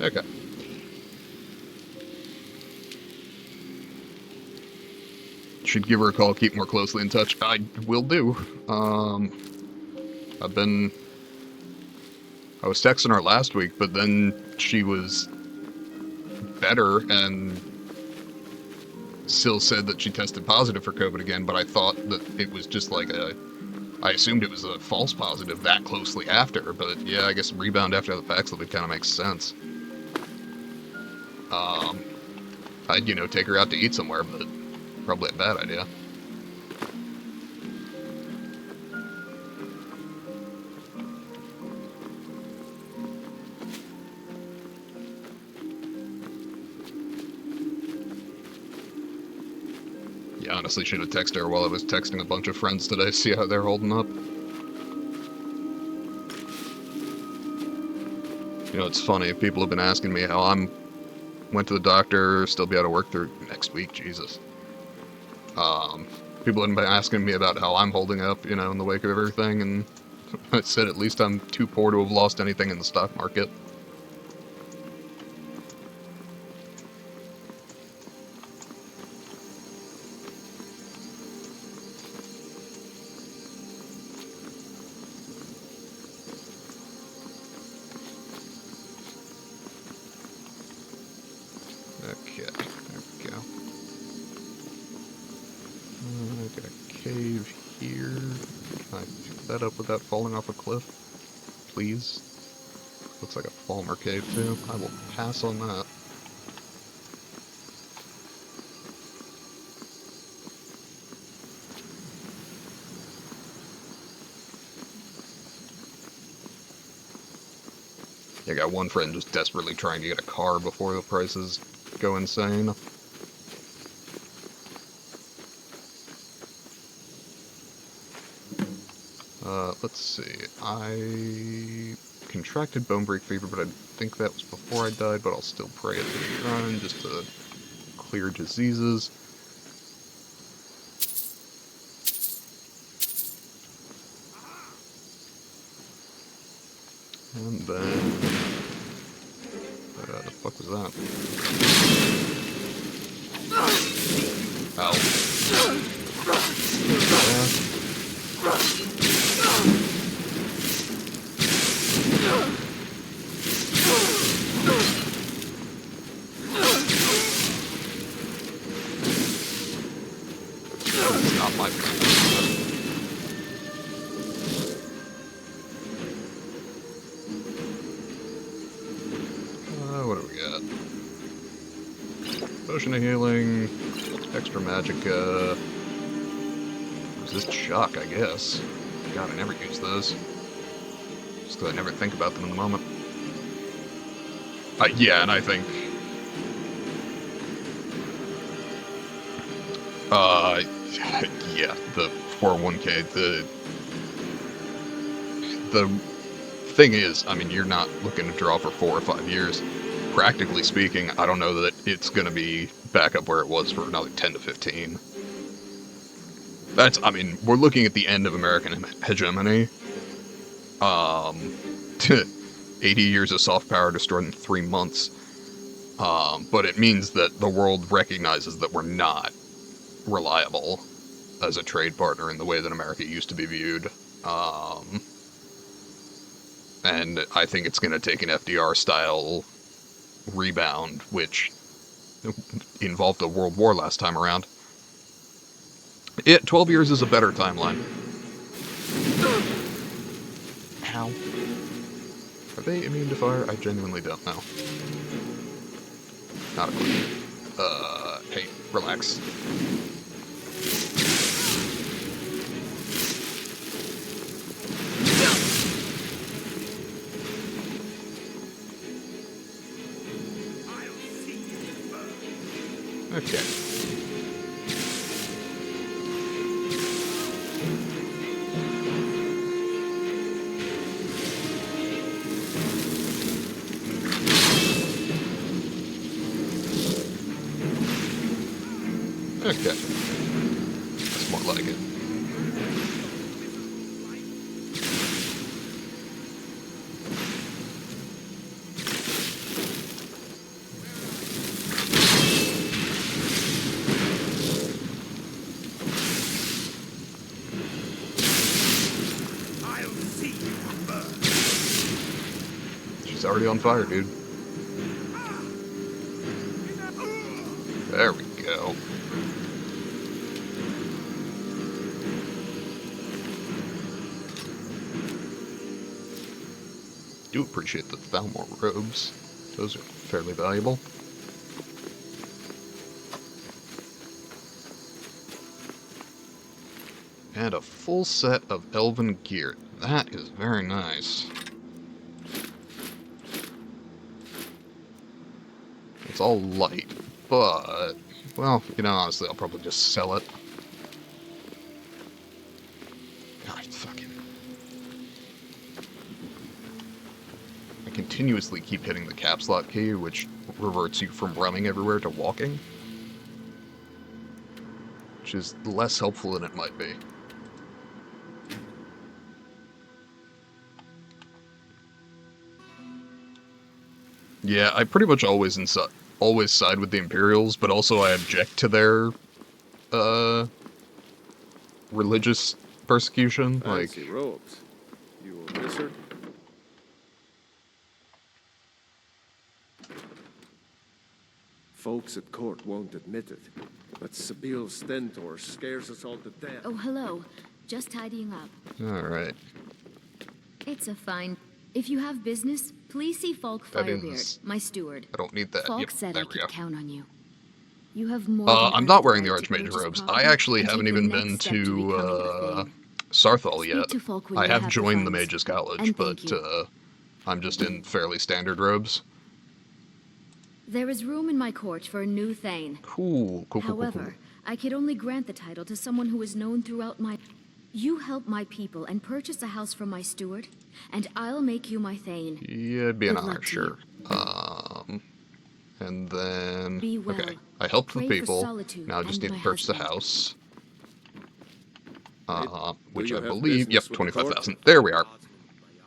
Okay. Should give her a call, keep more closely in touch. I will do. I was texting her last week, but then she was better and still said that she tested positive for COVID again, but I thought that it was just like I assumed it was a false positive that closely after, but yeah, I guess rebound after the Paxlovid kind of makes sense. I'd, take her out to eat somewhere, but probably a bad idea. Yeah, honestly, should have texted her while I was texting a bunch of friends today, see how they're holding up. It's funny, people have been asking me how went to the doctor, still be out of work through next week, Jesus. People have been asking me about how I'm holding up, in the wake of everything, and I said at least I'm too poor to have lost anything in the stock market. Okay, there we go. I got a cave here. Can I pick that up without falling off a cliff? Please? Looks like a Falmer cave too. I will pass on that. I got one friend just desperately trying to get a car before the prices go insane. let's see. I contracted bone break fever, but I think that was before I died, but I'll still pray at the shrine just to clear diseases. And then... the fuck was that? Ow. It's not my fault. What do we got? Potion of healing, extra magicka, resist shock, I guess. God, I never use those. Just 'cause I never think about them in the moment. Yeah, and I think... yeah, the 401k, the thing is, I mean, you're not looking to draw for 4 or 5 years. Practically speaking, I don't know that it's going to be back up where it was for another 10 to 15. That's, I mean, we're looking at the end of American hegemony. 80 years of soft power destroyed in 3 months. But it means that the world recognizes that we're not reliable as a trade partner in the way that America used to be viewed. And I think it's going to take an FDR-style rebound, which involved a world war last time around. 12 years is a better timeline. Ow. Are they immune to fire? I genuinely don't know. Not a clue. Hey, relax. Okay. Okay. That's more like it. She's already on fire, dude. There we go. Do appreciate the Thalmor robes. Those are fairly valuable. And a full set of elven gear. That is very nice. It's all light, but, well, you know, honestly, I'll probably just sell it. God, fucking... I continuously keep hitting the caps lock key, which reverts you from running everywhere to walking. Which is less helpful than it might be. Yeah, I pretty much always side with the Imperials, but also I object to their, religious persecution. Fancy like, robes. You a wizard? Folks at court won't admit it, but Sabil Stentor scares us all to death. Oh, hello. Just tidying up. alright. It's a fine... If you have business, please see Falk That Firebeard, is- my steward. I don't need that. Falk Yep, said there I we go. could count on you. You have more than I'm earned not the wearing the right to Archmage purchase robes. property I actually and haven't take the even next been step to becoming a thing. Sarthal Speak yet. to Falk when I you have have the joined the funds. Mage's College, And but thank you. I'm just in fairly standard robes. There is room in my court for a new Thane. Cool, cool, cool, However, cool, cool. I could only grant the title to someone who is known throughout my... You help my people and purchase a house from my steward, and I'll make you my thane. Yeah, it'd be an Good honor, luck to sure. And then... Be well. Okay, I helped the Pray for people. solitude Now I just and need to my purchase a husband. house. Do Which you I have believe... Yep, business with the court? 25,000. There we are.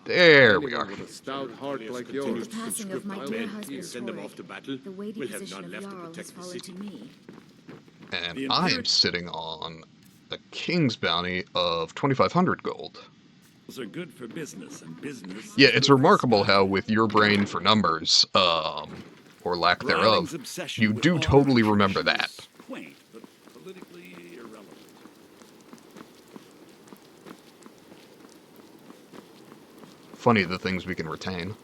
There we Anyone are. with a stout heart like With yours the passing of my conscript dear men husband here. Send them Torek, off to battle. the weighty We'll have position none of left to Jarl has protect the fallen to city. me. And The I am Imperial- sitting on a king's bounty of 2,500 gold. are good for business, and business. Yeah, is it's good for remarkable how Skyrim. with your brain for numbers, or lack Bryling's thereof, obsession you with do honor totally and remember tradition that. is quaint, but politically irrelevant. Funny the things we can retain.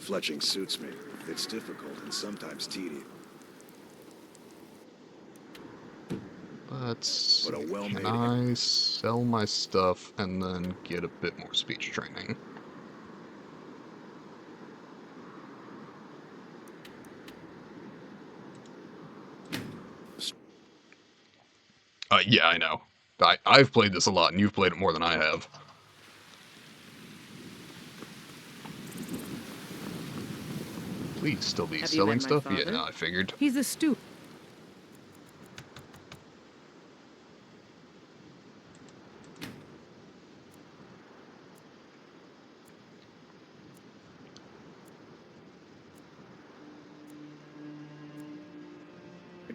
Fletching suits me. It's difficult and sometimes tedious. Let's... But a well-made... Can I sell my stuff and then get a bit more speech training? Yeah, I know. I've played this a lot, and you've played it more than I have. Please still be Have you selling met my stuff? Yeah, father? no, I figured. He's a stew.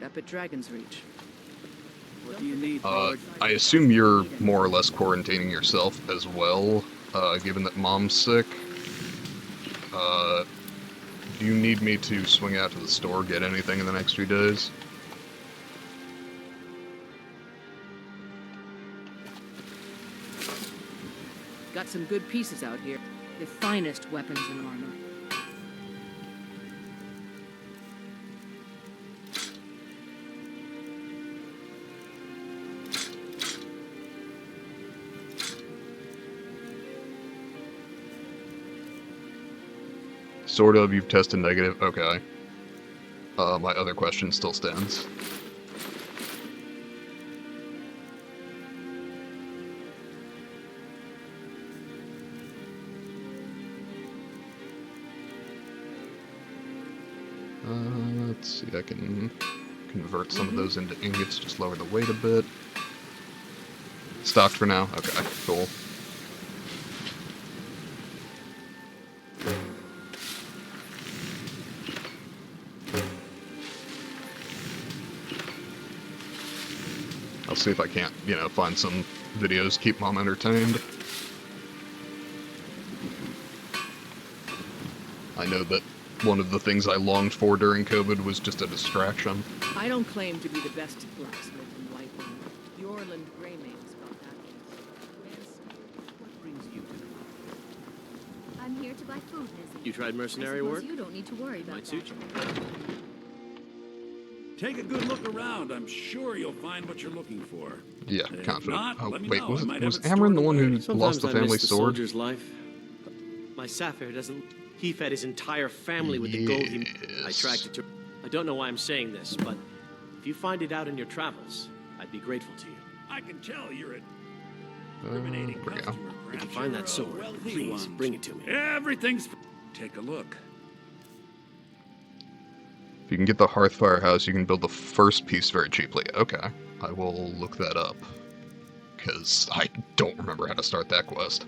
Up at Dragon's Reach. What do you need? I assume you're more or less quarantining yourself as well, given that Mom's sick. Do you need me to swing out to the store, get anything in the next few days? Got some good pieces out here. The finest weapons and armor. Sort of, you've tested negative? Okay. My other question still stands. Let's see, I can convert some of those into ingots, just lower the weight a bit. Stocked for now? Okay, cool. I'll see if I can't, find some videos, keep Mom entertained. I know that one of the things I longed for during COVID was just a distraction. I don't claim to be the best blacksmith in Whiterun. Yorland Greymane's got that. What brings you to the... I'm here to buy food, Nizzy. You tried mercenary I suppose work? You don't need to worry about Might that. suit you. Take a good look around. I'm sure you'll find what you're looking for. Yeah, If confident. not, Oh, let me wait, know. was I might have was it Amron stored the one who away. lost the I family miss the sword? soldier's life. My Sapphire doesn't... He fed his entire family with the gold he... I tracked it to... I don't know why I'm saying this, but if you find it out in your travels, I'd be grateful to you. I can tell you're a discriminating there we go. customer. If you Perhaps find you're that a sword, wealthy please one. bring it to me. Everything's... Take a look. If you can get the Hearthfire house, you can build the first piece very cheaply. Okay, I will look that up. Because I don't remember how to start that quest.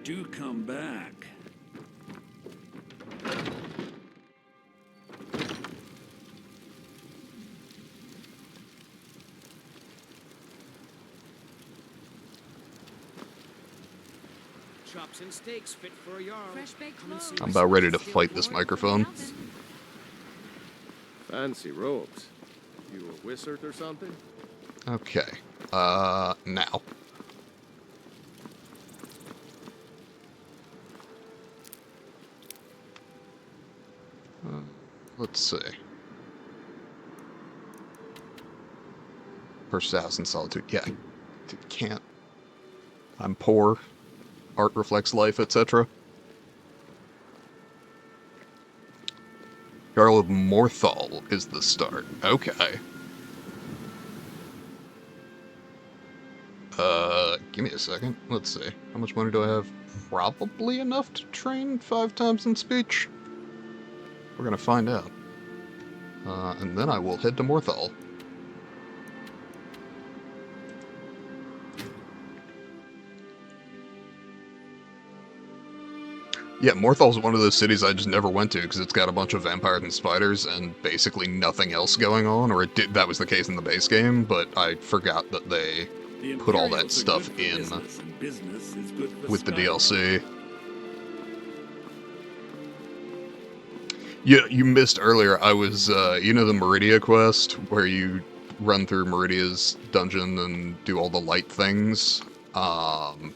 Do come back. Chops and steaks fit for a jarl. Fresh baked Come and see I'm my about ready to sister's fight this More from the microphone. oven. Fancy robes. You a wizard or something? Okay. Now. Let's see. First house in solitude. Yeah. Can't. I'm poor. Art reflects life, etc. Jarl of Morthal is the start. Okay. Give me a second. Let's see. How much money do I have? Probably enough to train 5 times in speech. We're gonna find out. And then I will head to Morthal. Yeah, Morthal's one of those cities I just never went to because it's got a bunch of vampires and spiders and basically nothing else going on, or that was the case in the base game, but I forgot that they put all that stuff in with the DLC. Yeah, you missed earlier, I was, you know the Meridia quest, where you run through Meridia's dungeon and do all the light things? And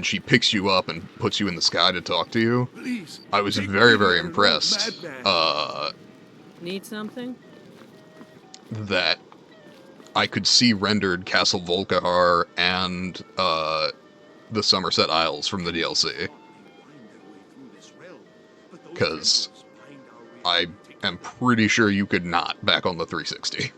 she picks you up and puts you in the sky to talk to you. Please, I was very, very impressed, Need something? that I could see rendered Castle Volkihar and, the Somerset Isles from the DLC. Because I am pretty sure you could not back on the 360.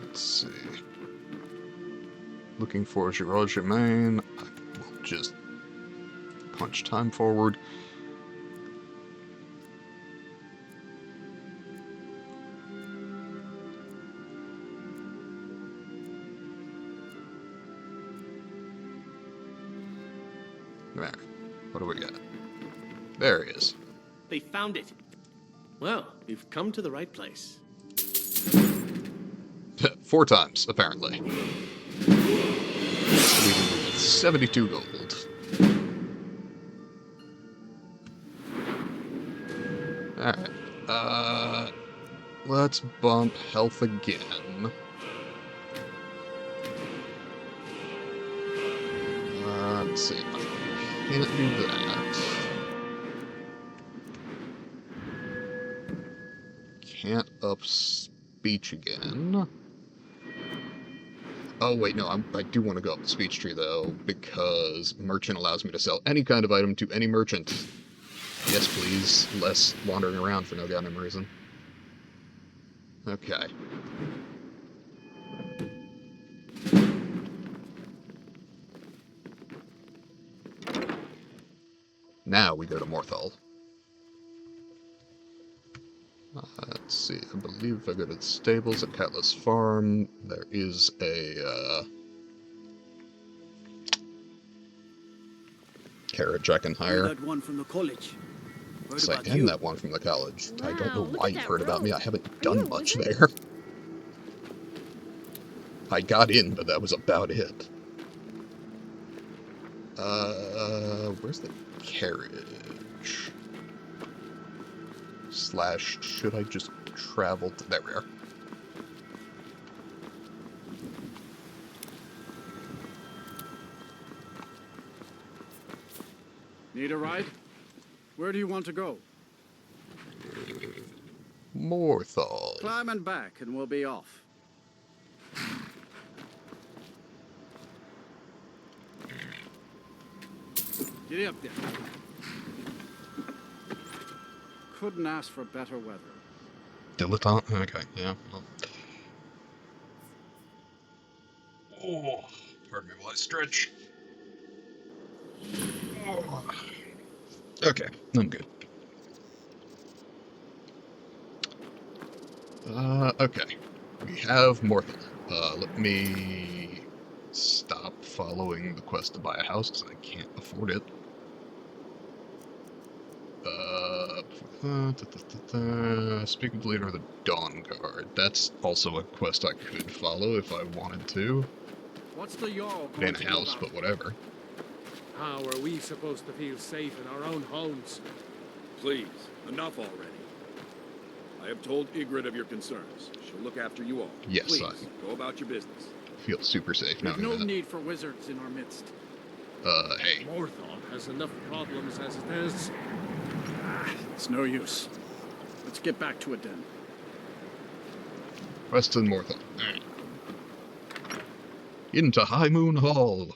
Let's see. Looking for Gerard Germain. I will just punch time forward. There. What do we got? There he is. They found it. Well, you've come to the right place. 4 times, apparently. 72 gold. Alright. Let's bump health again. Let's see. I can't do that. Can't up speech again. Oh wait, no, I do want to go up the speech tree though, because merchant allows me to sell any kind of item to any merchant. Yes, please. Less wandering around for no goddamn reason. Okay. Now we go to Morthal. Let's see, I believe if I go to the stables at Catless Farm, there is a, carriage I can hire. That one from the college. Yes, I am that one from the college. Wow, I don't know why you've heard about me, I haven't done much there. I got in, but that was about it. Where's the carriage? Slash, should I just travel to... There we are. Need a ride? Where do you want to go? Morthal. Climb and back and we'll be off. Get up there. Couldn't ask for better weather. Dilettante? Okay, yeah. Well. Oh, Pardon me while I stretch. Oh. Okay, I'm good. Okay. We have Morthal. Let me stop following the quest to buy a house, because I can't afford it. Speak with the leader of the Dawn Guard. That's also a quest I could follow if I wanted to. What's the Jarl It going ain't to a do house, about but whatever. How are we supposed to feel safe in our own homes? Please, enough already. I have told Ygritte of your concerns. She'll look after you all. Yes, Please, I go about your business. feel super safe We've knowing no that. need for wizards in our midst. Hey. Morthal has enough problems as it is. It's no use. Let's get back to it then. Quest in Morthal. Alright. Into High Moon Hall.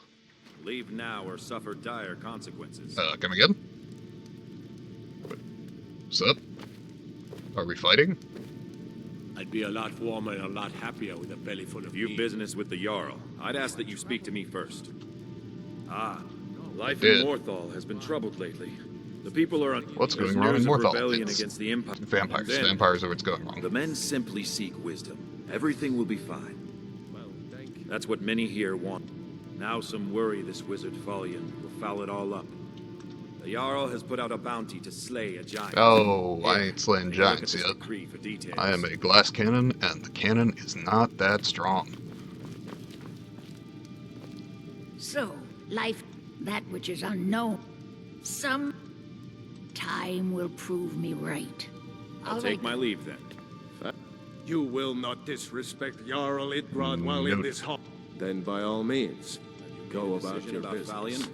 Leave now or suffer dire consequences. Come again? What's up? Are we fighting? I'd be a lot warmer and a lot happier with a belly full of If you've meat. business with the Jarl, I'd ask that you speak to me first. Life did. in Morthal has been troubled lately. The people are on. What's There's going wrong in news of Morthal? rebellion It's against the Empire. vampires. And then, Vampires are what's going wrong. the men simply seek wisdom. Everything will be fine. That's what many here want. Now some worry this wizard Fallion will foul it all up. The Jarl has put out a bounty to slay a giant. Oh, I ain't slaying Take a look at giants this yet. decree for details. I am a glass cannon, and the cannon is not that strong. So, life, that which is unknown. Some time will prove me right. I'll take my leave then. You will not disrespect Jarl Idgrod while in this hall. Then by all means, go about your business. Valiant?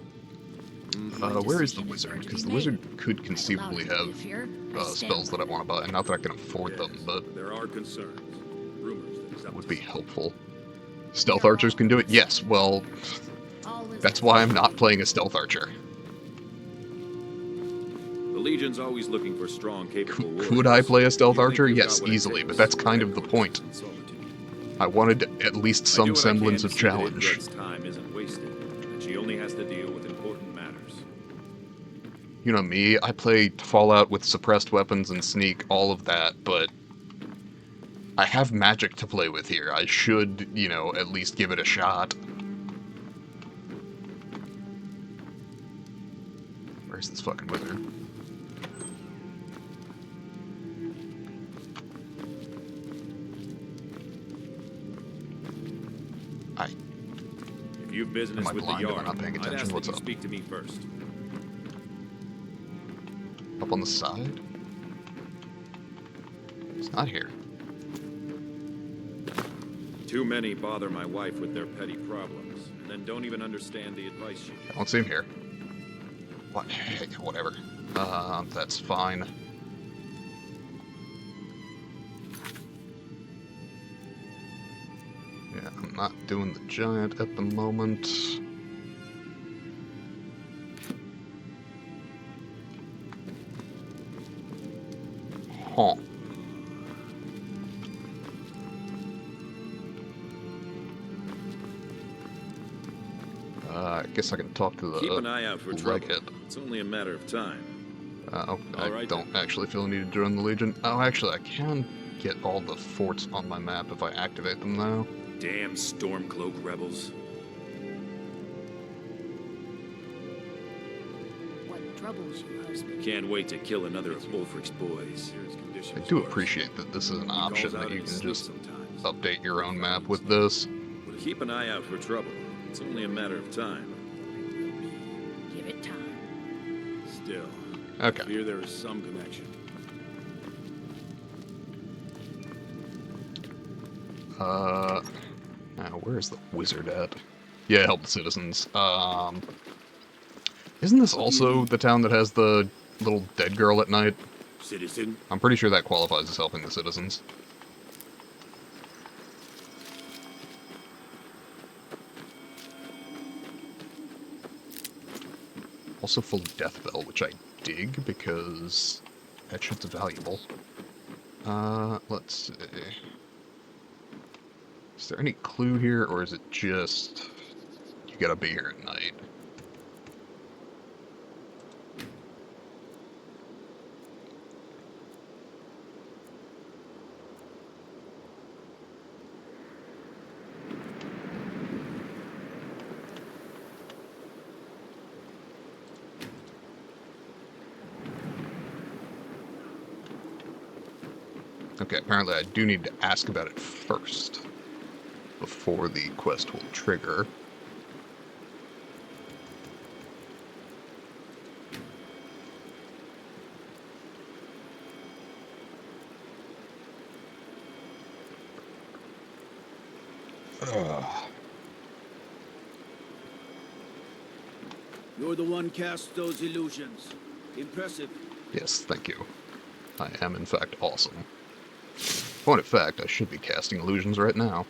Where is the wizard? Because the wizard could conceivably have spells that I want to buy. Not that I can afford them, but There are concerns. Rumors that he's that up would to be helpful. Stealth archers can do it? Yes, well, that's why I'm not playing a stealth archer. The Legion's always looking for strong, capable warriors. Could I play a stealth You think archer? you've Yes, got what it easily, takes? but that's kind of the Headquarters point. and solitude. I wanted at least I do some what I can semblance to of see that challenge. Ygritte's time isn't wasted, and she only has to deal with important matters. You know me, I play Fallout with suppressed weapons and sneak, all of that, but I have magic to play with here. I should, you know, at least give it a shot. Where's this fucking wizard? If you've business Am I with the blind? Am I Jarl, not paying I'd attention? ask that What's you up? speak to me first. Up on the side? It's not here. Too many bother my wife with their petty problems, and then don't even understand the advice she gives. I don't see him here. What? Heck, whatever. That's fine. Yeah, I'm not doing the giant at the moment. Huh. I guess I can talk to the Keep an eye out for trouble. Leghead. It's only a matter of time. I don't actually feel a need to join the Legion. Oh, actually, I can get all the forts on my map if I activate them now. Damn Stormcloak rebels. What troubles you, husband? Can't wait to kill another of Ulfric's boys. I do appreciate that this is an option that you can just update your own map with this. Keep an eye out for trouble. It's only a matter of time. Give it time. Still, Okay. I fear there is some connection. Now where's the wizard at? Yeah, help the citizens. Isn't this also the town that has the little dead girl at night? Citizen? I'm pretty sure that qualifies as helping the citizens. Also full of death bell, which I dig because that shit's valuable. Let's see. Is there any clue here, or is it just you gotta be here at night. Okay, apparently I do need to ask about it first, before the quest will trigger. You're the one cast those illusions. Impressive. Yes, thank you. I am in fact awesome. Point of fact, I should be casting illusions right now.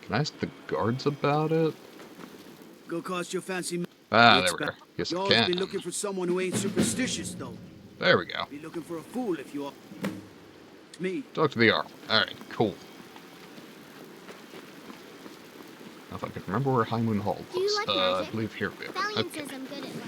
Can I ask the guards about it? Go cost your fancy. Ah, there we go. Yes, you I always can. be looking for someone who ain't superstitious, though. There we go. Be looking for a fool if you are. It's me. Talk to the Jarl. Alright, cool. Now if I can remember where High Moon Hall was. Do you like magic? I believe here we are. Valiant Okay. says I'm good at learning.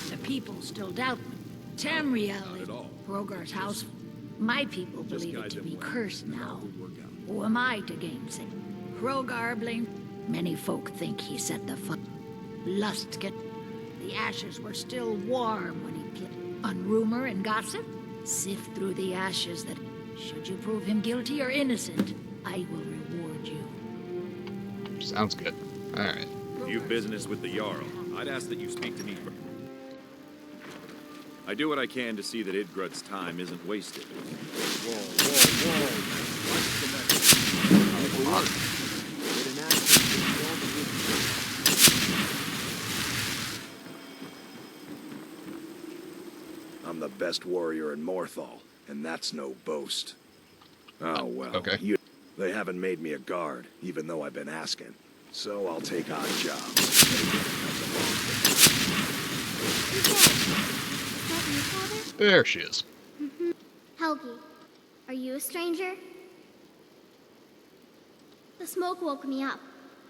The people still doubt me. Tamriel is Rogar's house. My people believe it to be cursed now. Who am I to gainsay? Rogar blamed. Many folk think he set the lust get. The ashes were still warm when he played. On rumor and gossip, sift through the ashes that, should you prove him guilty or innocent, I will reward you. Sounds good. Alright. If you've business with the Jarl, I'd ask that you speak to me first. I do what I can to see that Idgrud's time isn't wasted. Whoa, whoa, whoa. What's the next? I'm the best warrior in Morthal, and that's no boast. Oh, well. Okay. They haven't made me a guard, even though I've been asking. So I'll take odd jobs. Anything that comes along. Is that you, Father? There she is. Mm-hmm. Helgi, are you a stranger? The smoke woke me up.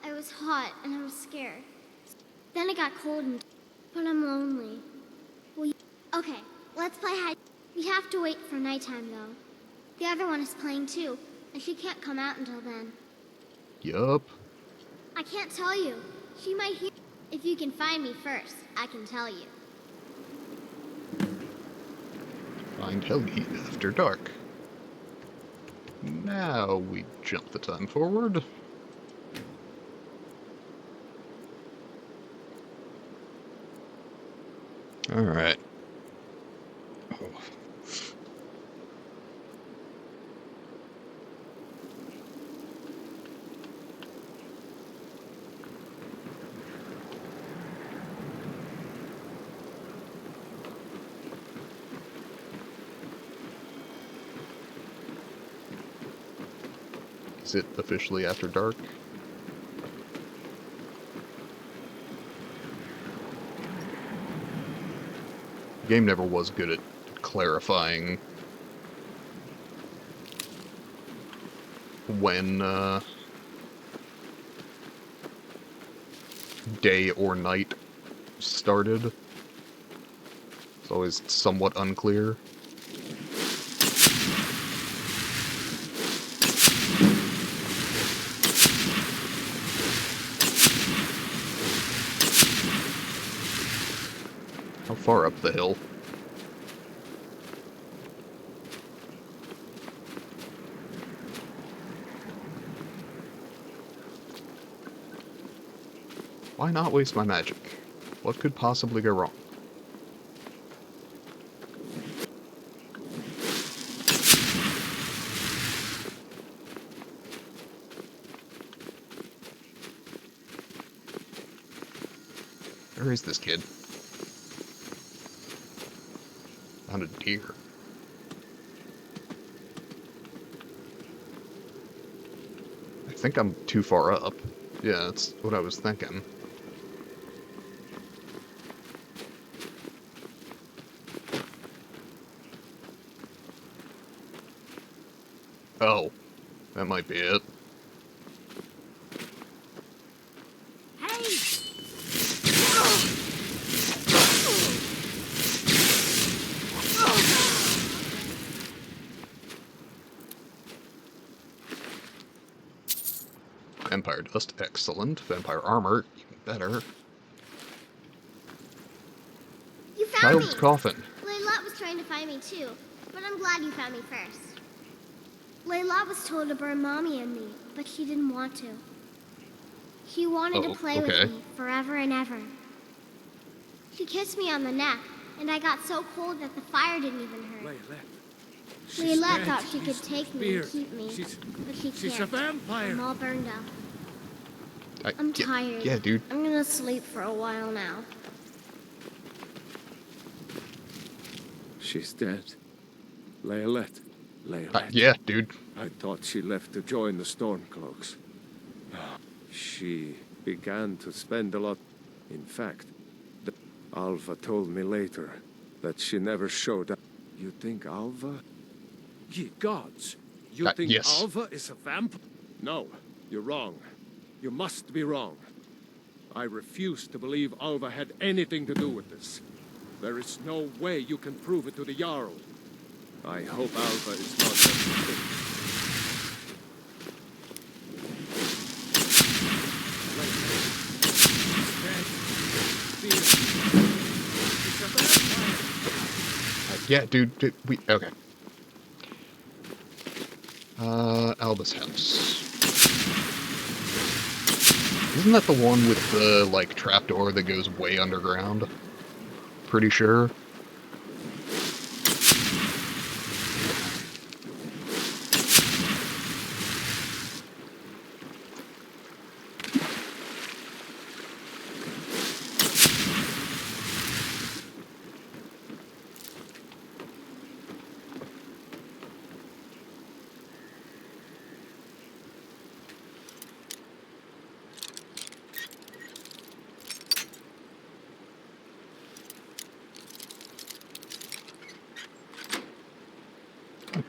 I was hot and I was scared. Then it got cold but I'm lonely. Will you... Okay, let's play hide. We have to wait for nighttime though. The other one is playing too, and she can't come out until then. Yup. I can't tell you. She might hear. If you can find me first, I can tell you. Find Helgi after dark. Now we jump the time forward. Alright. Oh. Is it officially after dark? The game never was good at clarifying when day or night started. It's always somewhat unclear. How far up the hill? Why not waste my magic? What could possibly go wrong? Where is this kid? Found a deer. I think I'm too far up. Yeah, that's what I was thinking. Oh, that might be it. Vampire dust, excellent. Vampire armor, even better. You found Child's me! coffin. Layla was trying to find me too, but I'm glad you found me first. Layla was told to burn Mommy and me, but she didn't want to. She wanted to play with me forever and ever. She kissed me on the neck, and I got so cold that the fire didn't even hurt. Layla thought she could take me and keep me, but she can't. She's a vampire. I'm all burned up. I'm tired. Yeah, dude. I'm gonna sleep for a while now. She's dead. Layla. Yeah, dude. I thought she left to join the Stormcloaks. She began to spend a lot. In fact, Alva told me later that she never showed up. You think Alva? Ye gods! You think yes. Alva is a vampire? No, you're wrong. You must be wrong. I refuse to believe Alva had anything to do with this. There is no way you can prove it to the Jarl. I hope Alva is not just a thing. Yeah, dude, okay. Alba's house. Isn't that the one with the, like, trapdoor that goes way underground? Pretty sure.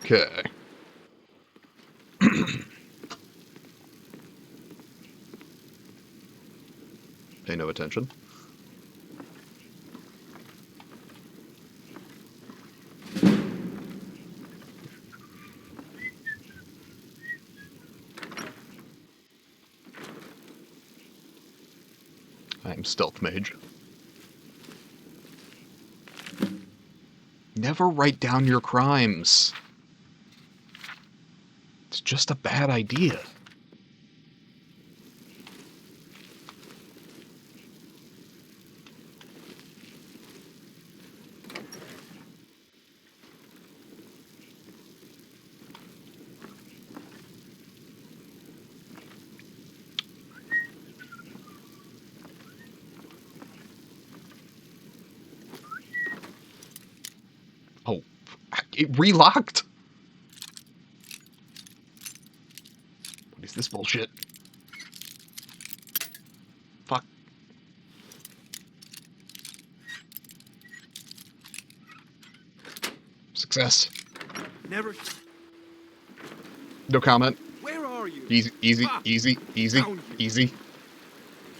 Okay. Pay no attention. I'm stealth mage. Never write down your crimes. It's just a bad idea. Oh, it relocked? What is this bullshit? Fuck. Success. Never. No comment. Where are you? Easy, easy, easy, easy, easy.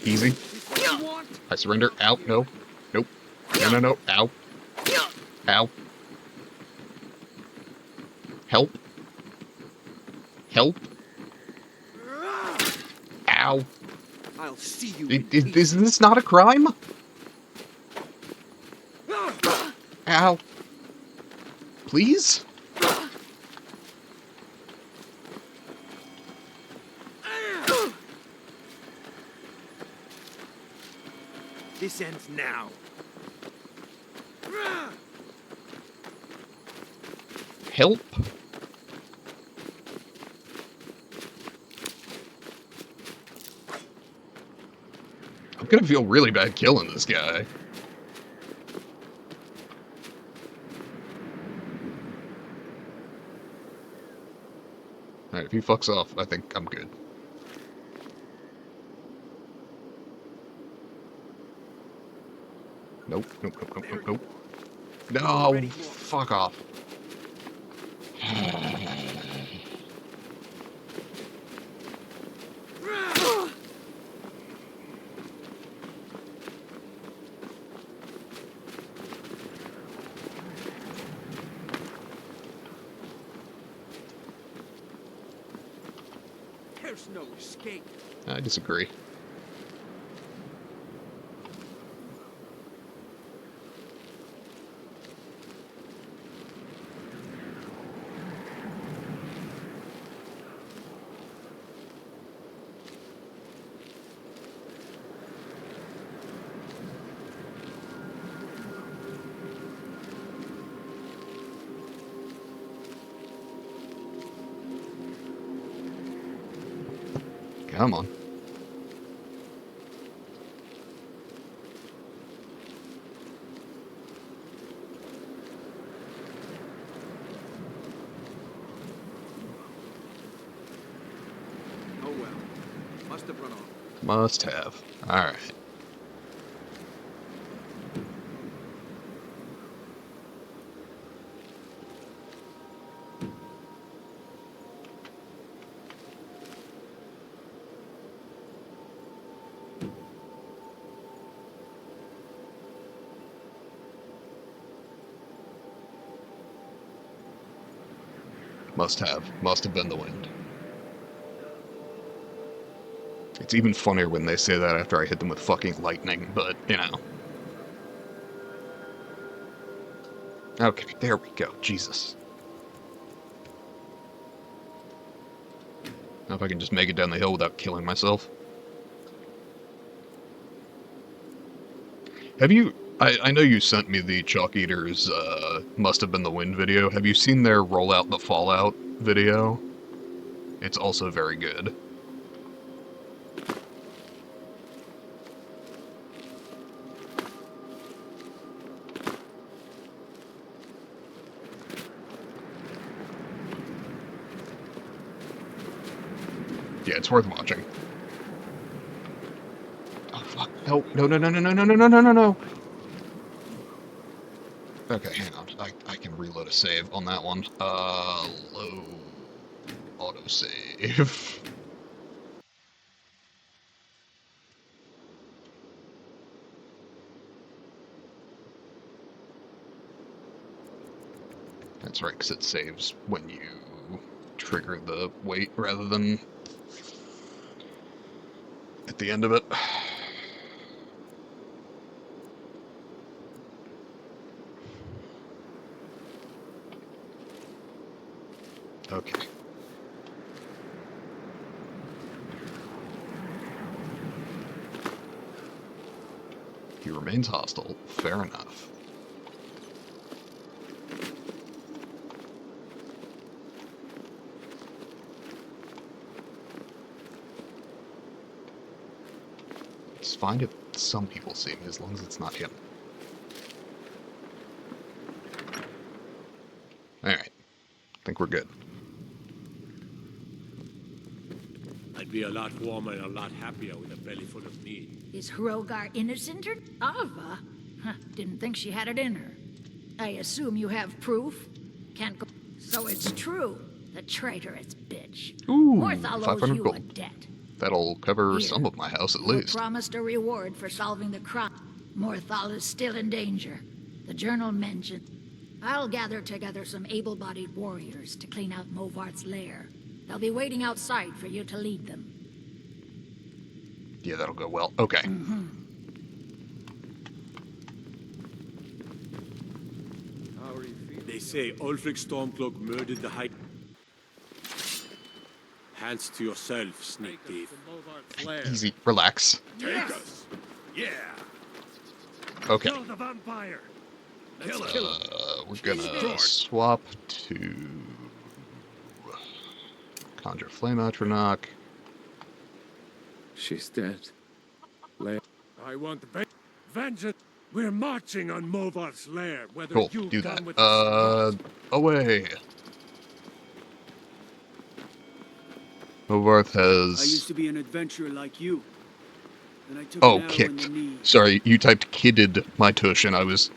Easy. I surrender. Ow, no. Nope. No, no, no. Ow. Ow. Help. Help. Ow. I'll see you. Is this not a crime? Ow. Please? This ends now. Help? I'm gonna feel really bad killing this guy. Alright, if he fucks off, I think I'm good. Nope, nope, nope, nope, nope, nope. No, fuck off. There's no escape. I disagree. Come on. Oh well. Must have run off. Must have. Alright. Must have been the wind. It's even funnier when they say that after I hit them with fucking lightning, but, you know. Okay, there we go. Jesus. Now if I can just make it down the hill without killing myself. Have you... I know you sent me the Chalk Eaters, Must Have Been the Wind video. Have you seen their Roll Out the Fallout video? It's also very good. Yeah, it's worth watching. Oh, fuck. No, no, no, no, no, no, no, no, no, no, no, no. Okay, hang on. I can reload a save on that one. Load. Autosave. That's right, because it saves when you trigger the wait rather than at the end of it. Okay. He remains hostile. Fair enough. It's fine if some people see me, as long as it's not him. Alright. I think we're good. I'd be a lot warmer and a lot happier with a belly full of meat. Is Hrogar innocent or Ava? Huh, didn't think she had it in her. I assume you have proof? Can't go. So it's true. The traitorous bitch. Ooh, Morthal owes 500 you a gold. debt. That'll cover Here, some of my house at You were least. promised a reward for solving the crime. Morthal is still in danger. The journal mentioned. I'll gather together some able-bodied warriors to clean out Movart's lair. They'll be waiting outside for you to lead them. Yeah, that'll go well. Okay. They say Ulfric Stormcloak murdered the High... Hands to yourself, sneak thief. Easy. Relax. Take us. Yeah. Okay. Kill the vampire. We're gonna swap to conjure flame atronach. She's dead. I want vengeance. We're marching on Movar's lair, whether Cool, you do come that. with us or not. Away. Movarth has... I used to be an adventurer like you. And I took Oh, an arrow in kicked. the knee. Sorry, you typed kidded my tush, and I was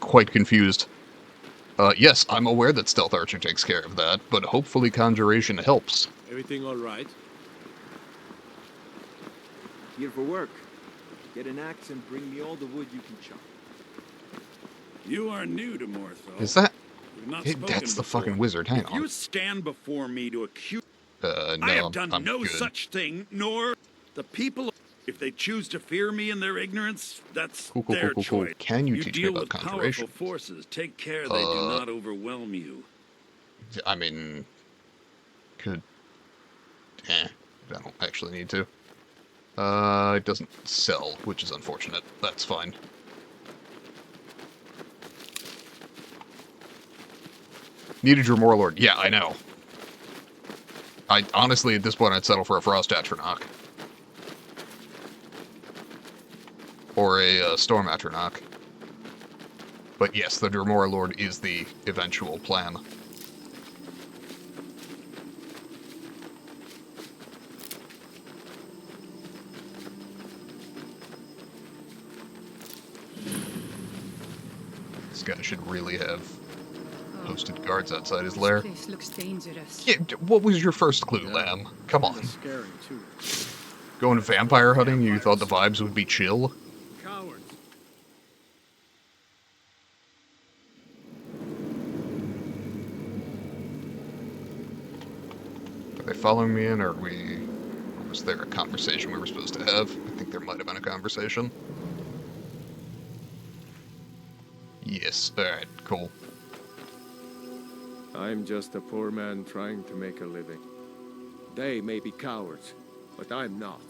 quite confused. Yes, I'm aware that Stealth Archer takes care of that, but hopefully Conjuration helps. Everything all right? Here for work. Get an axe and bring me all the wood you can chop. You are new to Morthal. Is that... We've not Hey, spoken that's the before. fucking wizard, hang If on. you stand before me to accuse... No, I have done I'm no good. such thing, nor the people... If they choose to fear me in their ignorance, that's Cool. their choice. Can you teach me deal about with Conjuration? powerful forces. Take care they do not overwhelm you. I mean... Could... I don't actually need to. It doesn't sell, which is unfortunate. That's fine. Need a Dremora Lord. Yeah, I know. Honestly, at this point, I'd settle for a Frost Atronach. Or a Storm Atronach. But yes, the Dremora Lord is the eventual plan. This guy should really have posted guards outside his lair. This place looks dangerous. Yeah, what was your first clue, Lamb? Come on. Scary too. Going vampire hunting, you thought the vibes would be chill? Cowards. Are they following me in, or was there a conversation we were supposed to have? I think there might have been a conversation. Yes, alright, cool. I'm just a poor man trying to make a living. They may be cowards, but I'm not.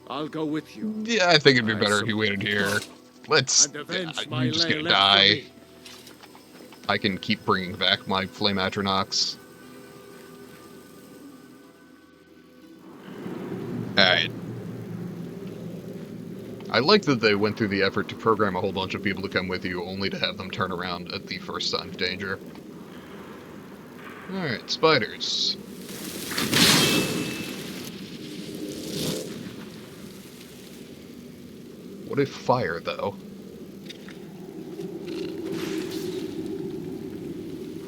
I'll go with you. Yeah, I think it'd be better if you waited here. Let's... And avenge you're just gonna die. I can keep bringing back my Flame Atronachs. Alright. I like that they went through the effort to program a whole bunch of people to come with you, only to have them turn around at the first sign of danger. Alright, spiders. What if fire, though?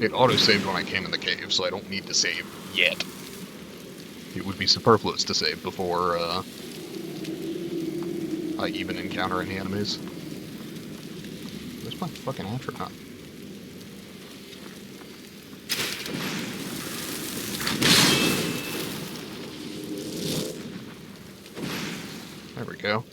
It auto-saved when I came in the cave, so I don't need to save yet. It would be superfluous to save before, I even encounter any enemies. Where's my fucking Atronach? There we go.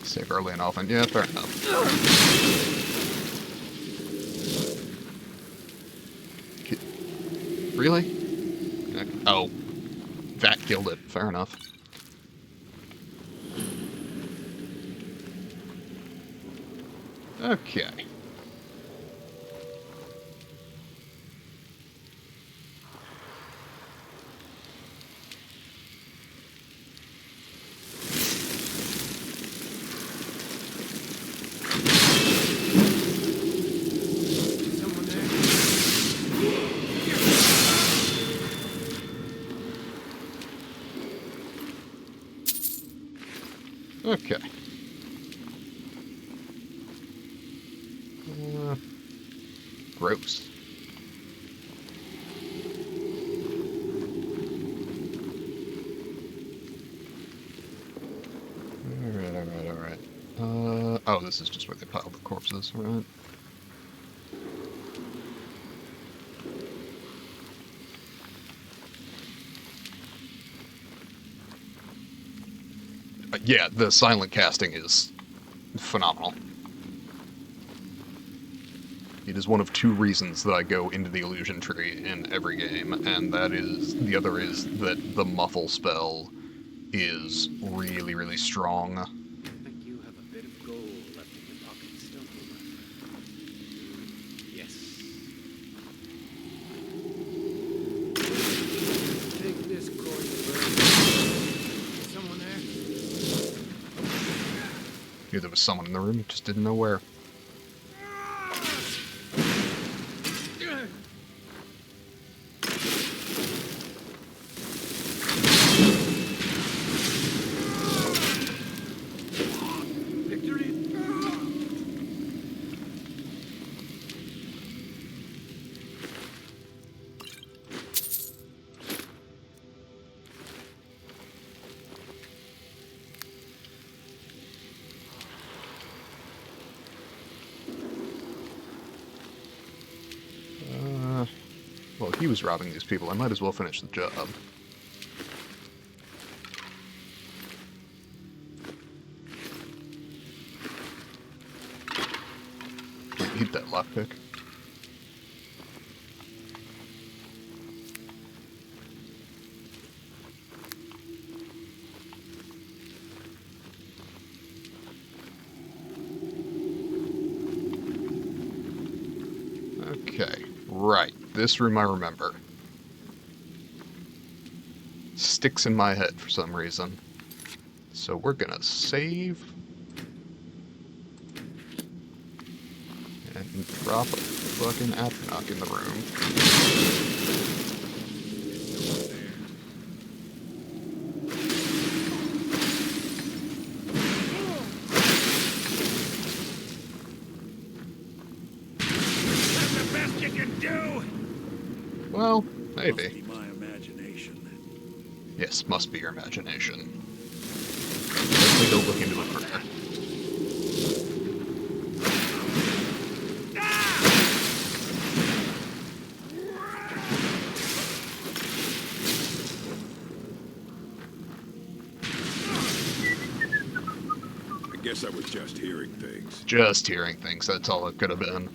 Save early and often. Yeah, fair enough. Really? Oh. That killed it. Fair enough. Okay. Okay. Gross. Alright. Oh, this is just where they piled the corpses, right? Yeah, the silent casting is phenomenal. It is one of 2 reasons that I go into the illusion tree in every game, and the other is that the muffle spell is really, really strong. I think you have a bit of gold left in your pockets, don't you, my friend? Yes. Take this coin first. Is someone there? Knew there was someone in the room, just didn't know where. Well, he was robbing these people. I might as well finish the job. Eat that lockpick. Okay, right. This room I remember. Sticks in my head for some reason. So we're gonna save. And drop a fucking Atronach in the room. Well, maybe. Must be my imagination. Yes, must be your imagination. Definitely don't look into a prayer. I guess I was just hearing things. Just hearing things, that's all it could have been.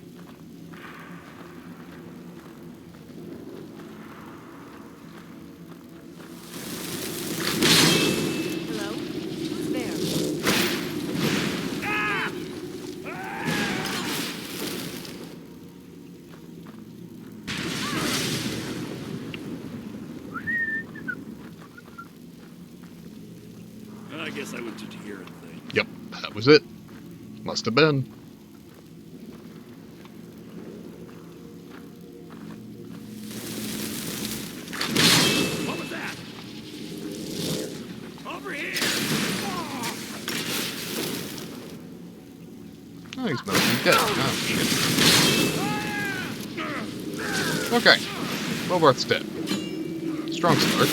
I guess I was just hearing things. Yep, that was it. Must have been. What was that? Over here! Oh, he's mostly dead. Oh, shit. Okay. Lilworth's dead. Strong start.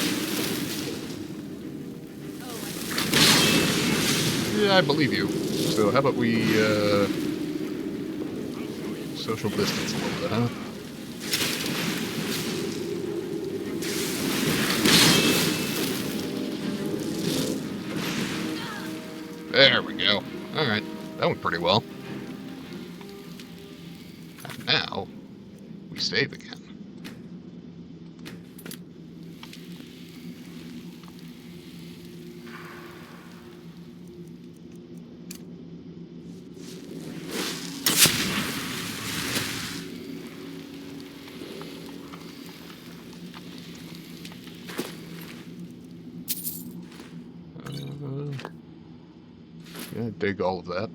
Yeah, I believe you. So how about we, social distance a little bit, huh? There we go. Alright, that went pretty well. And now, we save again. Yeah, dig all of that.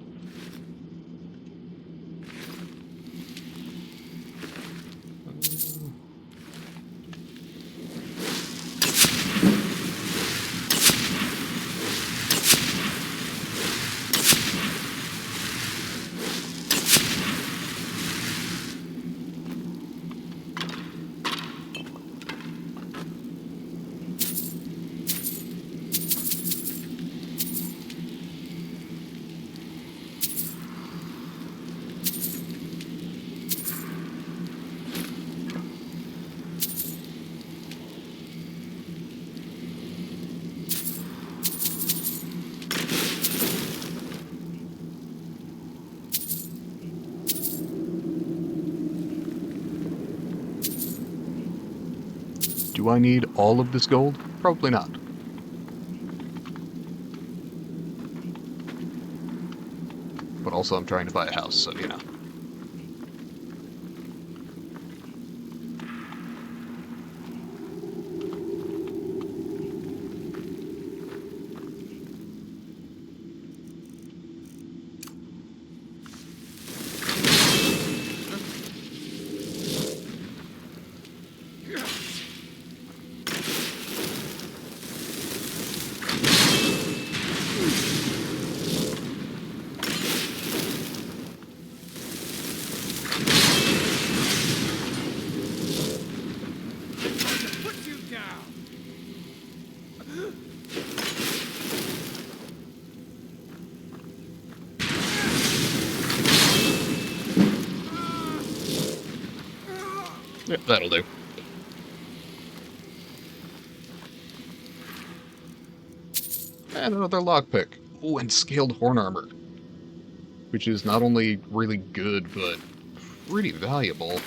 Do I need all of this gold? Probably not. But also I'm trying to buy a house, so you know. Yep, that'll do. And another lockpick. Ooh, and scaled horn armor. Which is not only really good, but pretty valuable.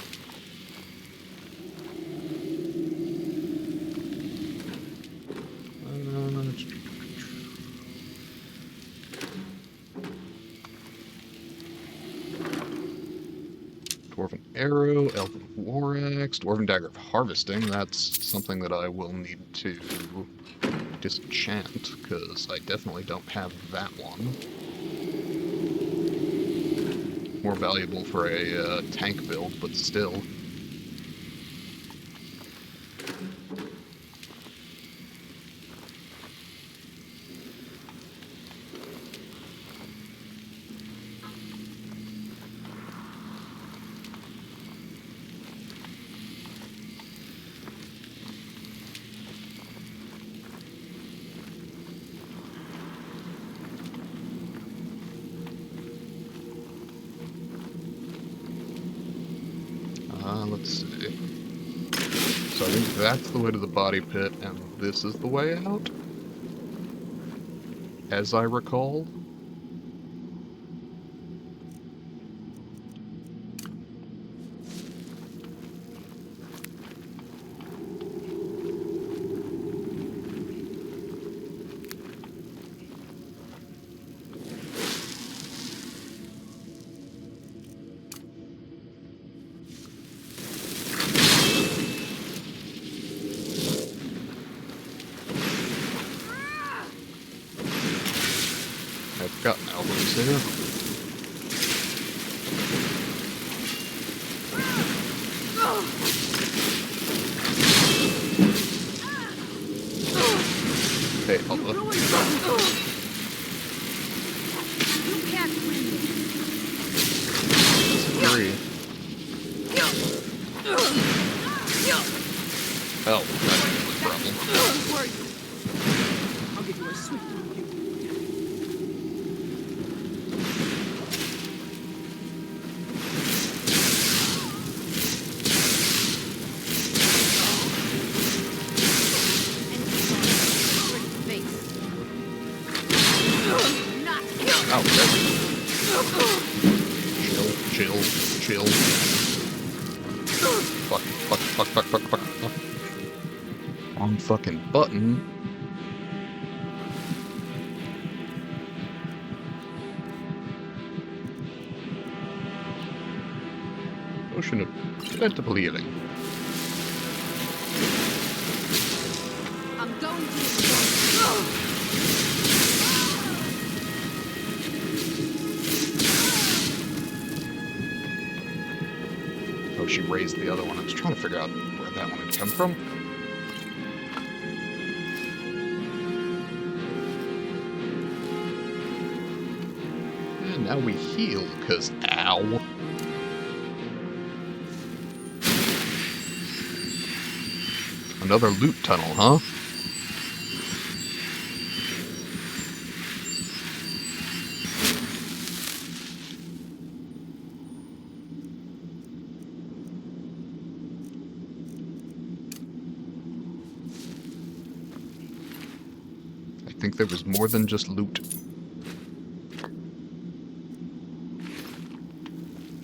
Dwarven Arrow, Elven War Axe, Dwarven Dagger of Harvesting. That's something that I will need to disenchant, because I definitely don't have that one. More valuable for a tank build, but still. Let's see. So I think that's the way to the body pit, and this is the way out? As I recall. I've got albums here. Hey, hold on. You can't win this. Three. Oh, that's the problem. I'll give you a swift review. Oh, chill. Fuck. Wrong fucking button. Potion of plentiful healing. I'm going to. Oh, she raised the other one. I was trying to figure out where that one had come from. And now we heal, because ow. Another loot tunnel, huh? I think there was more than just loot.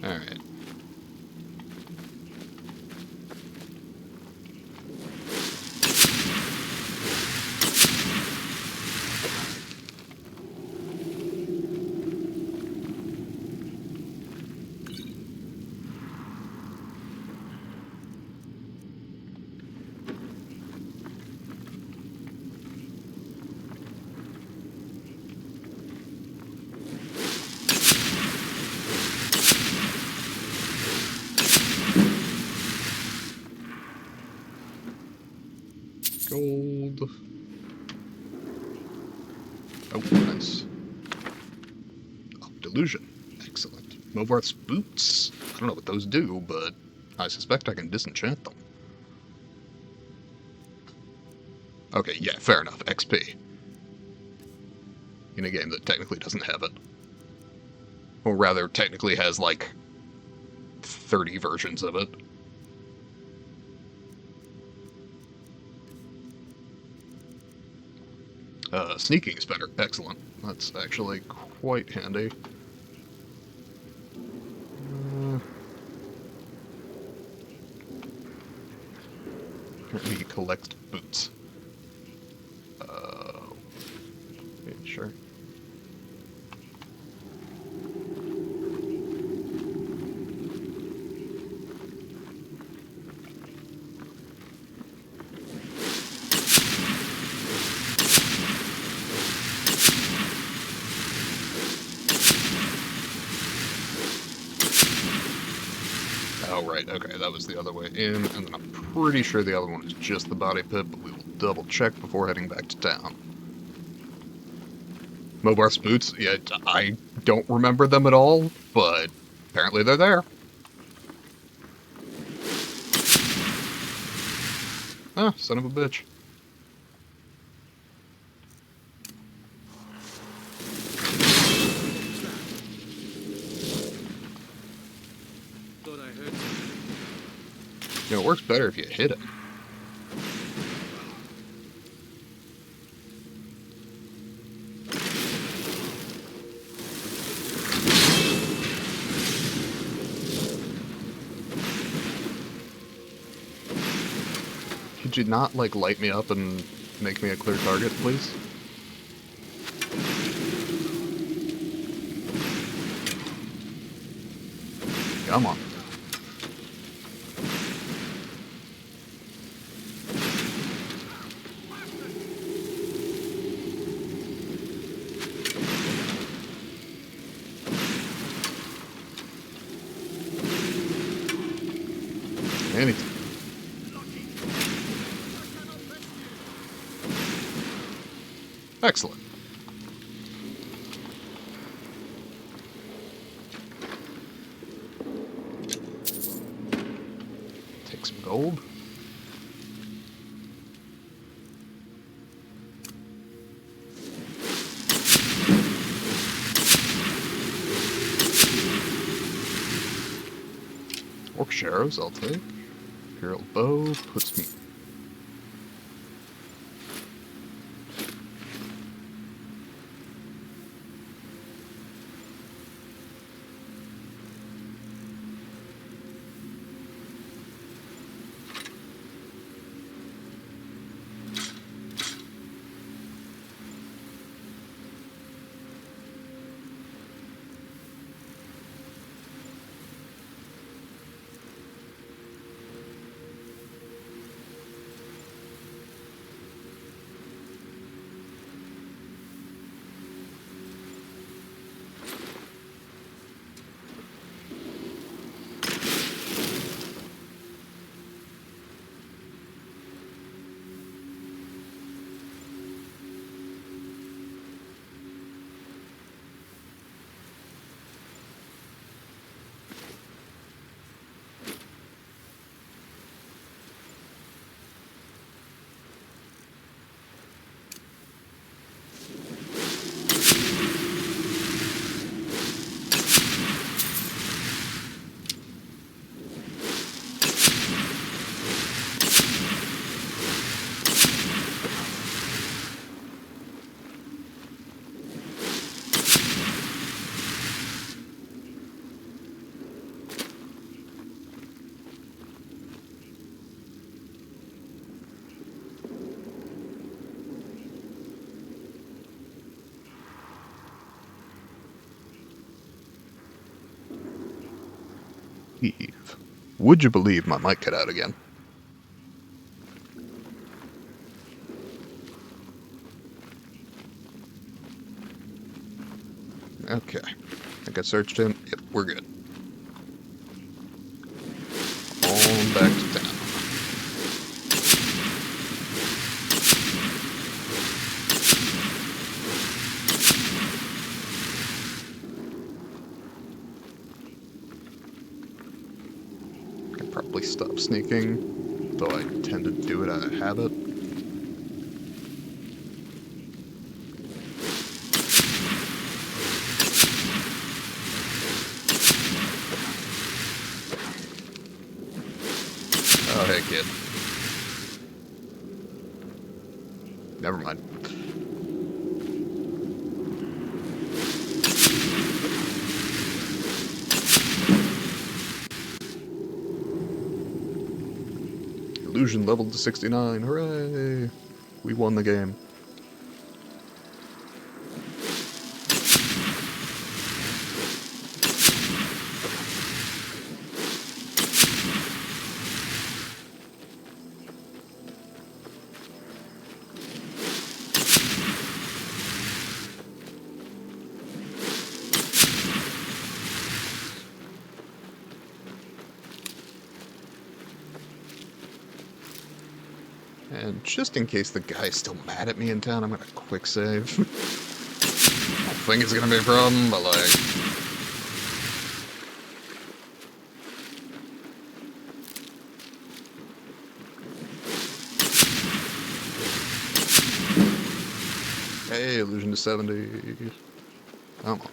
Alright. Oh, nice. Oh, delusion. Excellent. Movarth's boots. I don't know what those do, but I suspect I can disenchant them. Okay, yeah, fair enough. XP. In a game that technically doesn't have it. Or rather, technically has like 30 versions of it. Sneaking is better. Excellent. That's actually quite handy. Let me collect boots. Yeah, sure. Oh, right, okay, that was the other way in, and then I'm pretty sure the other one is just the body pit, but we will double check before heading back to town. Mobarth's boots, yeah, I don't remember them at all, but apparently they're there. Ah, son of a bitch. You know, it works better if you hit him. Could you not, like, light me up and make me a clear target, please? Come on. Anything. Excellent. Take some gold. Orc Sharrows, I'll take. Imperial Bow puts me. Eve. Would you believe my mic cut out again? Okay. I think I searched him. Yep, we're good. On back to town. probably stop sneaking, though I tend to do it out of habit. Oh, hey, kid. Never mind. Illusion leveled to 69. Hooray! We won the game. And just in case the guy's still mad at me in town, I'm gonna quick save. I don't think it's gonna be a problem, but like... Hey, illusion to 70. Come on.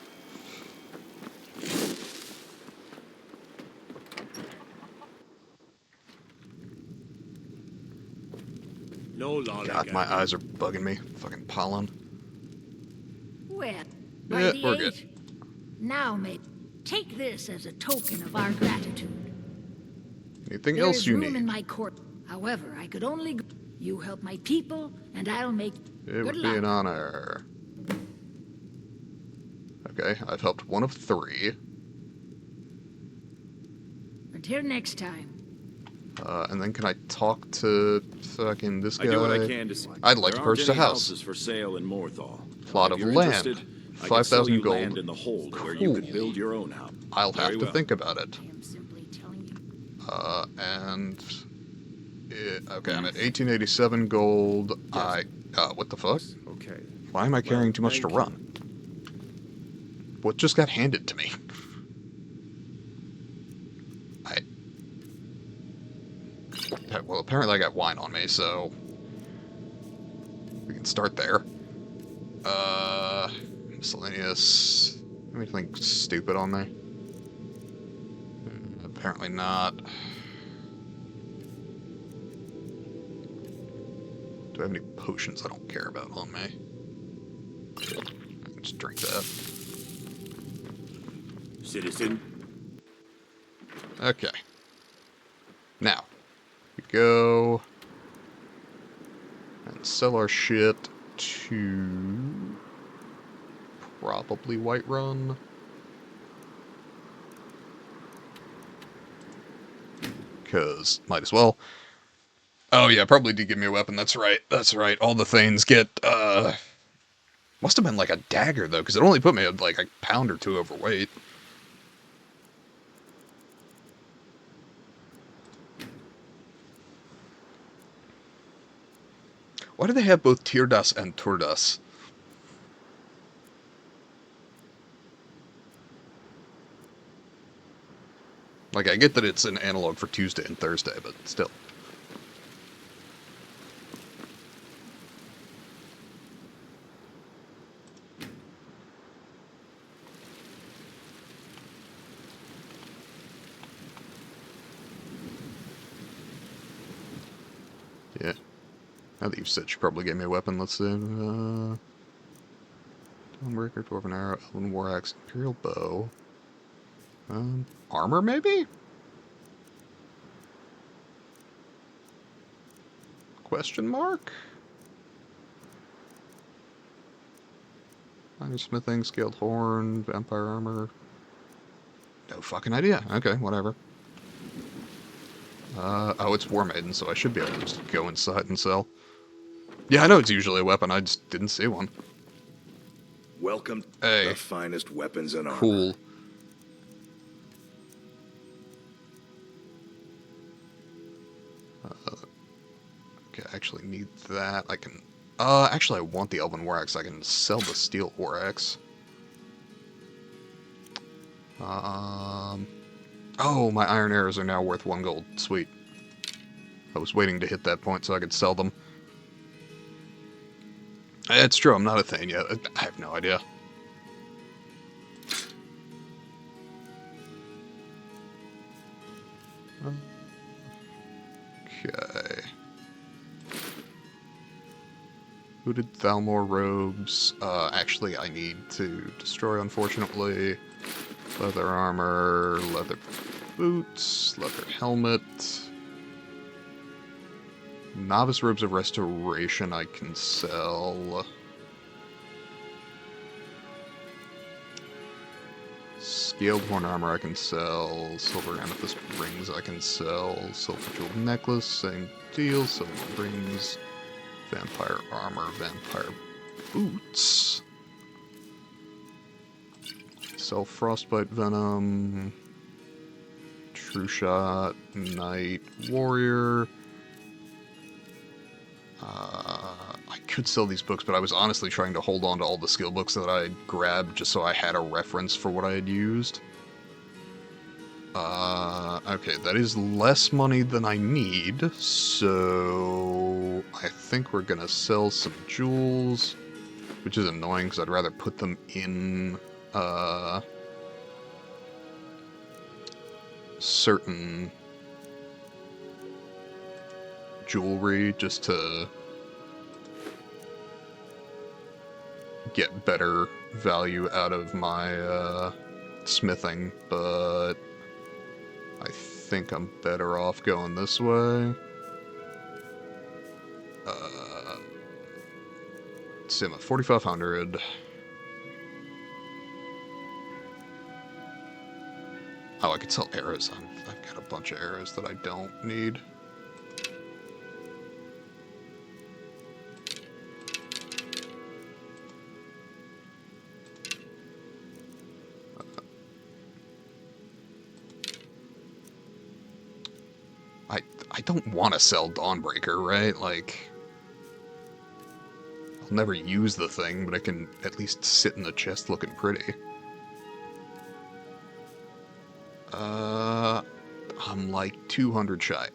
No God, my eyes are bugging me. Fucking pollen. Well, Yeah, we're good. Now, mate, take this as a token of our gratitude. Anything else you room need? in my court. However, I could only go. You help my people, and I'll make It good would luck. be an honor. Okay, I've helped one of 3. Until next time. And then can I talk to fucking this guy? I do what I can to. I'd like to purchase a house. Houses for sale in Morthal. Plot If of you're land. interested, I could 5,000 sell you gold. land in the hold where you could build your own house. I'll Very have to well. think about it. And... okay, I'm at 1887 gold. What the fuck? Okay. Why am I carrying too much to run? What just got handed to me? Well, apparently I got wine on me, so... we can start there. Miscellaneous... Anything stupid on me? Apparently not. Do I have any potions I don't care about on me? I can just drink that. Citizen. Okay. Now, we go and sell our shit to probably Whiterun. Because might as well. Oh yeah, probably did give me a weapon, that's right, that's right. All the Thanes get, must have been like a dagger though, because it only put me at like a pound or 2 overweight. Why do they have both Tyrdas and Turdas? Like, I get that it's an analog for Tuesday and Thursday, but still. Yeah. Now that you've said she probably gave me a weapon, let's see. Dawnbreaker, Dwarven Arrow, Elven War Axe, Imperial Bow. Armor, maybe? Question mark? Iron Smithing, Scaled Horn, Vampire Armor. No fucking idea. Okay, whatever. Oh, it's War Maiden, so I should be able to just go inside and sell. Yeah, I know it's usually a weapon, I just didn't see one. Welcome Hey. to the finest weapons and armor. Cool. Okay, I actually need that. I can... actually I want the Elven War Axe. I can sell the Steel War Axe. Oh, my iron arrows are now worth 1 gold. Sweet. I was waiting to hit that point so I could sell them. It's true, I'm not a Thane yet. I have no idea. Okay. Hooded Thalmor robes. Actually, I need to destroy, unfortunately. Leather armor, leather boots, leather helmet. Novice robes of restoration I can sell. Scaled horn armor I can sell. Silver amethyst rings I can sell. Silver jeweled necklace, same deal. Silver rings. Vampire armor, vampire boots. Sell frostbite venom. True shot, knight, warrior. I could sell these books, but I was honestly trying to hold on to all the skill books that I had grabbed just so I had a reference for what I had used. Okay, that is less money than I need, so I think we're gonna sell some jewels, which is annoying because I'd rather put them in, certain jewelry just to get better value out of my smithing, but I think I'm better off going this way. Let's see, I'm at 4,500. Oh, I could sell arrows. I've got a bunch of arrows that I don't need. I don't want to sell Dawnbreaker, right? Like, I'll never use the thing, but it can at least sit in the chest looking pretty. I'm like 200 shy.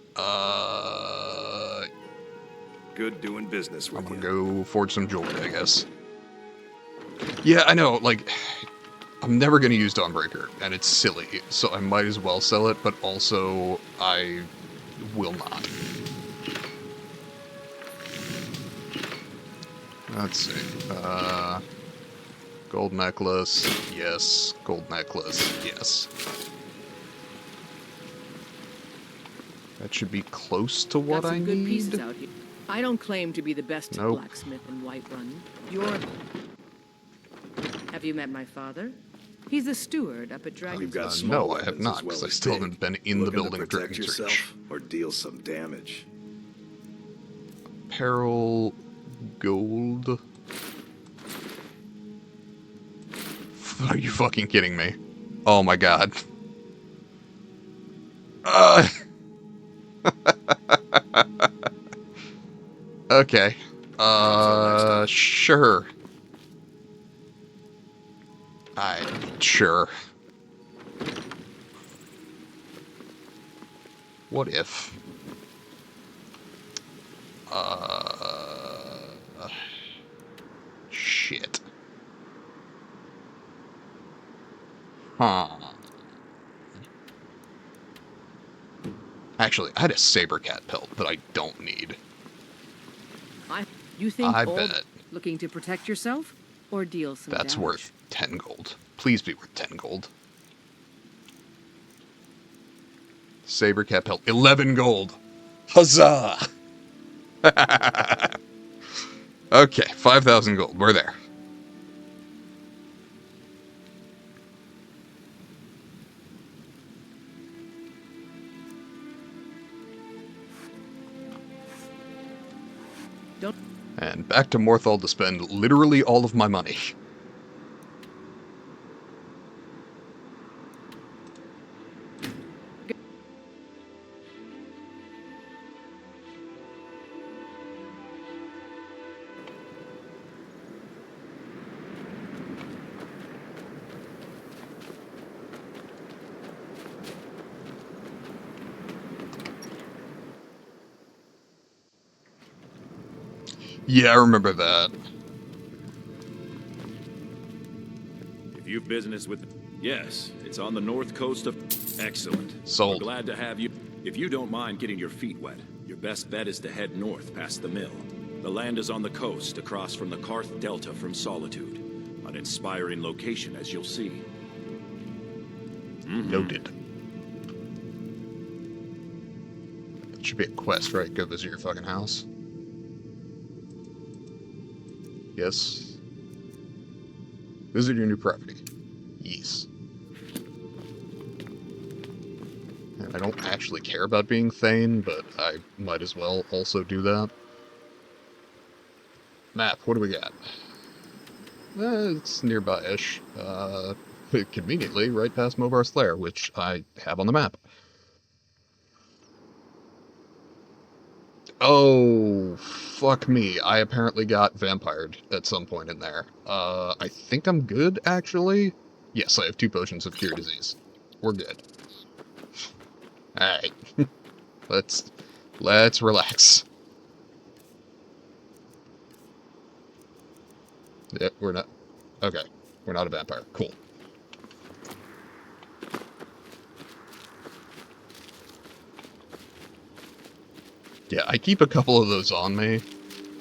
Good doing business with you. I'm gonna go forge some jewelry, I guess. Yeah, I know, like, I'm never gonna use Dawnbreaker, and it's silly, so I might as well sell it, but also, I will not. Let's see, gold necklace, yes. Gold necklace, yes. That should be close to what Got some I good need. pieces out here. I don't claim to be the best Nope. blacksmith in Whiterun. You're... Have you met my father? He's the steward up at Dragon's You've got Reach. small No, I have weapons not, as well because I as still big. haven't been in the Looking building to of protect Dragon's yourself Reach. or deal some damage. Apparel, gold. Are you fucking kidding me? Oh my god. Okay. Sure. Sure. What if? Shit. Huh. Actually, I had a saber cat pelt that I don't need. You think I old bet looking to protect yourself or deal some that's damage? worth 10 gold. Please be worth 10 gold. Saber cat pelt, 11 gold. Huzzah! Okay, 5,000 gold. We're there. Don't. And back to Morthal to spend literally all of my money. Yeah, I remember that. If you've business with... Yes, it's on the north coast of... Excellent. Sold. We're glad to have you. If you don't mind getting your feet wet, your best bet is to head north past the mill. The land is on the coast, across from the Karth Delta from Solitude. An inspiring location, as you'll see. Noted. It should be a quest, right? Go visit your fucking house. Yes. Visit your new property. Yes. And I don't actually care about being Thane, but I might as well also do that. Map, what do we got? It's nearby-ish. Conveniently, right past Movar's Lair, which I have on the map. Oh, fuck me. I apparently got vampired at some point in there. I think I'm good, actually. Yes, I have 2 potions of cure disease. We're good. Alright. Let's relax. Yeah, we're not... Okay. We're not a vampire. Cool. Yeah, I keep a couple of those on me.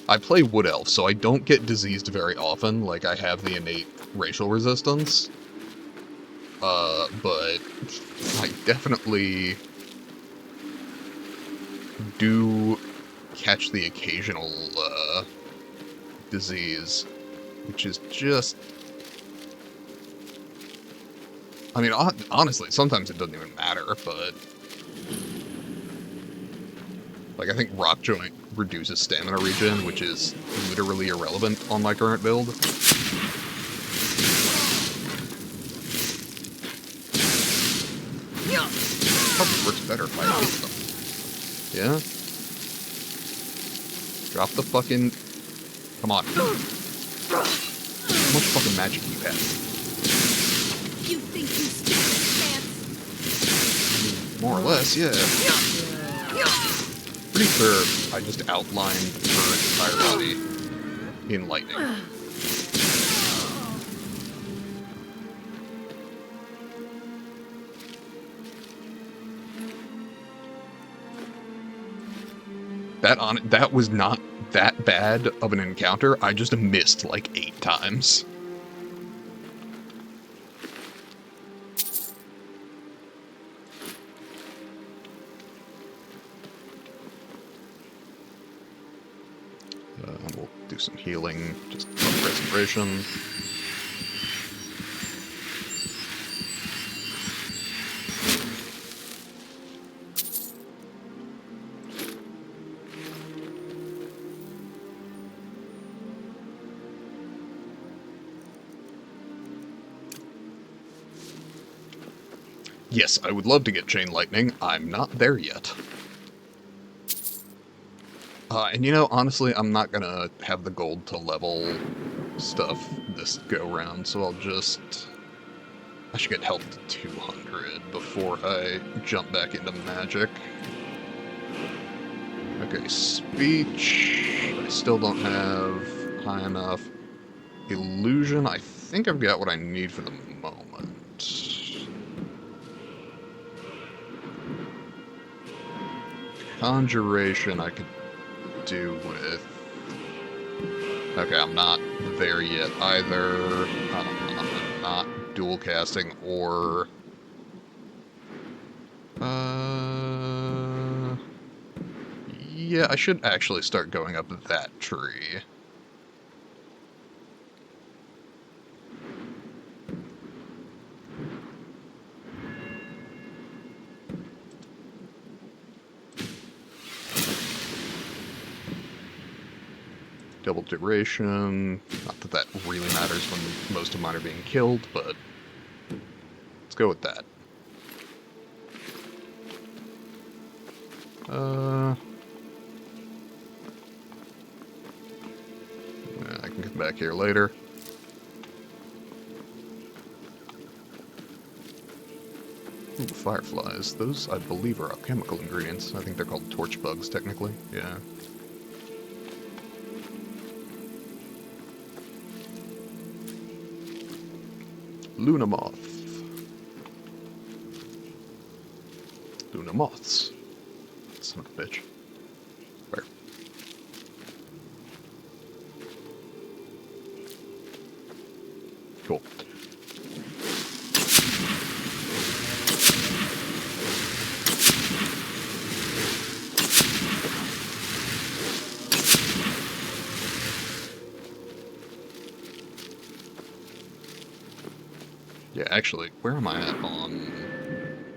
I play Wood Elf, so I don't get diseased very often. Like, I have the innate racial resistance. But I definitely do catch the occasional, disease, which is just... I mean, honestly, sometimes it doesn't even matter, but... Like, I think Rock Joint reduces stamina regen, which is literally irrelevant on my current build. Probably works better if I hit them. Yeah? Drop the fucking... Come on. How much fucking magic do you have? You think you stand a chance? More or less, yeah. Pretty sure I just outlined her entire body in lightning. That was not that bad of an encounter. I just missed like 8 times. We'll do some healing, just restoration. Yes, I would love to get Chain Lightning. I'm not there yet. And you know, honestly, I'm not gonna have the gold to level stuff this go-round, so I'll just... I should get health to 200 before I jump back into magic. Okay, speech... I still don't have high enough. Illusion, I think I've got what I need for the moment. Conjuration I could do with... Okay, I'm not there yet either. I'm not dual casting or... Yeah, I should actually start going up that tree. Double duration. Not that that really matters when most of mine are being killed, but let's go with that. I can come back here later. Ooh, fireflies. Those, I believe, are alchemical ingredients. I think they're called torch bugs, technically. Yeah. Luna moth. Luna moths. Son of a bitch. Where? Cool. Yeah, actually, where am I at on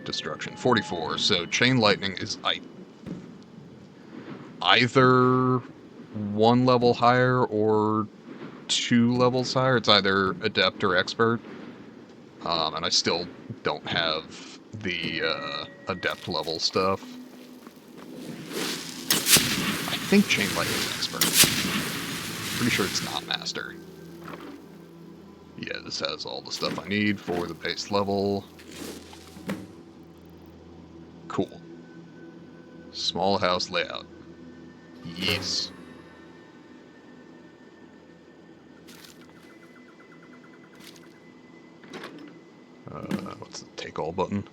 destruction? 44. So chain lightning is either 1 level higher or 2 levels higher. It's either adept or expert. And I still don't have the adept level stuff. I think chain lightning is expert. Pretty sure it's not master. Yeah, this has all the stuff I need for the base level. Cool. Small house layout. Yes. What's the take all button?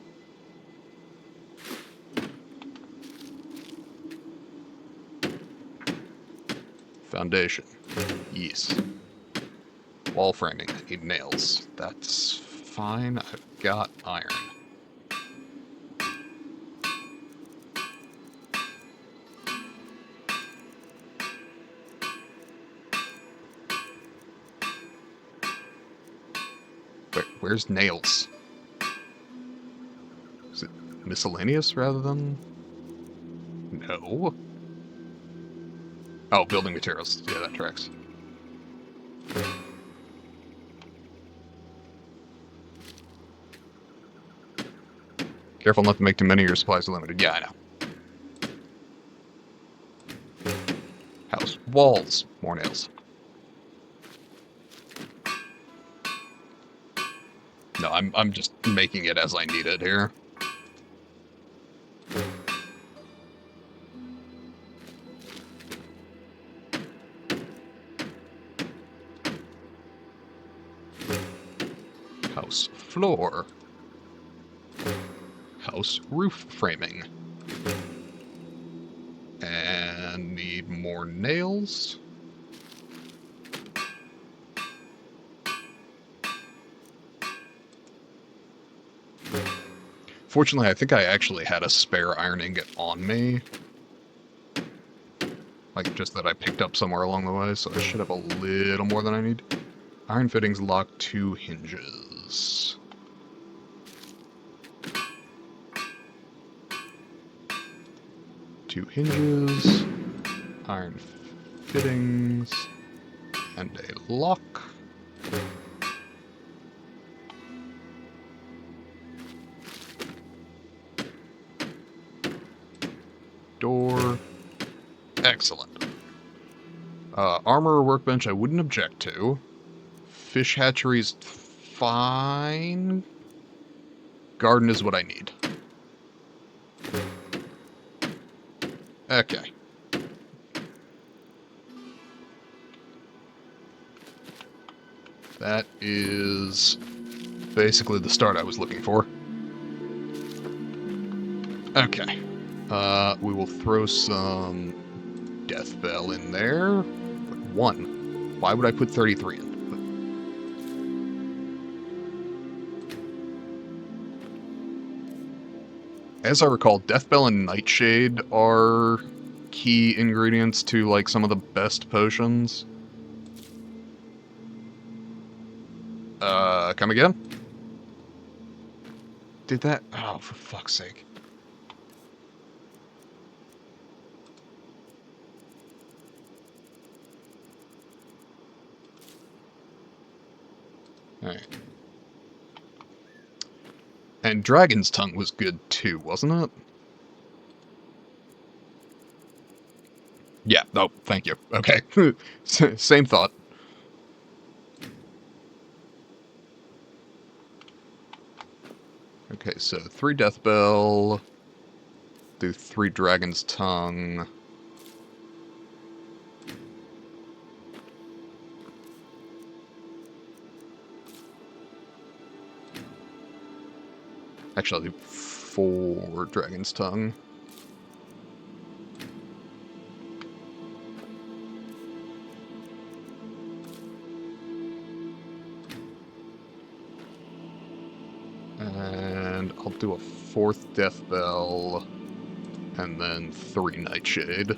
Foundation. Yes. Wall framing. I need nails. That's fine. I've got iron. Where's nails? Is it miscellaneous rather than... No. Oh, building materials. Yeah, that tracks. Careful not to make too many, your supplies are limited. Yeah, I know. House. Walls. More nails. No, I'm just making it as I need it here. House floor. House roof framing. And need more nails. Fortunately, I think I actually had a spare iron ingot on me. Like, just that I picked up somewhere along the way, so I should have a little more than I need. Iron fittings lock 2 hinges. Two hinges, iron fittings, and a lock. Door. Excellent. Armor or workbench I wouldn't object to. Fish hatchery's fine. Garden is what I need. Okay. That is basically the start I was looking for. Okay. We will throw some death bell in there. But 1. Why would I put 33 in? As I recall, Deathbell and Nightshade are key ingredients to, like, some of the best potions. Come again? Did that? Oh, for fuck's sake. Alright. And Dragon's Tongue was good too, wasn't it? Yeah, oh, thank you. Okay. Same thought. Okay, so 3 Deathbell, do 3 Dragon's Tongue. Actually, I'll do 4 Dragon's Tongue. And I'll do a 4th Death Bell, and then 3 Nightshade.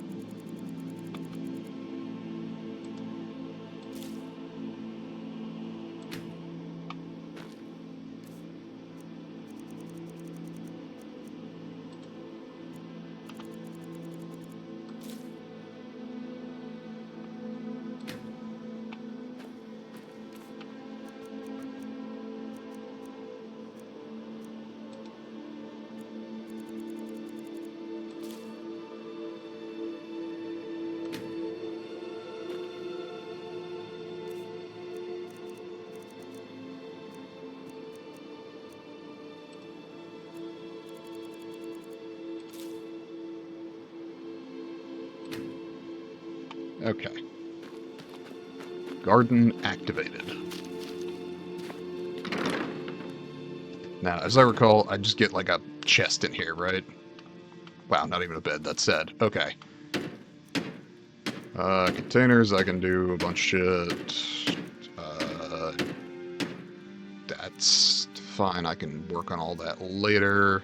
Okay. Garden activated. Now, as I recall, I just get like a chest in here, right? Wow, not even a bed, that's sad. Okay. Containers, I can do a bunch of shit. That's fine, I can work on all that later.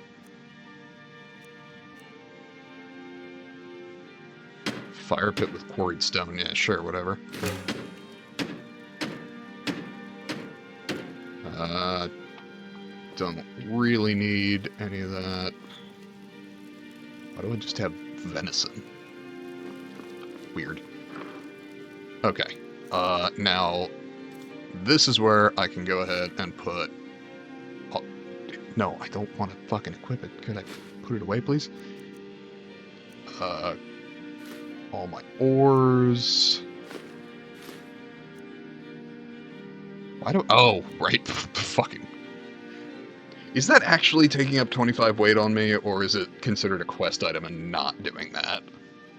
Fire pit with quarried stone, yeah, sure, whatever. Don't really need any of that. Why do I just have venison? Weird. Okay. Now, this is where I can go ahead and put... Oh, no, I don't want to fucking equip it. Could I put it away, please? All my ores... Why do... Oh, right. Fucking... Is that actually taking up 25 weight on me, or is it considered a quest item and not doing that?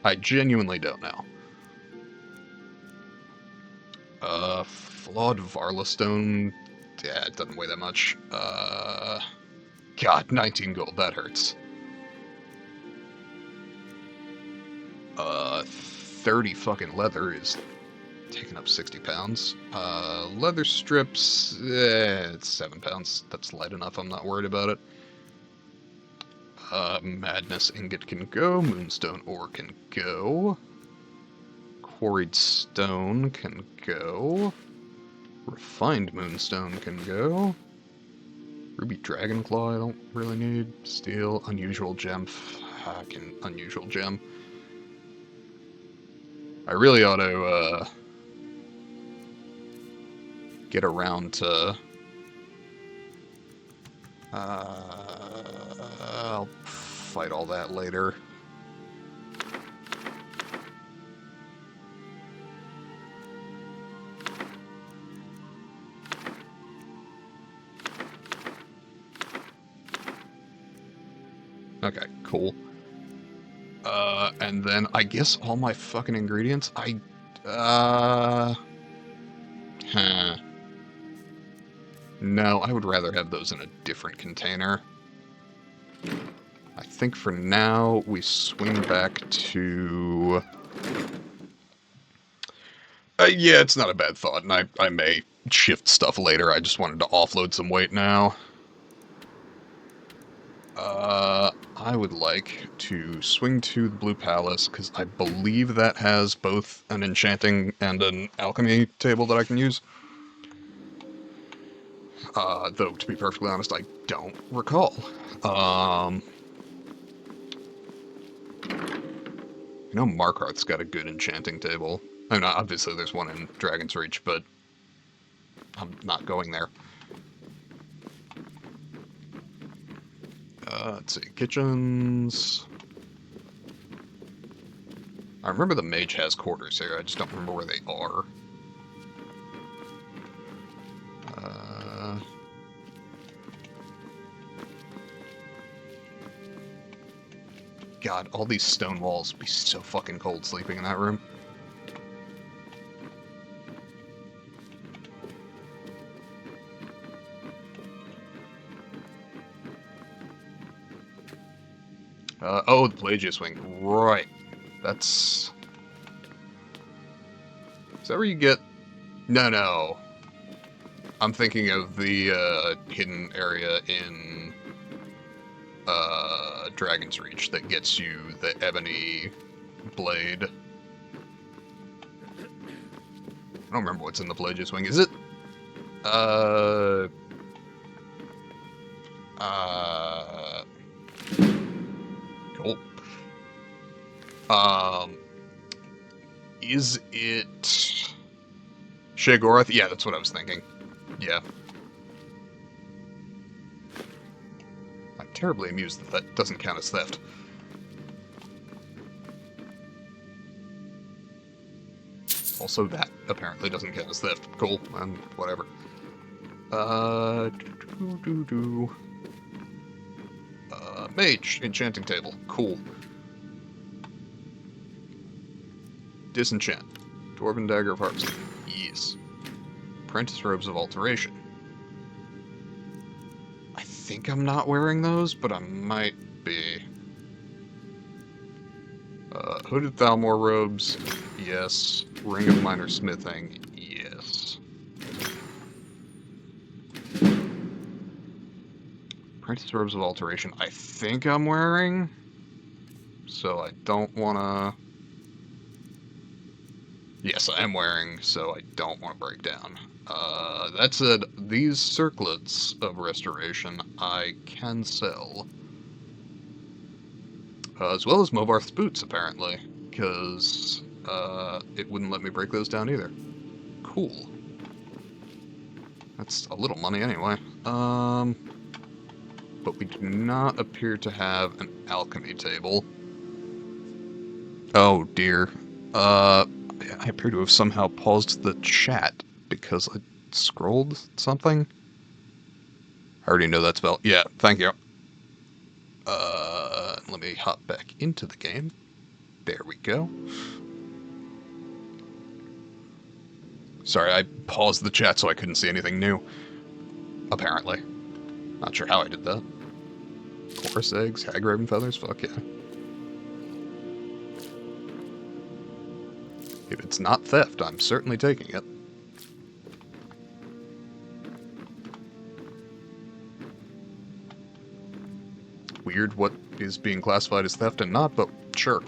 I genuinely don't know. Flawed Varlastone... Yeah, it doesn't weigh that much. God, 19 gold, that hurts. 30 fucking leather is taking up 60 pounds. Leather strips, it's 7 pounds. That's light enough, I'm not worried about it. Madness ingot can go, moonstone ore can go. Quarried stone can go. Refined moonstone can go. Ruby dragonclaw I don't really need. Steel, unusual gem, fucking unusual gem. I really ought to, get around to... I'll fight all that later. Okay, cool. And then I guess all my fucking ingredients, No, I would rather have those in a different container. I think for now, we swing back to... yeah, it's not a bad thought, and I may shift stuff later. I just wanted to offload some weight now. I would like to swing to the Blue Palace, because I believe that has both an enchanting and an alchemy table that I can use. Though, to be perfectly honest, I don't recall. You know Markarth's got a good enchanting table. I mean, obviously there's one in Dragon's Reach, but I'm not going there. Let's see, kitchens... I remember the mage has quarters here, I just don't remember where they are. God, all these stone walls would be so fucking cold sleeping in that room. Oh, the Pelagius Wing. Right. That's... Is that where you get... No. I'm thinking of the hidden area in Dragon's Reach that gets you the ebony blade. I don't remember what's in the Pelagius Wing. Is it? Cool. Is it Sheogorath? Yeah, that's what I was thinking. Yeah. I'm terribly amused that that doesn't count as theft. Also, that apparently doesn't count as theft. Cool, and whatever. Mage, enchanting table. Cool. Disenchant. Dwarven dagger of harvesting. Yes. Apprentice robes of alteration. I think I'm not wearing those, but I might be. Hooded Thalmor robes. Yes. Ring of minor smithing. Yes. Apprentice robes of alteration. I think I'm wearing. So I don't want to... Yes, I am wearing, so I don't want to break down. That said, these circlets of restoration I can sell. As well as Movarth's boots, apparently, because it wouldn't let me break those down either. Cool. That's a little money anyway. But we do not appear to have an alchemy table. Oh dear. I appear to have somehow paused the chat because I scrolled something. I already know that spell. Yeah, thank you. Let me hop back into the game. There we go. Sorry, I paused the chat so I couldn't see anything new. Apparently. Not sure how I did that. Chorus eggs, hag raven feathers, fuck yeah. If it's not theft, I'm certainly taking it. Weird what is being classified as theft and not, but sure.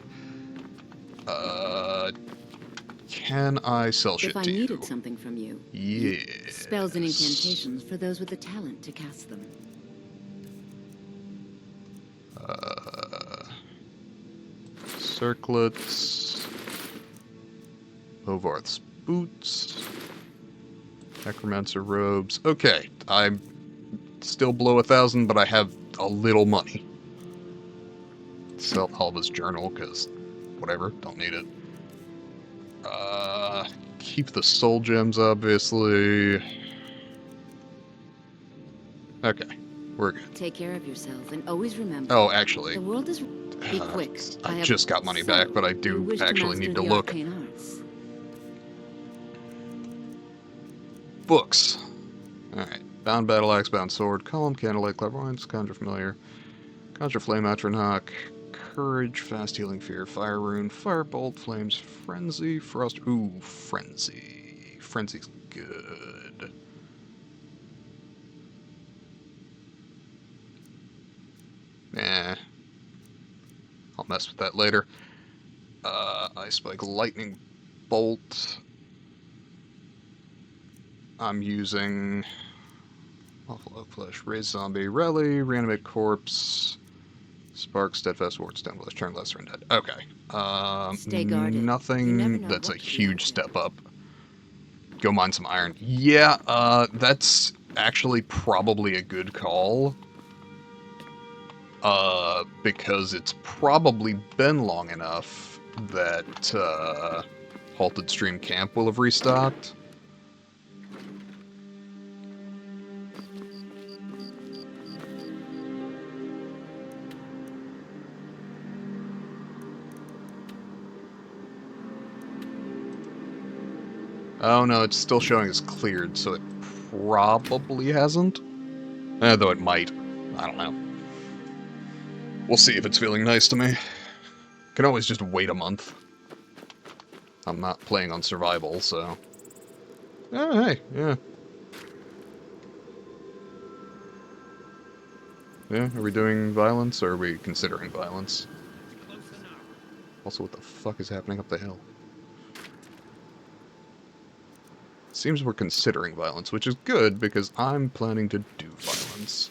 Can I sell shit if I to you? needed something from you. Yes. Spells and incantations for those with the talent to cast them. Circlets. Movarth's boots. Necromancer robes. Okay, I'm still below 1,000, but I have a little money. Sell Alva's journal, because whatever, don't need it. Keep the soul gems, obviously. Okay, we're good. Take care of yourself and always remember. Oh, actually. The world is... Be quick. I just got money back, but I do actually need to look. Books. Alright. Bound Battle Axe, Bound Sword, Column, Candlelight, Clairvoyance, Conjure Familiar, Conjure Flame, Atronach, Courage, Fast Healing Fear, Fire Rune, Firebolt, Flames, Frenzy, Frost... Ooh, Frenzy. Frenzy's good. Eh. I'll mess with that later. Ice Spike, Lightning Bolt. I'm using Awful Oak Flesh, Raise Zombie, Rally, Reanimate Corpse, Spark, Steadfast Ward, Stone Flesh, Turn Lesser Undead. Okay. Stay guarded. Nothing that's a huge step up. Go mine some iron. Yeah, that's actually probably a good call. Because it's probably been long enough that, Halted Stream Camp will have restocked. Oh no, it's still showing as cleared, so it probably hasn't. Though it might. I don't know. We'll see if it's feeling nice to me. Can always just wait a month. I'm not playing on survival, so... Oh, hey, yeah. Yeah, are we doing violence, or are we considering violence? Also, what the fuck is happening up the hill? Seems we're considering violence, which is good, because I'm planning to do violence.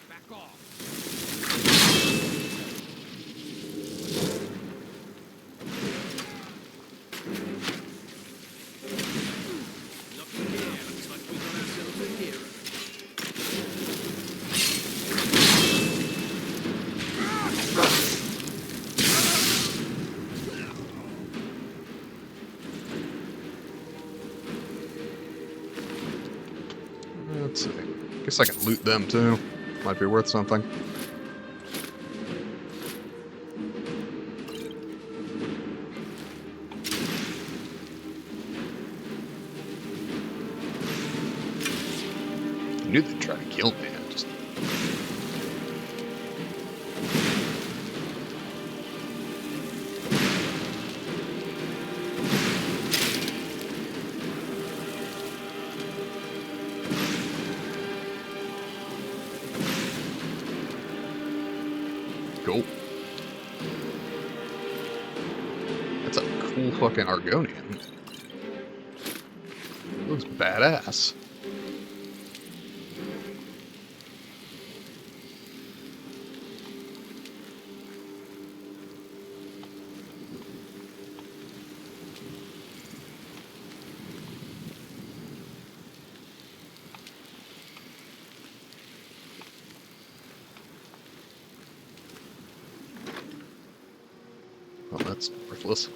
Let's see. Guess I can loot them too. Might be worth something. I knew they'd try to kill me. I just... Cool. That's a cool fucking Argonian. Looks badass. Well, that's worthless.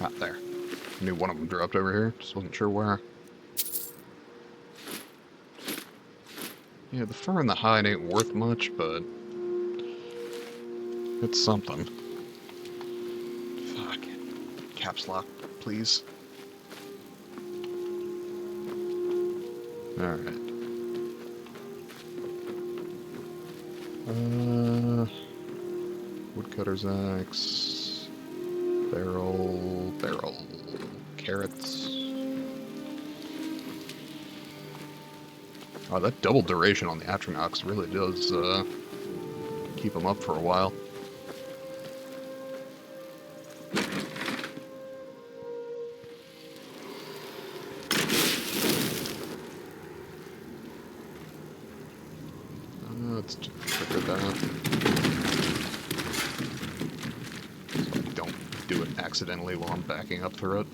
Ah, there. I knew one of them dropped over here, just wasn't sure where. Yeah, the fur and the hide ain't worth much, but it's something. Fuck. Caps lock, please. Alright. Woodcutter's axe. Barrel. Carrots. Oh, that double duration on the Atronox really does, keep them up for a while. Let's just trigger that. So I don't do it accidentally while I'm backing up through it.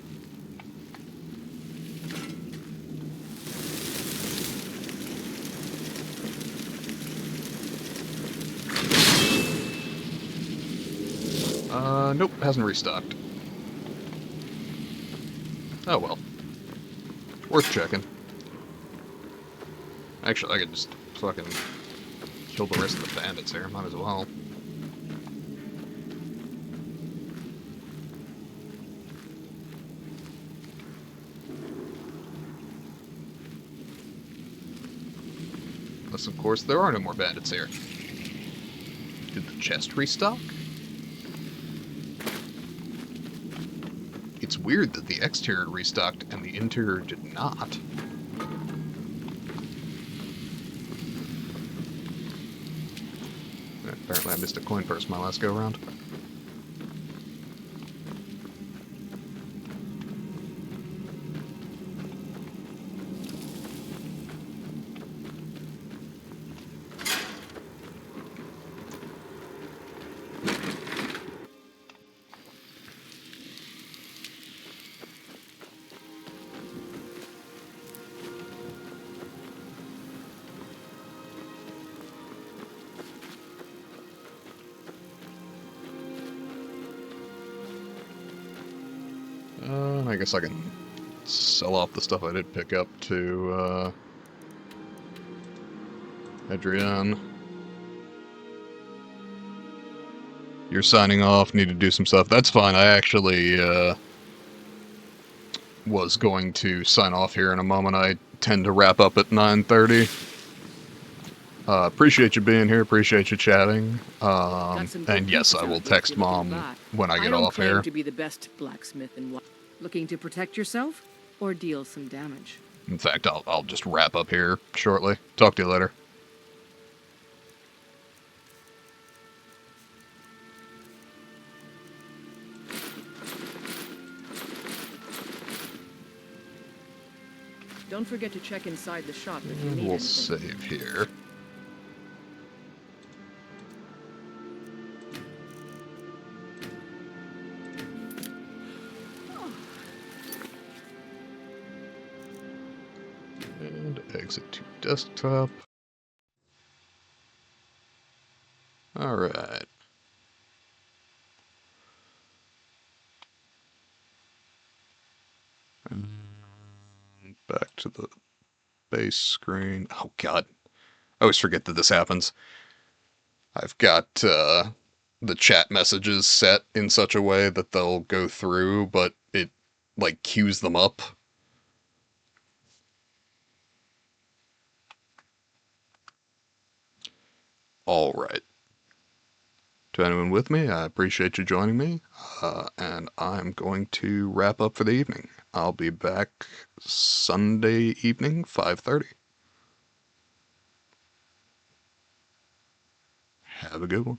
Nope, hasn't restocked. Oh well. Worth checking. Actually, I could just fucking kill the rest of the bandits here, might as well. Unless, of course, there are no more bandits here. Did the chest restock? It's weird that the exterior restocked and the interior did not. Apparently I missed a coin purse my last go-round. I guess I can sell off the stuff I did pick up to Adrian. You're signing off, need to do some stuff. That's fine, I actually, was going to sign off here in a moment. I tend to wrap up at 9:30. Appreciate you being here, appreciate you chatting. And yes, I will text Mom when I get off here. I don't claim to be the best blacksmith in what. Looking to protect yourself or deal some damage? In fact, I'll just wrap up here shortly. Talk to you later. Don't forget to check inside the shop if you need We'll anything. save here. And exit to desktop. Alright. Back to the base screen. Oh god. I always forget that this happens. I've got the chat messages set in such a way that they'll go through, but it like queues them up. Alright. To anyone with me, I appreciate you joining me, and I'm going to wrap up for the evening. I'll be back Sunday evening, 5:30. Have a good one.